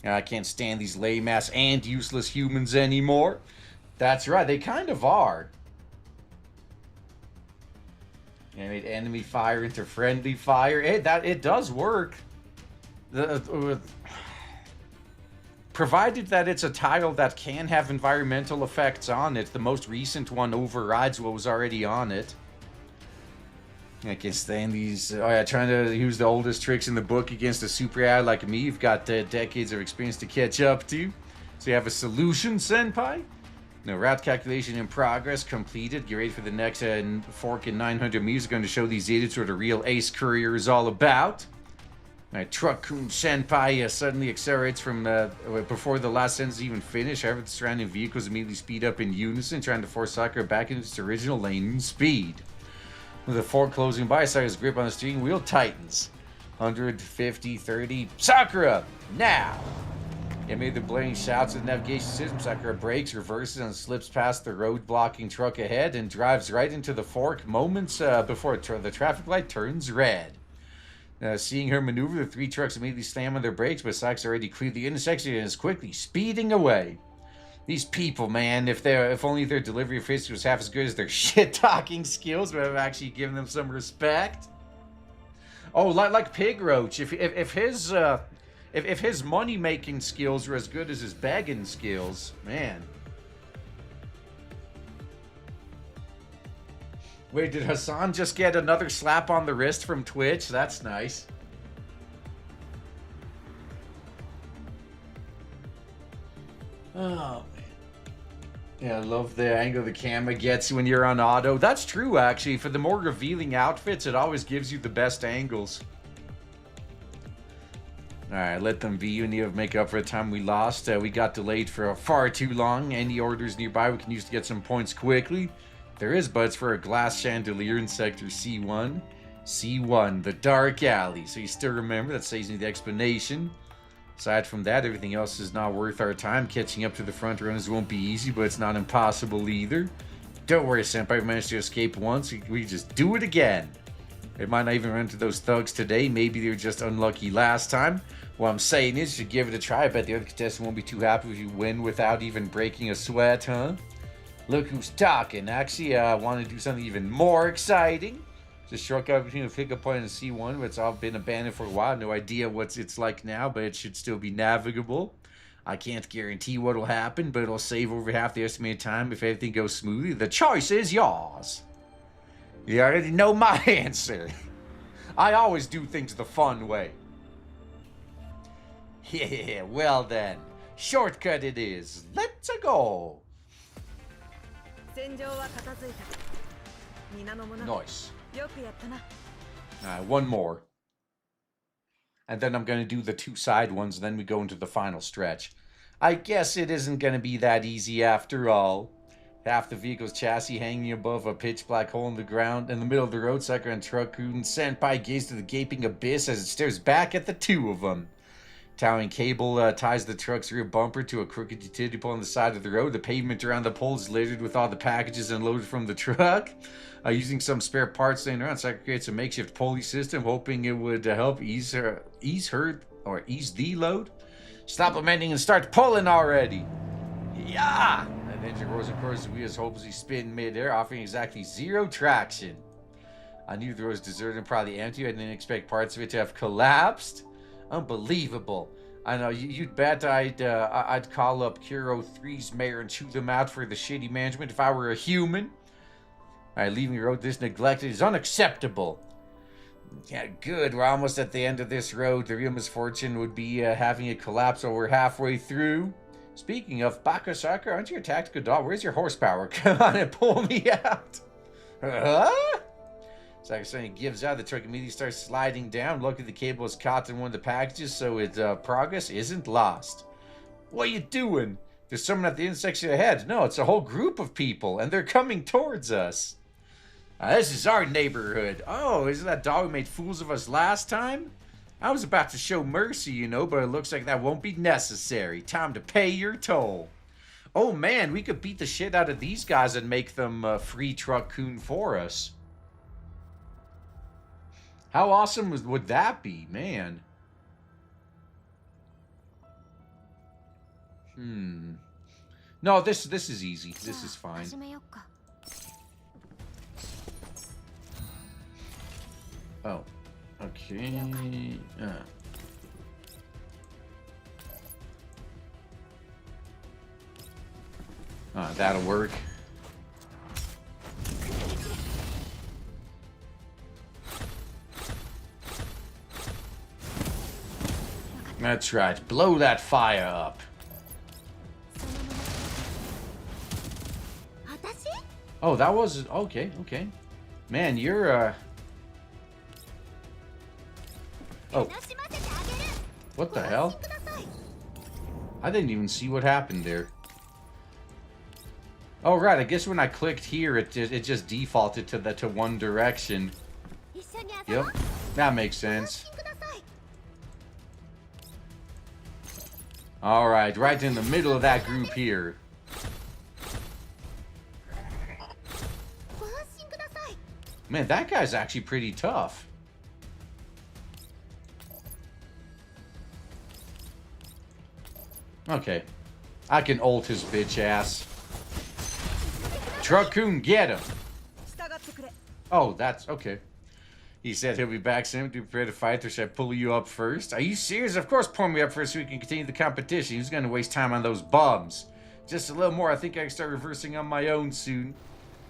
Speaker 1: I can't stand these lame-ass and useless humans anymore. That's right, they kind of are. Animate enemy fire into friendly fire. It does work. Provided that it's a tile that can have environmental effects on it. The most recent one overrides what was already on it. I can't stand these. Oh yeah, trying to use the oldest tricks in the book against a super AI like me. You've got decades of experience to catch up to. So you have a solution, Senpai? No, route calculation in progress, completed. Get ready for the next fork in 900 meters. Going to show these idiots what a real ace courier is all about. Truck-kun Senpai suddenly accelerates from before the last sentence even finished. However, the surrounding vehicles immediately speed up in unison, trying to force Sakura back into its original lane and speed. With the fork closing by, Sakura's grip on the steering wheel tightens. 150, 30, Sakura! Now! Amid the blaring shouts of the navigation system, Sakura brakes, reverses, and slips past the road-blocking truck ahead and drives right into the fork moments before the traffic light turns red. Seeing her maneuver, the 3 trucks immediately slam on their brakes, but Sakura's already cleared the intersection and is quickly speeding away. These people, man, if only their delivery efficiency was half as good as their shit-talking skills, would have actually given them some respect. Oh, like Pig Roach, if his money-making skills were as good as his begging skills, man. Wait, did Hassan just get another slap on the wrist from Twitch? That's nice. Oh, man. Yeah, I love the angle the camera gets when you're on auto. That's true, actually. For the more revealing outfits, it always gives you the best angles. Alright, let them be. We need to make up for the time we lost. We got delayed for far too long. Any orders nearby we can use to get some points quickly? There is, but it's for a glass chandelier in Sector C1. C1, the dark alley. So you still remember, that saves me the explanation. Aside from that, everything else is not worth our time. Catching up to the front runners won't be easy, but it's not impossible either. Don't worry, Senpai. We managed to escape once. We just do it again. It might not even run into those thugs today. Maybe they were just unlucky last time. What I'm saying is, you should give it a try. I bet the other contestant won't be too happy if you win without even breaking a sweat, huh? Look who's talking. Actually, I want to do something even more exciting. Just struck out between a pickup point and C1, but it's all been abandoned for a while. No idea what it's like now, but it should still be navigable. I can't guarantee what will happen, but it'll save over half the estimated time if everything goes smoothly. The choice is yours. You already know my answer. I always do things the fun way. Yeah, well then. Shortcut it is. Let's go. Nice. Alright, one more. And then I'm going to do the two side ones, and then we go into the final stretch. I guess it isn't going to be that easy after all. Half the vehicle's chassis hanging above a pitch black hole in the ground. In the middle of the road, Sucker and Truck-kun Senpai gaze to the gaping abyss as it stares back at the two of them. Towering cable ties the truck's rear bumper to a crooked utility pole on the side of the road. The pavement around the pole is littered with all the packages unloaded from the truck. Using some spare parts laying around, Sucker creates a makeshift pulley system, hoping it would help ease the load. Stop lamenting and start pulling already. Yeah! The engine roars across the wheels, hopelessly spin mid-air, offering exactly 0 traction. I knew the road was deserted and probably empty. I didn't expect parts of it to have collapsed. Unbelievable. I know, you'd bet I'd call up Kuro 3's mayor and chew them out for the shitty management if I were a human. Alright, leaving the road this neglected is unacceptable. Yeah, good. We're almost at the end of this road. The real misfortune would be having it collapse while we're halfway through. Speaking of, Bakasaka, aren't you a tactical dog? Where's your horsepower? Come on and pull me out. Huh? Suddenly gives out. The truck immediately starts sliding down. Luckily, the cable is caught in one of the packages, so its progress isn't lost. What are you doing? There's someone at the intersection ahead. No, it's a whole group of people, and they're coming towards us. This is our neighborhood. Oh, isn't that dog who made fools of us last time? I was about to show mercy, you know, but it looks like that won't be necessary. Time to pay your toll. Oh man, we could beat the shit out of these guys and make them free Truck-kun for us. How awesome would that be, man? No, this is easy. This is fine. Oh, okay. That'll work. That's right. Blow that fire up. Oh, that was... Okay, okay. Man, you're, Oh. What the hell? I didn't even see what happened there. Oh, right. I guess when I clicked here, it just defaulted to one direction. Yep. That makes sense. Alright, right in the middle of that group here. Man, that guy's actually pretty tough. Okay. I can ult his bitch ass. Truck-kun, get him! Oh, that's... okay. He said he'll be back soon to prepare to fight, or should I pull you up first? Are you serious? Of course pull me up first so we can continue the competition. Who's gonna waste time on those bums? Just a little more. I think I can start reversing on my own soon.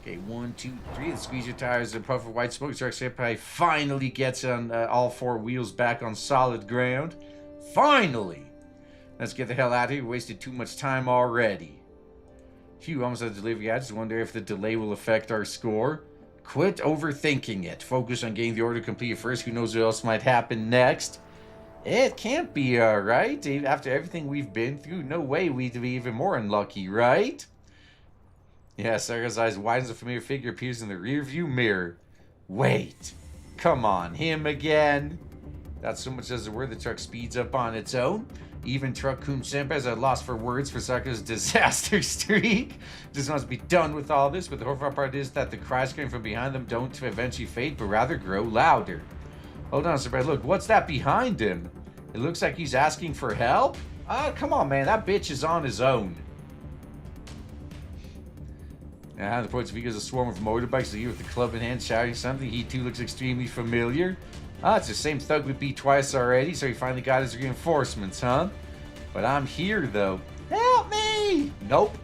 Speaker 1: Okay, 1, 2, 3. The squeeze your tires and puff of white smoke. Truck Senpai finally gets on all 4 wheels back on solid ground. Finally! Let's get the hell out of here. We wasted too much time already. Phew, almost had a delivery. I just wonder if the delay will affect our score. Quit overthinking it. Focus on getting the order completed first. Who knows what else might happen next? It can't be alright. After everything we've been through, no way we'd be even more unlucky, right? Yeah, Sarah's eyes widens. A familiar figure appears in the rearview mirror. Wait. Come on, him again? Not so much as a word. The truck speeds up on its own. Even Truck-kun Senpai has a loss for words for Sakura's disaster streak. Just wants to be done with all this, but the horrifying part is that the cries coming from behind them don't eventually fade, but rather grow louder. Hold on, Senpai. Look, what's that behind him? It looks like he's asking for help? Come on, man. That bitch is on his own. The points because a swarm of motorbikes are you with the club in hand shouting something. He too looks extremely familiar. Ah, it's the same thug we beat twice already, so he finally got his reinforcements, huh? But I'm here, though. Help me! Nope.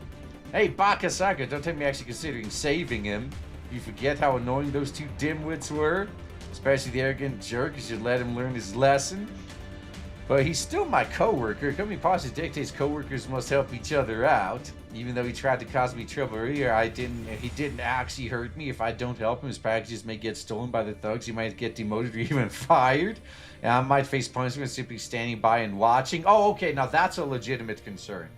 Speaker 1: Hey, Bakasaka, don't take me actually considering saving him. You forget how annoying those two dimwits were? Especially the arrogant jerk, you should let him learn his lesson. But he's still my coworker. Company policy dictates coworkers must help each other out. Even though he tried to cause me trouble earlier, he didn't actually hurt me. If I don't help him, his packages may get stolen by the thugs. He might get demoted or even fired. And I might face punishment simply standing by and watching. Oh, okay, now that's a legitimate concern.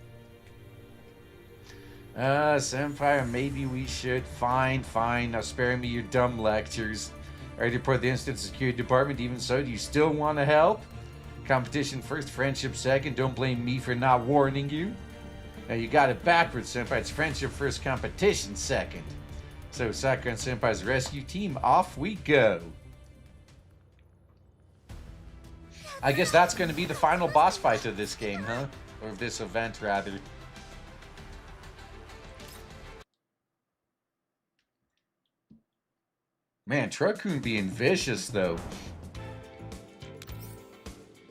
Speaker 1: Senpai, maybe we should. Fine. Now spare me your dumb lectures. I already report the incident to the security department. Even so, do you still want to help? Competition first, friendship second. Don't blame me for not warning you. Now you got it backwards, Senpai. It's friendship first, competition second. So Sakura and Senpai's rescue team, off we go. I guess that's going to be the final boss fight of this game, huh? Or of this event, rather. Man, Truck-kun being vicious, though.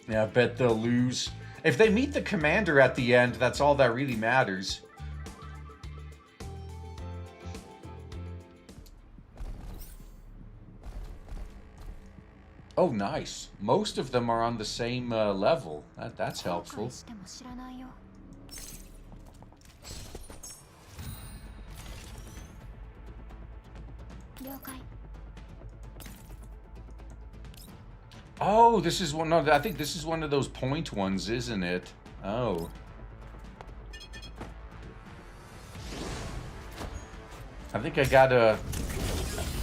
Speaker 1: Yeah, I bet they'll lose. If they meet the commander at the end, that's all that really matters. Oh, nice. Most of them are on the same level. That's helpful. Oh, this is one. No, I think this is one of those point ones, isn't it? Oh. I think I gotta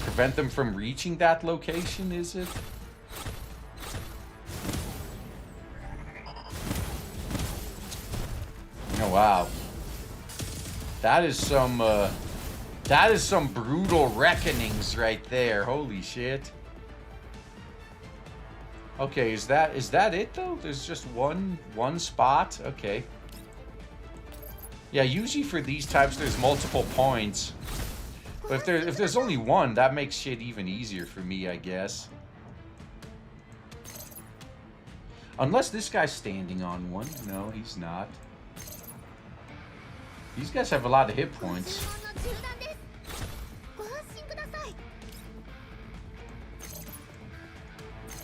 Speaker 1: prevent them from reaching that location, is it? Oh, wow. That is some brutal reckonings right there. Holy shit. Okay, is that it though? There's just one spot? Okay. Yeah, usually for these types there's multiple points. But if there's only one, that makes shit even easier for me, I guess. Unless this guy's standing on one. No, he's not. These guys have a lot of hit points.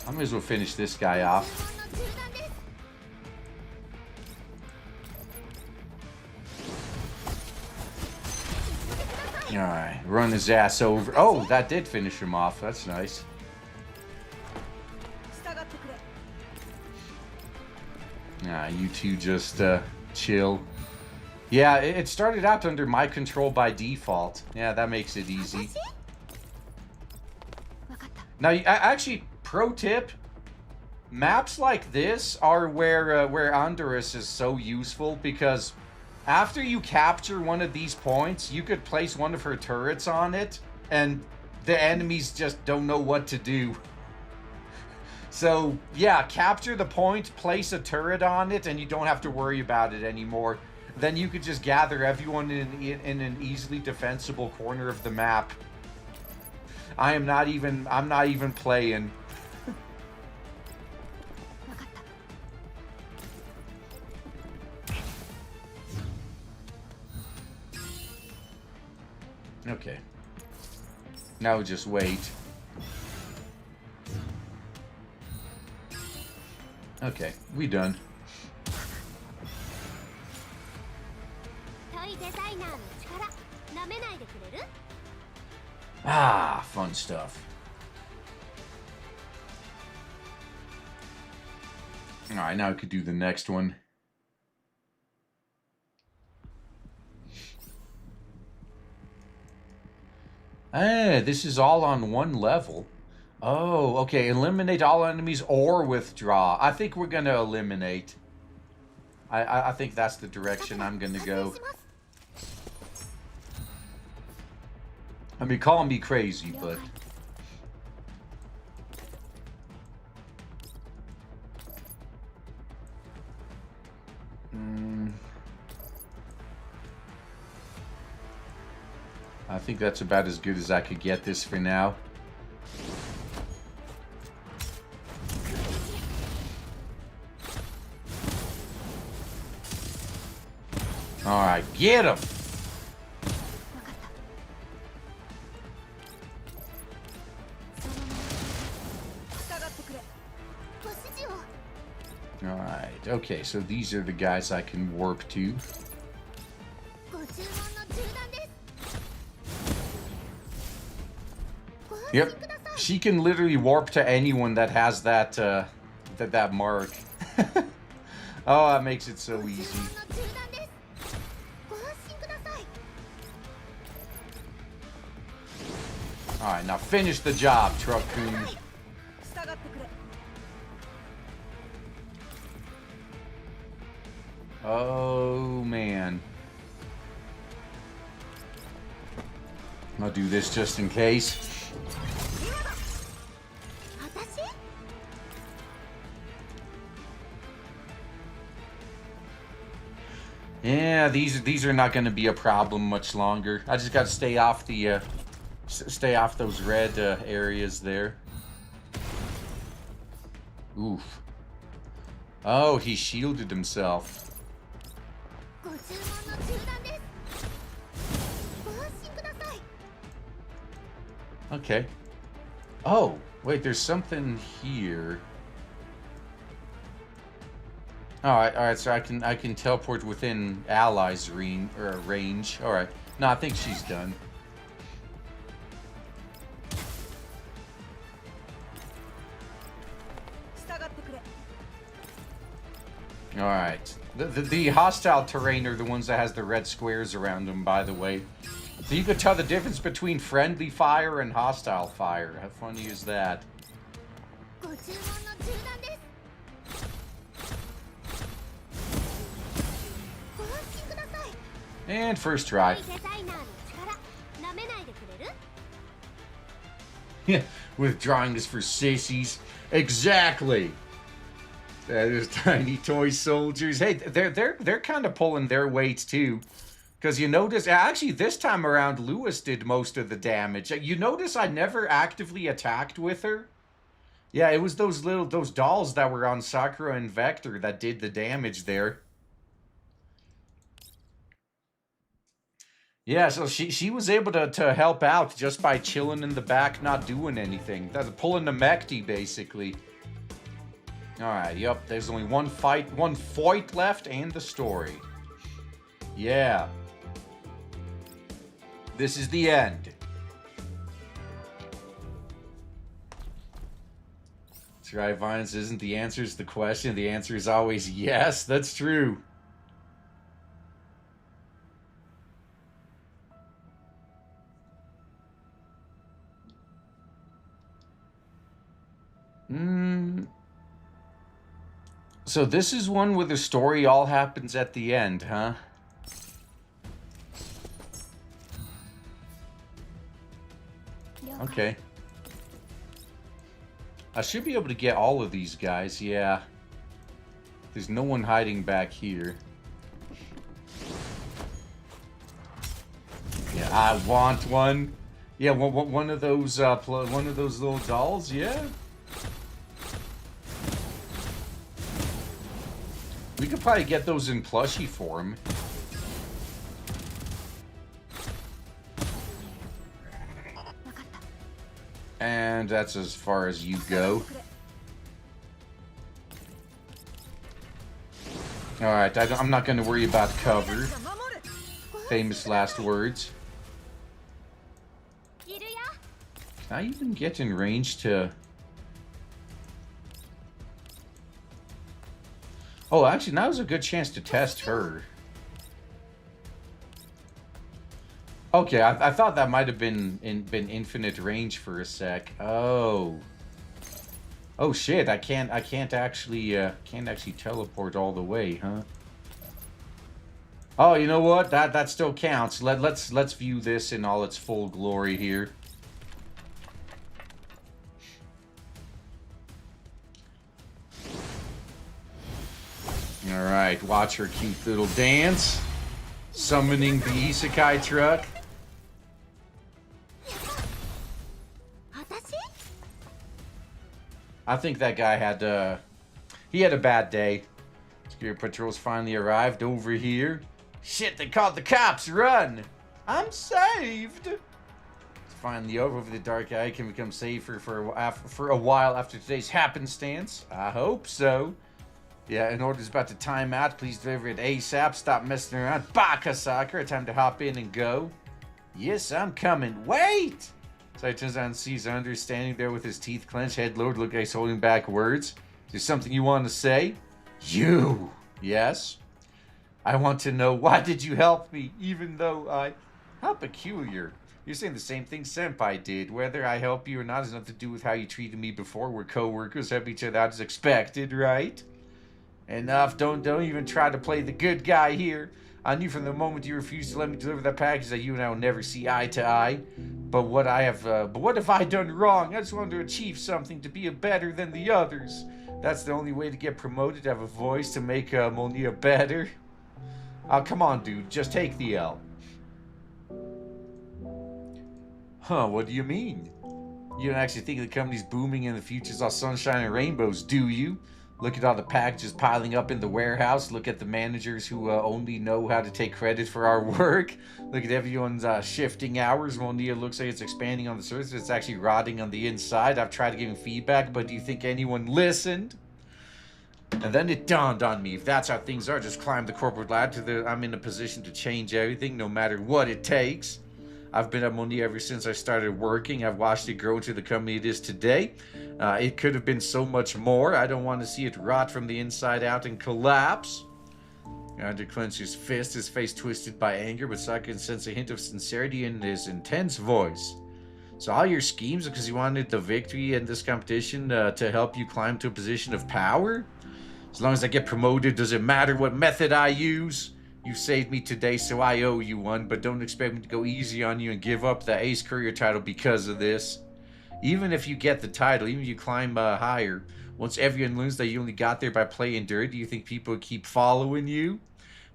Speaker 1: I might as well finish this guy off. Alright, run his ass over. Oh, that did finish him off. That's nice. Nah, you two just chill. Yeah, it started out under my control by default. Yeah, that makes it easy. Now, actually, pro tip, maps like this are where Honduras is so useful, because after you capture one of these points, you could place one of her turrets on it, and the enemies just don't know what to do. So, yeah, capture the point, place a turret on it, and you don't have to worry about it anymore. Then you could just gather everyone in an easily defensible corner of the map. I'm not even playing. Okay. Now just wait. Okay, we done. Ah, fun stuff. Alright, now I could do the next one. Ah, this is all on one level. Oh, okay. Eliminate all enemies or withdraw. I think we're gonna eliminate. I think that's the direction I'm gonna go. I mean, call me crazy, but... I think that's about as good as I could get this for now. Alright, get him! Alright, okay, so these are the guys I can warp to. Yep, she can literally warp to anyone that has that, that mark. Oh, that makes it so easy. Alright, now finish the job, Truck-kun. Oh, man. I'll do this just in case. Yeah, these are not going to be a problem much longer. I just got to stay off the stay off those red areas there. Oof. Oh, he shielded himself. Okay. Oh, wait, there's something here. Alright, so I can teleport within allies' range. Alright. No, I think she's done. Alright. The hostile terrain are the ones that has the red squares around them, by the way. So you could tell the difference between friendly fire and hostile fire. How funny is that? And first try. Yeah, withdrawing is for sissies. Exactly. There's tiny toy soldiers. Hey, they're kind of pulling their weight too. Because you notice, actually this time around, Lewis did most of the damage. You notice I never actively attacked with her? Yeah, it was those dolls that were on Sakura and Vector that did the damage there. Yeah, so she was able to help out just by chilling in the back, not doing anything. That's pulling the Mechty, basically. Alright, yep, there's only one fight left and the story. Yeah. This is the end. That's right, violence isn't the answer, it's the question. The answer is always yes, that's true. So this is one where the story all happens at the end, huh? Okay. I should be able to get all of these guys, yeah. There's no one hiding back here. Yeah, I want one. Yeah, one of those little dolls, yeah. We could probably get those in plushie form. And that's as far as you go. Alright, I'm not going to worry about cover. Famous last words. Can I even get in range to... Oh, actually, now's a good chance to test her. Okay, I thought that might have been infinite range for a sec. Oh. Oh shit! I can't actually teleport all the way, huh? Oh, you know what? That still counts. Let's view this in all its full glory here. All right, watch her cute little dance, summoning the Isekai truck. I think that guy had, he had a bad day. Security patrols finally arrived over here. Shit, they called the cops, run! I'm saved! It's finally over. The dark eye can become safer for a while after today's happenstance. I hope so. Yeah, an order's about to time out. Please deliver it ASAP. Stop messing around. Baka, Sakura. Time to hop in and go. Yes, I'm coming. Wait! So he turns around and sees Under standing there with his teeth clenched, head lowered, look like he's holding back words. Is there something you want to say? You! Yes? I want to know, why did you help me, even though I... How peculiar. You're saying the same thing Senpai did. Whether I help you or not has nothing to do with how you treated me before. We're co-workers, help each other out as expected, right? Enough, don't even try to play the good guy here. I knew from the moment you refused to let me deliver that package that you and I will never see eye to eye. But what have I done wrong? I just wanted to achieve something, to be better than the others. That's the only way to get promoted, to have a voice, to make Monia better. Come on, dude, just take the L. Huh, what do you mean? You don't actually think the company's booming and the future's all sunshine and rainbows, do you? Look at all the packages piling up in the warehouse. Look at the managers who only know how to take credit for our work. Look at everyone's shifting hours. Monia looks like it's expanding on the surface. It's actually rotting on the inside. I've tried to give him feedback, but do you think anyone listened? And then it dawned on me, if that's how things are, just climb the corporate ladder. I'm in a position to change everything, no matter what it takes. I've been at Monia ever since I started working. I've watched it grow into the company it is today. It could have been so much more. I don't want to see it rot from the inside out and collapse. Under clenched his fist, his face twisted by anger, but Saka can sense a hint of sincerity in his intense voice. So all your schemes because you wanted the victory in this competition to help you climb to a position of power? As long as I get promoted, does it matter what method I use? You saved me today, so I owe you one, but don't expect me to go easy on you and give up the Ace Courier title because of this. Even if you get the title, even if you climb higher, once everyone learns that you only got there by playing dirt, do you think people would keep following you?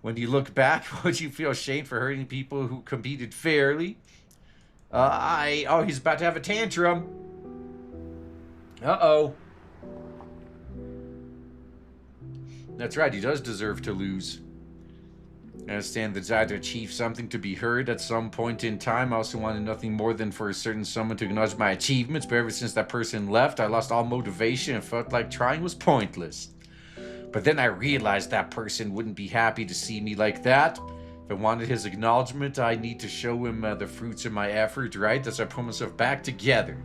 Speaker 1: When you look back, would you feel ashamed for hurting people who competed fairly? Oh, he's about to have a tantrum. Uh-oh. That's right, he does deserve to lose. I understand the desire to achieve something, to be heard at some point in time. I also wanted nothing more than for a certain someone to acknowledge my achievements, but ever since that person left, I lost all motivation and felt like trying was pointless. But then I realized that person wouldn't be happy to see me like that. If I wanted his acknowledgement, I need to show him the fruits of my effort, right? That's why I put myself back together.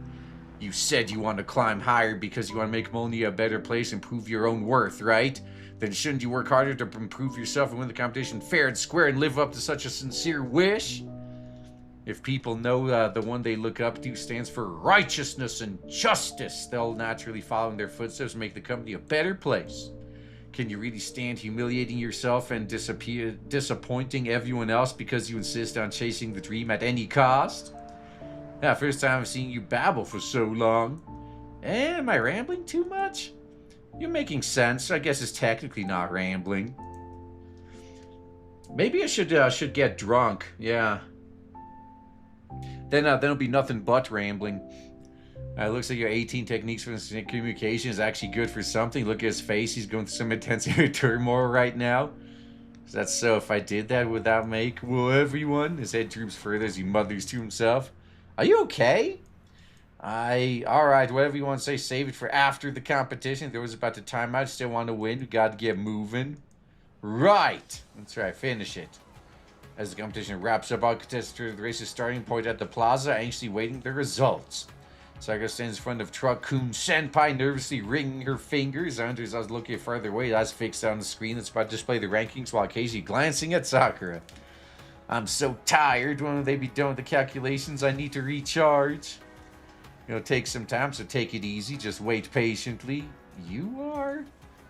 Speaker 1: You said you want to climb higher because you want to make Monia a better place and prove your own worth, right? Then shouldn't you work harder to improve yourself and win the competition fair and square and live up to such a sincere wish? If people know the one they look up to stands for righteousness and justice, they'll naturally follow in their footsteps and make the company a better place. Can you really stand humiliating yourself and disappointing everyone else because you insist on chasing the dream at any cost? Yeah, first time I've seen you babble for so long. Am I rambling too much? You're making sense. I guess it's technically not rambling. Maybe I should get drunk. Yeah. Then it'll be nothing but rambling. It looks like your 18 techniques for communication is actually good for something. Look at his face. He's going through some intense turmoil right now. That's so. If I did that, would that make everyone? His head droops further as he mutters to himself. Are you okay? Alright, whatever you want to say, save it for after the competition. If there was about to time out, still want to win, we got to get moving. Right! That's right, finish it. As the competition wraps up, all contestants to the race's starting point at the plaza, anxiously waiting the results. Sakura stands in front of Truck-kun Senpai, nervously wringing her fingers. Anders is looking farther away, eyes fixed on the screen that's about to display the rankings while occasionally glancing at Sakura. I'm so tired. When will they be done with the calculations? I need to recharge. It'll take some time, so take it easy. Just wait patiently. You are?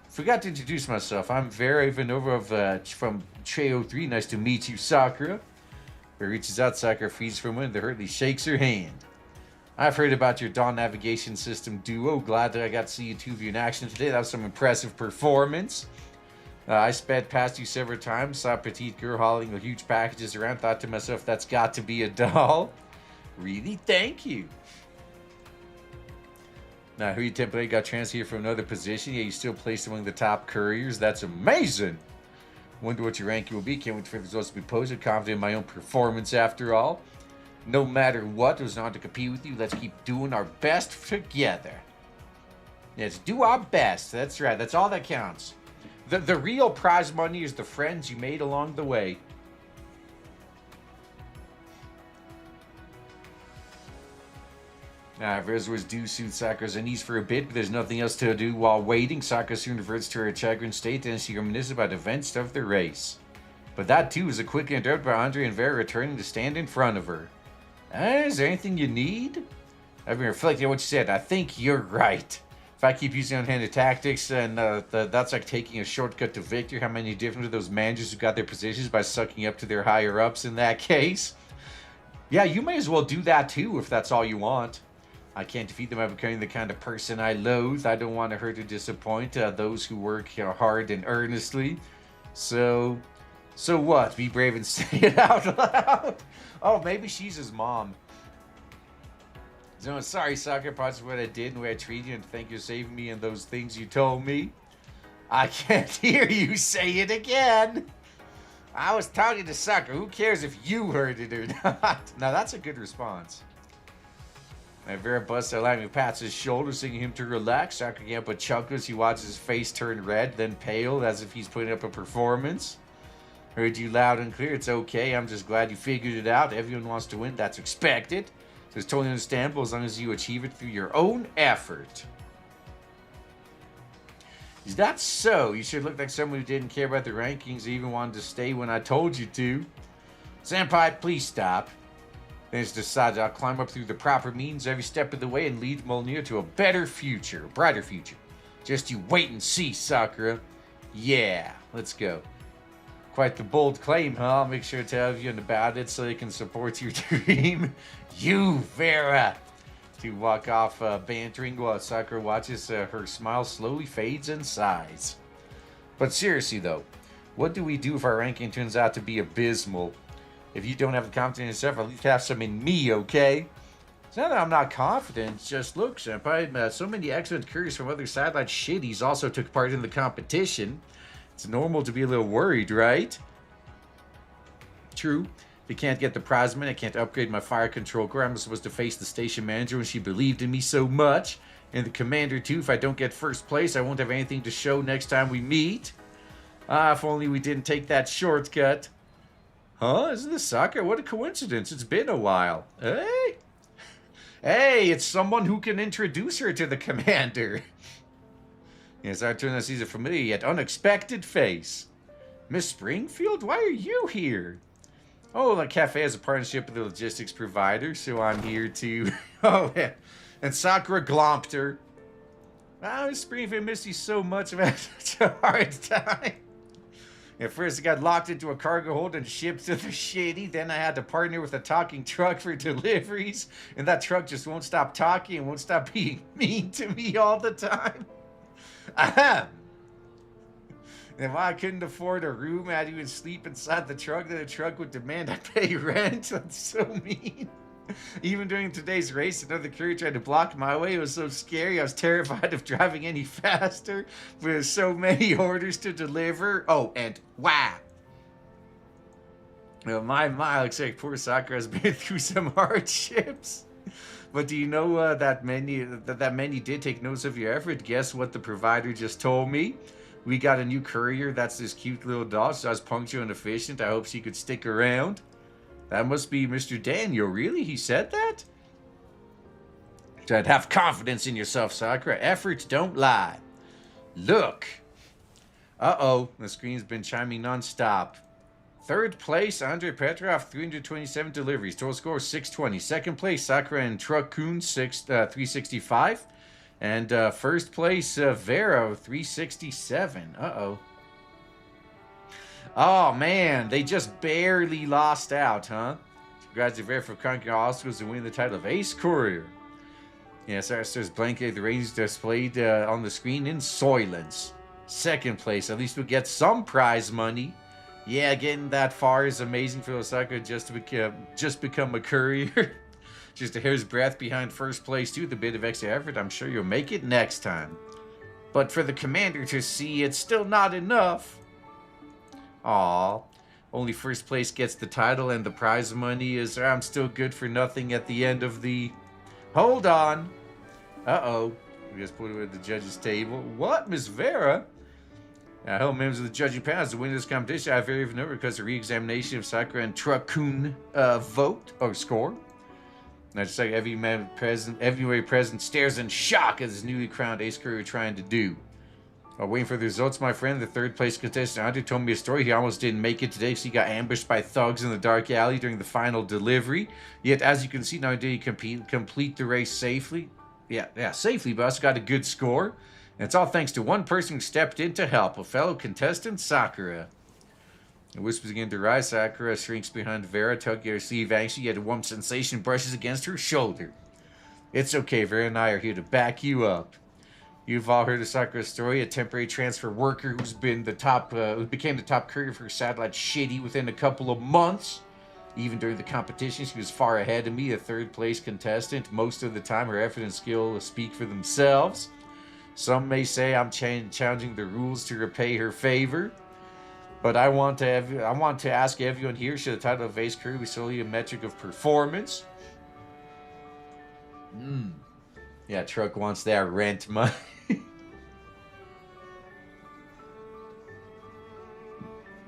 Speaker 1: Forgot to introduce myself. I'm Vera Ivanova from Trio 3. Nice to meet you, Sakura. Vera reaches out. Sakura frees from him. The hurriedly shakes her hand. I've heard about your Dawn Navigation System duo. Glad that I got to see you two of you in action today. That was some impressive performance. I sped past you several times. Saw a petite girl hauling the huge packages around. Thought to myself, that's got to be a doll. Really? Thank you. Now, who you template got transferred from another position, yet you still placed among the top couriers. That's amazing. Wonder what your ranking will be. Can't wait for the results to be posted. Confident in my own performance after all. No matter what, there's not to compete with you. Let's keep doing our best together. Let's do our best. That's right. That's all that counts. The real prize money is the friends you made along the way. Verzwa's due soon Sakura's a knees for a bit, but there's nothing else to do while waiting. Sakura soon reverts to her chagrin state and she reminisces about events of the race. But that too is a quick interrupt by Andre and Vera returning to stand in front of her. Is there anything you need? I've been reflecting on what you said. I think you're right. If I keep using unhanded tactics, and that's like taking a shortcut to victory, how many different of those managers who got their positions by sucking up to their higher-ups in that case? Yeah, you may as well do that too if that's all you want. I can't defeat them by becoming the kind of person I loathe. I don't want to hurt or disappoint those who work hard and earnestly. So what? Be brave and say it out loud. Oh, maybe she's his mom. So, sorry, Sakura, parts of what I did and the way I treated you, and thank you for saving me and those things you told me. I can't hear you say it again. I was talking to Sakura. Who cares if you heard it or not? Now, that's a good response. Vera busts out laughing, pats his shoulder, singing him to relax. Sakura can't but chuckles. He watches his face turn red, then pale, as if he's putting up a performance. Heard you loud and clear. It's okay. I'm just glad you figured it out. Everyone wants to win. That's expected. So it's totally understandable as long as you achieve it through your own effort. Is that so? You should look like someone who didn't care about the rankings or even wanted to stay when I told you to. Senpai, please stop. Then it's decided I'll climb up through the proper means every step of the way and lead Molnir to a better future, a brighter future. Just you wait and see, Sakura. Yeah, let's go. Quite the bold claim, huh? I'll make sure to tell everyone about it so they can support your dream. You, Vera! To walk off bantering while Sakura watches her smile slowly fades and sighs. But seriously though, what do we do if our ranking turns out to be abysmal? If you don't have the confidence in yourself, at least have some in me, okay? It's not that I'm not confident, it's just look, Senpai, so many excellent couriers from other satellite shitties also took part in the competition. It's normal to be a little worried, right? True. If I can't get the prize money, I can't upgrade my fire control core. I'm supposed to face the station manager when she believed in me so much. And the commander, too. If I don't get first place, I won't have anything to show next time we meet. If only we didn't take that shortcut. Huh? Isn't this Sakura? What a coincidence. It's been a while. Hey? Hey, it's someone who can introduce her to the commander. Yes, I turn to see a familiar yet unexpected face. Miss Springfield, why are you here? Oh, the cafe has a partnership with the logistics provider, so I'm here to... Oh, yeah. And Sakura glomped her. Oh, Miss Springfield, missed you so much. I've had such a hard time. At first, I got locked into a cargo hold and shipped to the shitty. Then I had to partner with a talking truck for deliveries. And that truck just won't stop talking and won't stop being mean to me all the time. Ahem. And while I couldn't afford a room, I had to even sleep inside the truck. Then the truck would demand I pay rent. That's so mean. Even during today's race, another courier tried to block my way. It was so scary. I was terrified of driving any faster. With so many orders to deliver. Oh, and wow. Well, my, looks like poor Sakura has been through some hardships. But do you know that many did take notice of your effort? Guess what the provider just told me? We got a new courier. That's this cute little doll. She was punctual and efficient. I hope she could stick around. That must be Mr. Daniel. Really? He said that? I'd have confidence in yourself, Sakura. Efforts don't lie. Look. Uh-oh. The screen's been chiming non-stop. Third place, Andre Petrov, 327 deliveries. Total score, 620. Second place, Sakura and Truck-kun, 365. And first place, Vera, 367. Uh-oh. Oh, man. They just barely lost out, huh? Congrats to Vera for conquering obstacles and winning the title of Ace Courier. Yes, there's blanket the ratings displayed on the screen in Soylence. Second place. At least we'll get some prize money. Yeah, getting that far is amazing for Osaka just to become a courier. Just a hair's breadth behind first place too. With a bit of extra effort, I'm sure you'll make it next time. But for the commander to see, it's still not enough. Aw. Only first place gets the title and the prize money is I'm still good for nothing at the end of the... Hold on. Uh-oh. We just put it at the judges' table. What, Miss Vera? Hello, members of the judging panel. As the winner of this competition, I have very even over because the re-examination of Sakura and Truck-kun vote or score. And just like everybody present stares in shock at this newly crowned ace courier trying to do. While waiting for the results, my friend, the third place contestant Andre told me a story. He almost didn't make it today because he got ambushed by thugs in the dark alley during the final delivery. Yet, as you can see, not only did he complete the race safely, safely, but also got a good score. And it's all thanks to one person who stepped in to help, a fellow contestant, Sakura. The whispers begin to rise. Sakura shrinks behind Vera, tugging her sleeve anxiously, yet a warm sensation brushes against her shoulder. It's okay, Vera and I are here to back you up. You've all heard of Sakura's story, a temporary transfer worker who became the top courier for Satellite Shitty within a couple of months. Even during the competition, she was far ahead of me, a third-place contestant. Most of the time, her effort and skill speak for themselves. Some may say I'm challenging the rules to repay her favor. But I want to ask everyone here, should the title of Ace Courier be solely a metric of performance? Yeah, Truck wants that rent money.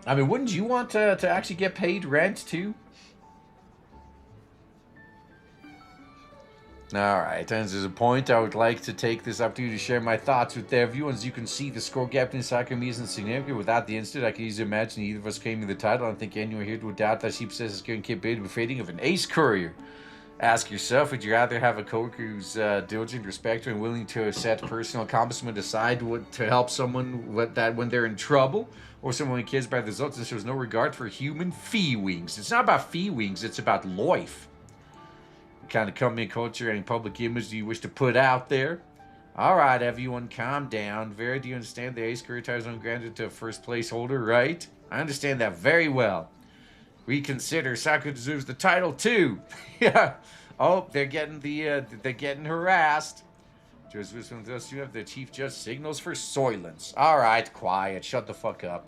Speaker 1: I mean, wouldn't you want to actually get paid rent too? Alright, and there's a point I would like to take this opportunity to share my thoughts with everyone. As you can see, the score gap in Sakura isn't significant. Without the incident, I can easily imagine either of us claiming the title. I don't think anyone here would doubt that she possesses the capability of befitting of an ace courier. Ask yourself, would you rather have a coworker who's diligent, respectful, and willing to set personal accomplishment aside to help someone when they're in trouble? Or someone who cares about the results and shows no regard for human feelings? It's not about feelings, it's about life. What kind of company culture and public image do you wish to put out there? Alright, everyone, calm down. Vera, do you understand the ace courier title is only granted to a first place holder, right? I understand that very well. Reconsider. Sakura deserves the title too. Yeah. Oh, they're getting harassed. Judge Wisdom does you have the chief judge signals for silence. Alright, quiet. Shut the fuck up.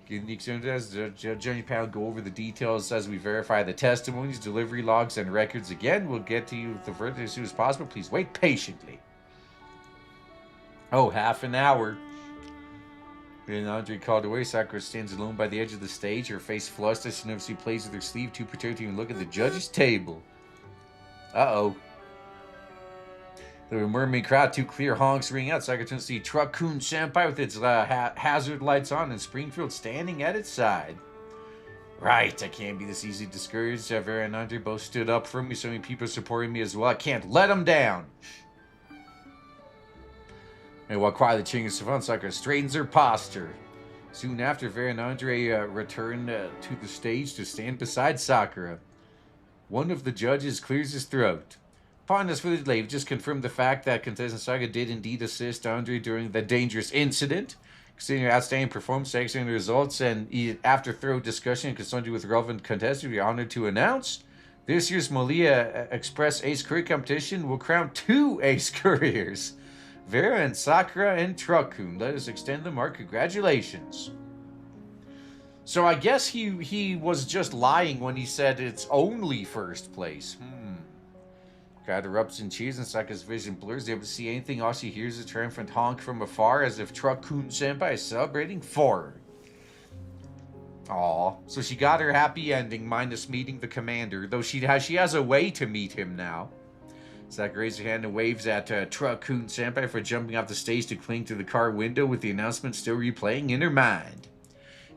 Speaker 1: The judging panel go over the details as we verify the testimonies, delivery logs, and records again. We'll get to you with the verdict as soon as possible. Please wait patiently. Oh, half an hour. When Andre called away, Sakura stands alone by the edge of the stage, her face flushed as she nervously plays with her sleeve, too perturbed to even look at the judge's table. Uh-oh. The murmuring crowd, two clear honks ring out. Sakura turns to see Truck-kun Senpai with its hazard lights on and Springfield standing at its side. Right, I can't be this easily discouraged. Vera and Andre both stood up for me, so many people supporting me as well. I can't let them down. And while quietly cheering his savant, Sakura straightens her posture. Soon after, Vera and Andre return to the stage to stand beside Sakura. One of the judges clears his throat. Pardon us for the delay. We've just confirmed the fact that contestant Sakura did indeed assist Andre during the dangerous incident. Considering your outstanding performance, excellent results, and after thorough discussion and consulting with relevant contestants, we are honored to announce this year's Malia Express Ace Courier competition will crown 2 Ace Couriers. Vera and Sakura and Truck-kun. Let us extend them our congratulations. So I guess he was just lying when he said it's only first place. Crowd erupts in cheers and Sakura's vision blurs. Able to see anything. All she hears is a triumphant honk from afar as if Truck-kun Senpai is celebrating for her. Aw, so she got her happy ending minus meeting the commander, though she has a way to meet him now. Sakura raises her hand and waves at Truck-kun Senpai for jumping off the stage to cling to the car window with the announcement still replaying in her mind.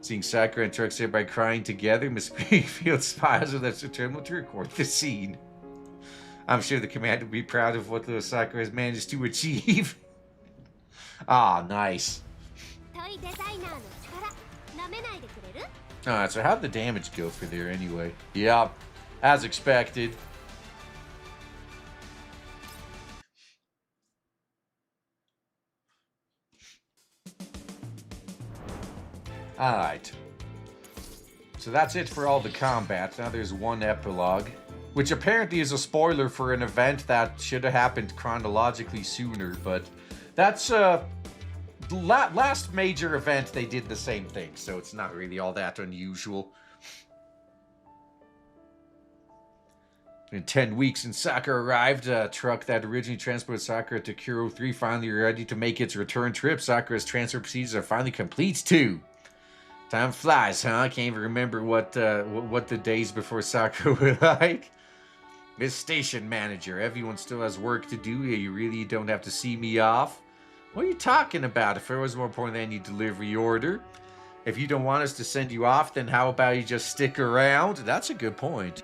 Speaker 1: Seeing Sakura and Truck Senpai crying together, Miss Springfield smiles and lets her terminal to record the scene. I'm sure the commander will be proud of what little Sakura has managed to achieve. Ah, nice. Alright, so how'd the damage go for there anyway? Yep, as expected. Alright. So that's it for all the combat. Now there's one epilogue. Which apparently is a spoiler for an event that should have happened chronologically sooner, but that's last major event they did the same thing, so it's not really all that unusual. In 10 weeks since Sakura arrived, a truck that originally transported Sakura to Kuro 3 finally ready to make its return trip. Sakura's transfer procedures are finally complete too. Time flies, huh? I can't even remember what the days before Sakura were like. Miss Station Manager, everyone still has work to do. You really don't have to see me off. What are you talking about? If it was more important than any delivery order. If you don't want us to send you off, then how about you just stick around? That's a good point.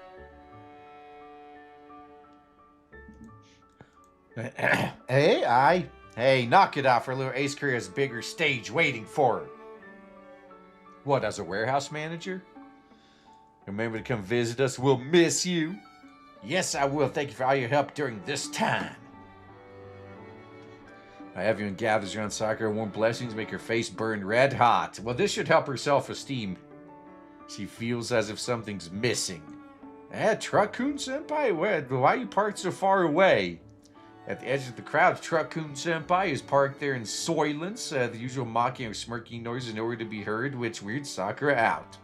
Speaker 1: Hey, knock it off. Our little ace career has a bigger stage waiting for her. What, as a warehouse manager? Remember to come visit us. We'll miss you. Yes, I will. Thank you for all your help during this time. Everyone gathers around Sakura. Warm blessings make her face burn red hot. Well, this should help her self-esteem. She feels as if something's missing. Truck-kun senpai? Why are you parked so far away? At the edge of the crowd, Truck-kun senpai is parked there in silence, the usual mocking or smirking noise in order to be heard, which weirds Sakura out.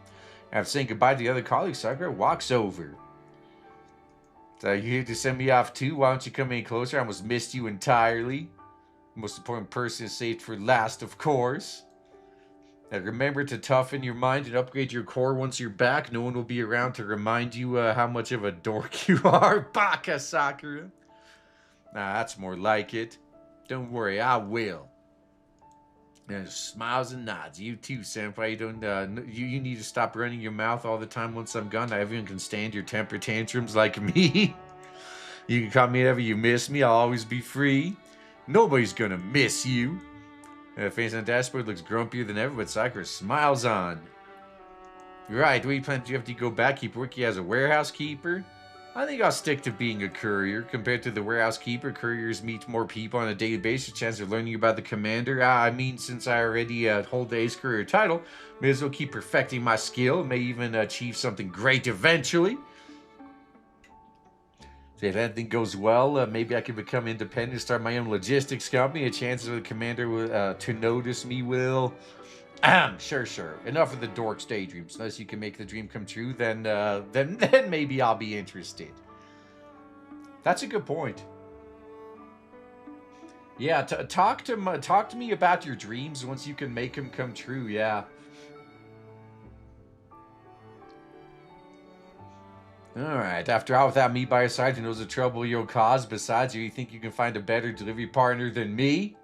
Speaker 1: After saying goodbye to the other colleagues, Sakura walks over. So you here to send me off too? Why don't you come any closer? I almost missed you entirely. The most important person is saved for last, of course. Now remember to toughen your mind and upgrade your core once you're back. No one will be around to remind you how much of a dork you are. Baka, Sakura. Nah, that's more like it. Don't worry, I will. And smiles and nods. You too, senpai. You need to stop running your mouth all the time once I'm gone. Not everyone can stand your temper tantrums like me. You can call me whenever you miss me. I'll always be free. Nobody's gonna miss you. The face on the dashboard looks grumpier than ever, but Sakura smiles on. You're right. Do you plan to have to go back, keep working as a warehouse keeper? I think I'll stick to being a courier. Compared to the warehouse keeper, couriers meet more people on a daily basis. Chance of learning about the commander. I mean, since I already hold the ace courier title, may as well keep perfecting my skill. May even achieve something great eventually. So if anything goes well, maybe I can become independent, start my own logistics company. A chance of the commander to notice me will... Sure. Enough of the dork's daydreams. Unless you can make the dream come true, then maybe I'll be interested. That's a good point. Yeah, talk to me about your dreams once you can make them come true. Yeah. Alright, after all, without me by your side, who knows the trouble you'll cause? Besides, do you think you can find a better delivery partner than me?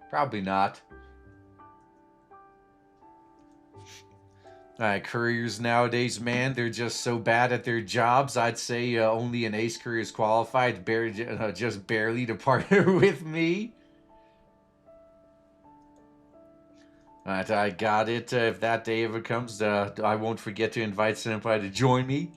Speaker 1: Probably not. Couriers nowadays, man, they're just so bad at their jobs. I'd say only an ace courier is qualified, just barely to partner with me. Alright, I got it. If that day ever comes, I won't forget to invite senpai to join me.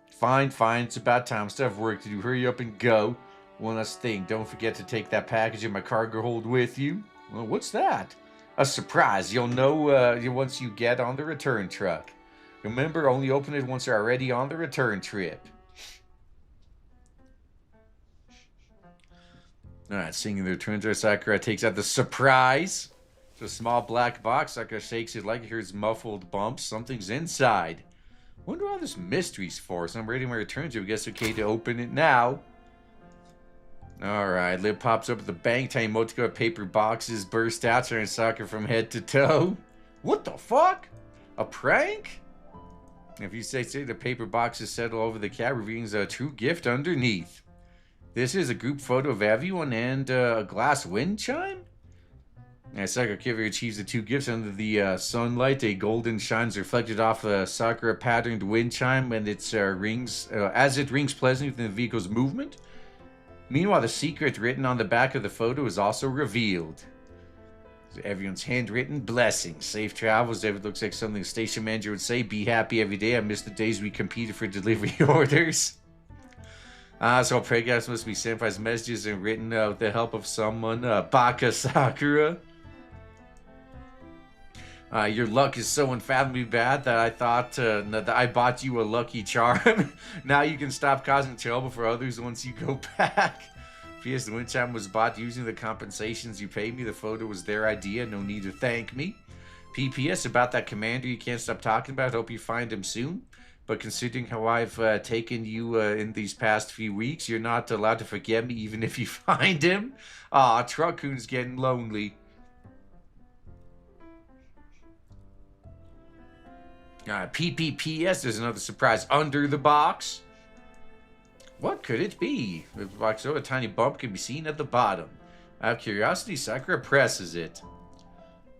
Speaker 1: Fine, it's about time. Still have work to do. Hurry up and go. One last thing, don't forget to take that package in my cargo hold with you. Well, what's that? A surprise. You'll know once you get on the return truck. Remember, only open it once you're already on the return trip. Alright, seeing the return truck, Sakura takes out the surprise. It's a small black box. Sakura shakes it like it hears muffled bumps. Something's inside. Wonder what all this mystery's for. So I'm ready my return trip. Guess okay to open it now. Alright, lid pops up at the bank. Tiny emoticon paper boxes burst out, turning Sakura from head to toe. What the fuck? A prank? If you say so, the paper boxes settle over the cab, revealing a true gift underneath. This is a group photo of everyone and a glass wind chime? As Sakura Kiver achieves the two gifts under the sunlight, a golden shine is reflected off a Sakura patterned wind chime and its rings as it rings pleasantly within the vehicle's movement. Meanwhile, the secret written on the back of the photo is also revealed. Everyone's handwritten blessings. Safe travels. It looks like something the station manager would say. Be happy every day. I miss the days we competed for delivery orders. So pray guys must be senpai's messages and written with the help of someone. Baka Sakura. Your luck is so unfathomably bad that I thought that I bought you a lucky charm. Now you can stop causing trouble for others once you go back. P.S. The wind chime was bought using the compensations you paid me. The photo was their idea. No need to thank me. P.P.S. About that commander you can't stop talking about. Hope you find him soon. But considering how I've taken you in these past few weeks, you're not allowed to forget me even if you find him. Aw, Truckoon's getting lonely. PPPS, there's another surprise under the box. What could it be? The box, a tiny bump can be seen at the bottom. Out of curiosity, Sakura presses it.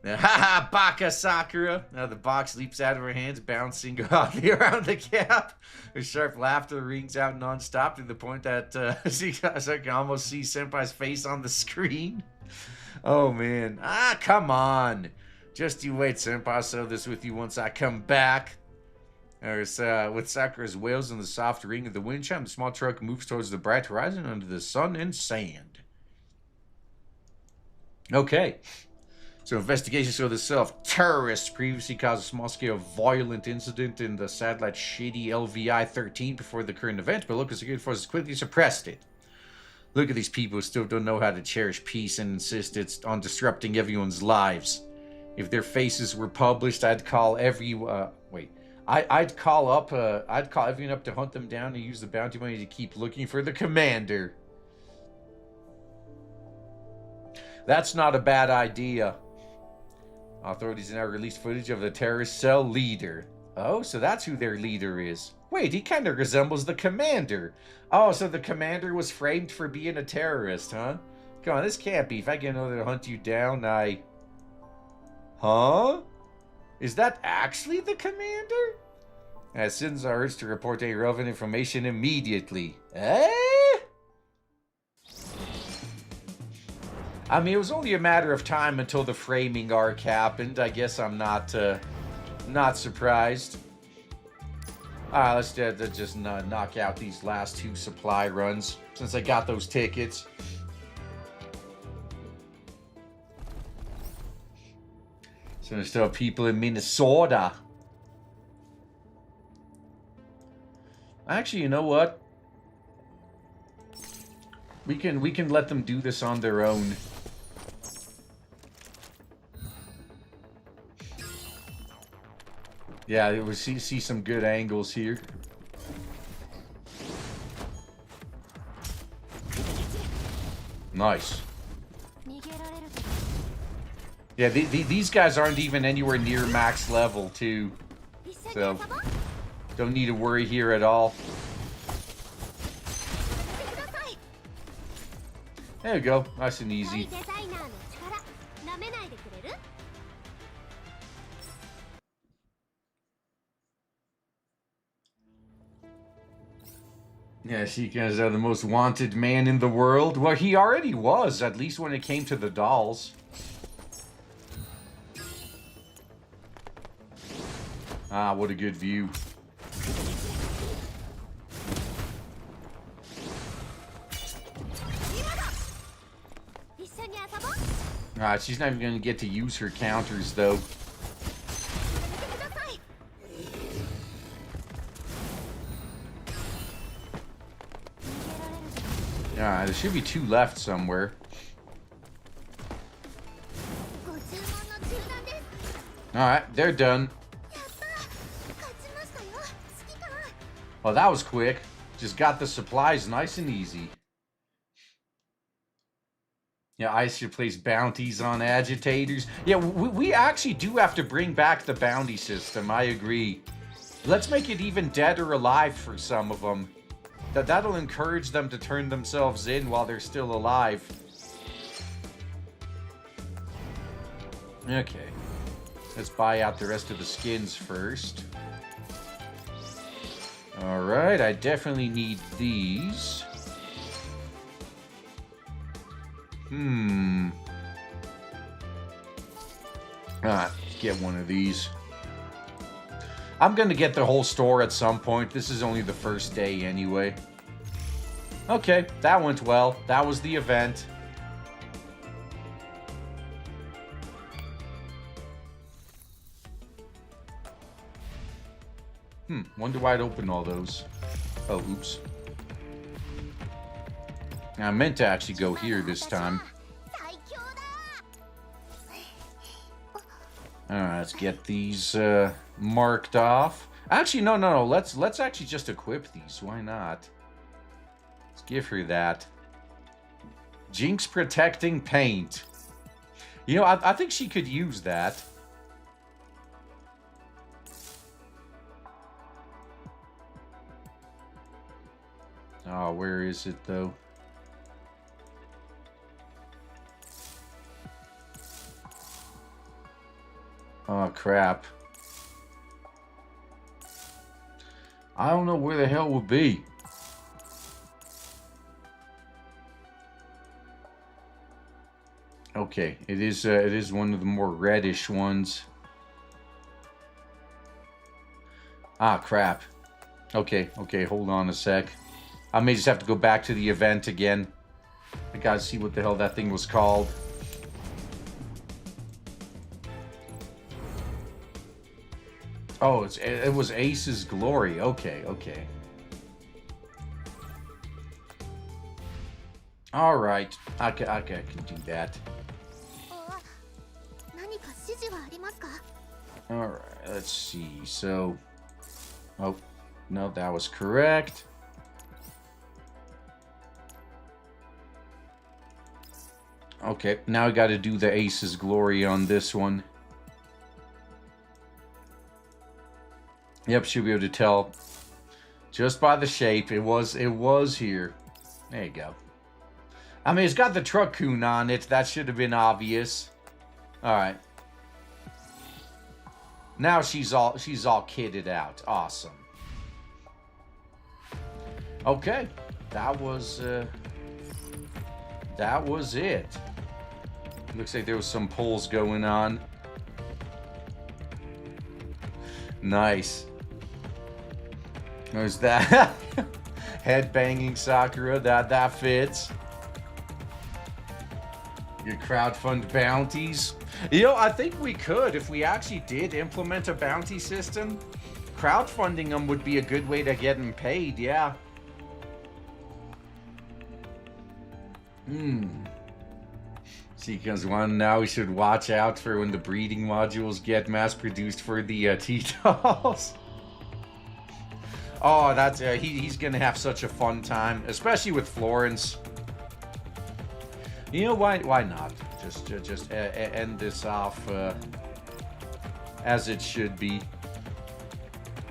Speaker 1: Haha, Baka Sakura! Now the box leaps out of her hands, bouncing oddly around the cap. Her sharp laughter rings out non-stop to the point that I can almost see Senpai's face on the screen. Oh man. Come on. Just you wait, Senpai. I'll settle this with you once I come back. With Sakura's wails and the soft ring of the wind chime, the small truck moves towards the bright horizon under the sun and sand. Okay. So investigations show the self-terrorists previously caused a small-scale violent incident in the satellite shady LVI-13 before the current event, but local security forces quickly suppressed it. Look at these people who still don't know how to cherish peace and insist on disrupting everyone's lives. If their faces were published, I'd call I'd call everyone up to hunt them down and use the bounty money to keep looking for the commander. That's not a bad idea. Authorities now released footage of the terrorist cell leader. Oh, so that's who their leader is. Wait, he kind of resembles the commander. Oh, so the commander was framed for being a terrorist, huh? Come on, this can't be. If I get another to hunt you down, Huh? Is that actually the commander? As citizens are urged to report any relevant information immediately. Eh? I mean, it was only a matter of time until the framing arc happened. I guess I'm not surprised. Let's just knock out these last two supply runs since I got those tickets. So there's still people in Minnesota. Actually, you know what? We can let them do this on their own. Yeah, we see some good angles here. Nice. Yeah, these guys aren't even anywhere near max level, too. So, don't need to worry here at all. There you go. Nice and easy. Yeah, Shika's the most wanted man in the world. Well, he already was, at least when it came to the dolls. Ah, what a good view. She's not even going to get to use her counters, though. There should be two left somewhere. Alright, they're done. Well, that was quick. Just got the supplies nice and easy. Yeah, I should place bounties on agitators. Yeah, we actually do have to bring back the bounty system. I agree. Let's make it even dead or alive for some of them. That'll encourage them to turn themselves in while they're still alive. Okay. Let's buy out the rest of the skins first. Alright, I definitely need these. Get one of these. I'm gonna get the whole store at some point. This is only the first day anyway. Okay, that went well. That was the event. Wonder why it opened all those. Oh, oops. I meant to actually go here this time. Alright, let's get these marked off. Actually, no. Let's actually just equip these. Why not? Let's give her that. Jinx protecting paint. You know, I think she could use that. Oh, where is it though? Oh, crap. I don't know where the hell it would be. Okay, it is one of the more reddish ones. Ah, crap. Okay, hold on a sec. I may just have to go back to the event again. I gotta see what the hell that thing was called. Oh, it was Ace's Glory. Okay. All right, I can do that. All right, let's see. So, oh no, that was correct. Okay, now I got to do the Ace's Glory on this one. Yep, should be able to tell just by the shape. It was here. There you go. I mean, it's got the Truck-kun on it. That should have been obvious. All right. Now she's all kitted out. Awesome. Okay, that was it. Looks like there was some pulls going on. Nice. There's that. Head banging Sakura. That fits. Your crowdfund bounties. You know, I think we could, if we actually did implement a bounty system, crowdfunding them would be a good way to get them paid, yeah. See, because now we should watch out for when the breeding modules get mass-produced for the T-Dolls. Oh, that's he's gonna have such a fun time, especially with Florence. You know, why not? Just end this off as it should be.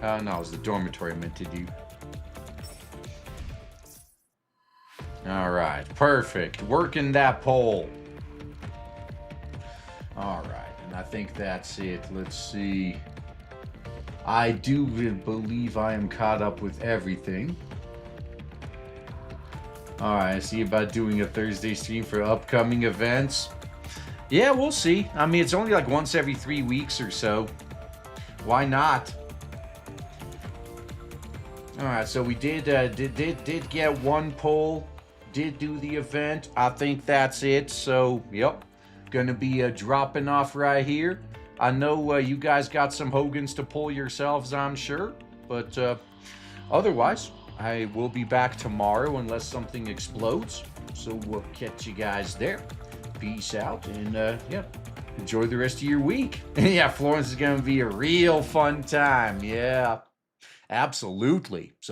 Speaker 1: No, it was the dormitory I meant to do. All right, perfect. Working that pole. All right, and I think that's it. Let's see. I do believe I am caught up with everything. All right, I see about doing a Thursday stream for upcoming events. Yeah, we'll see. I mean, it's only like once every 3 weeks or so. Why not? All right, so we did get one poll. Did do the event. I think that's it. So, yep. Gonna be dropping off right here. I know you guys got some Hogans to pull yourselves, I'm sure. But otherwise, I will be back tomorrow unless something explodes. So we'll catch you guys there. Peace out, and yeah, enjoy the rest of your week. Yeah, Florence is gonna be a real fun time. Yeah, absolutely. So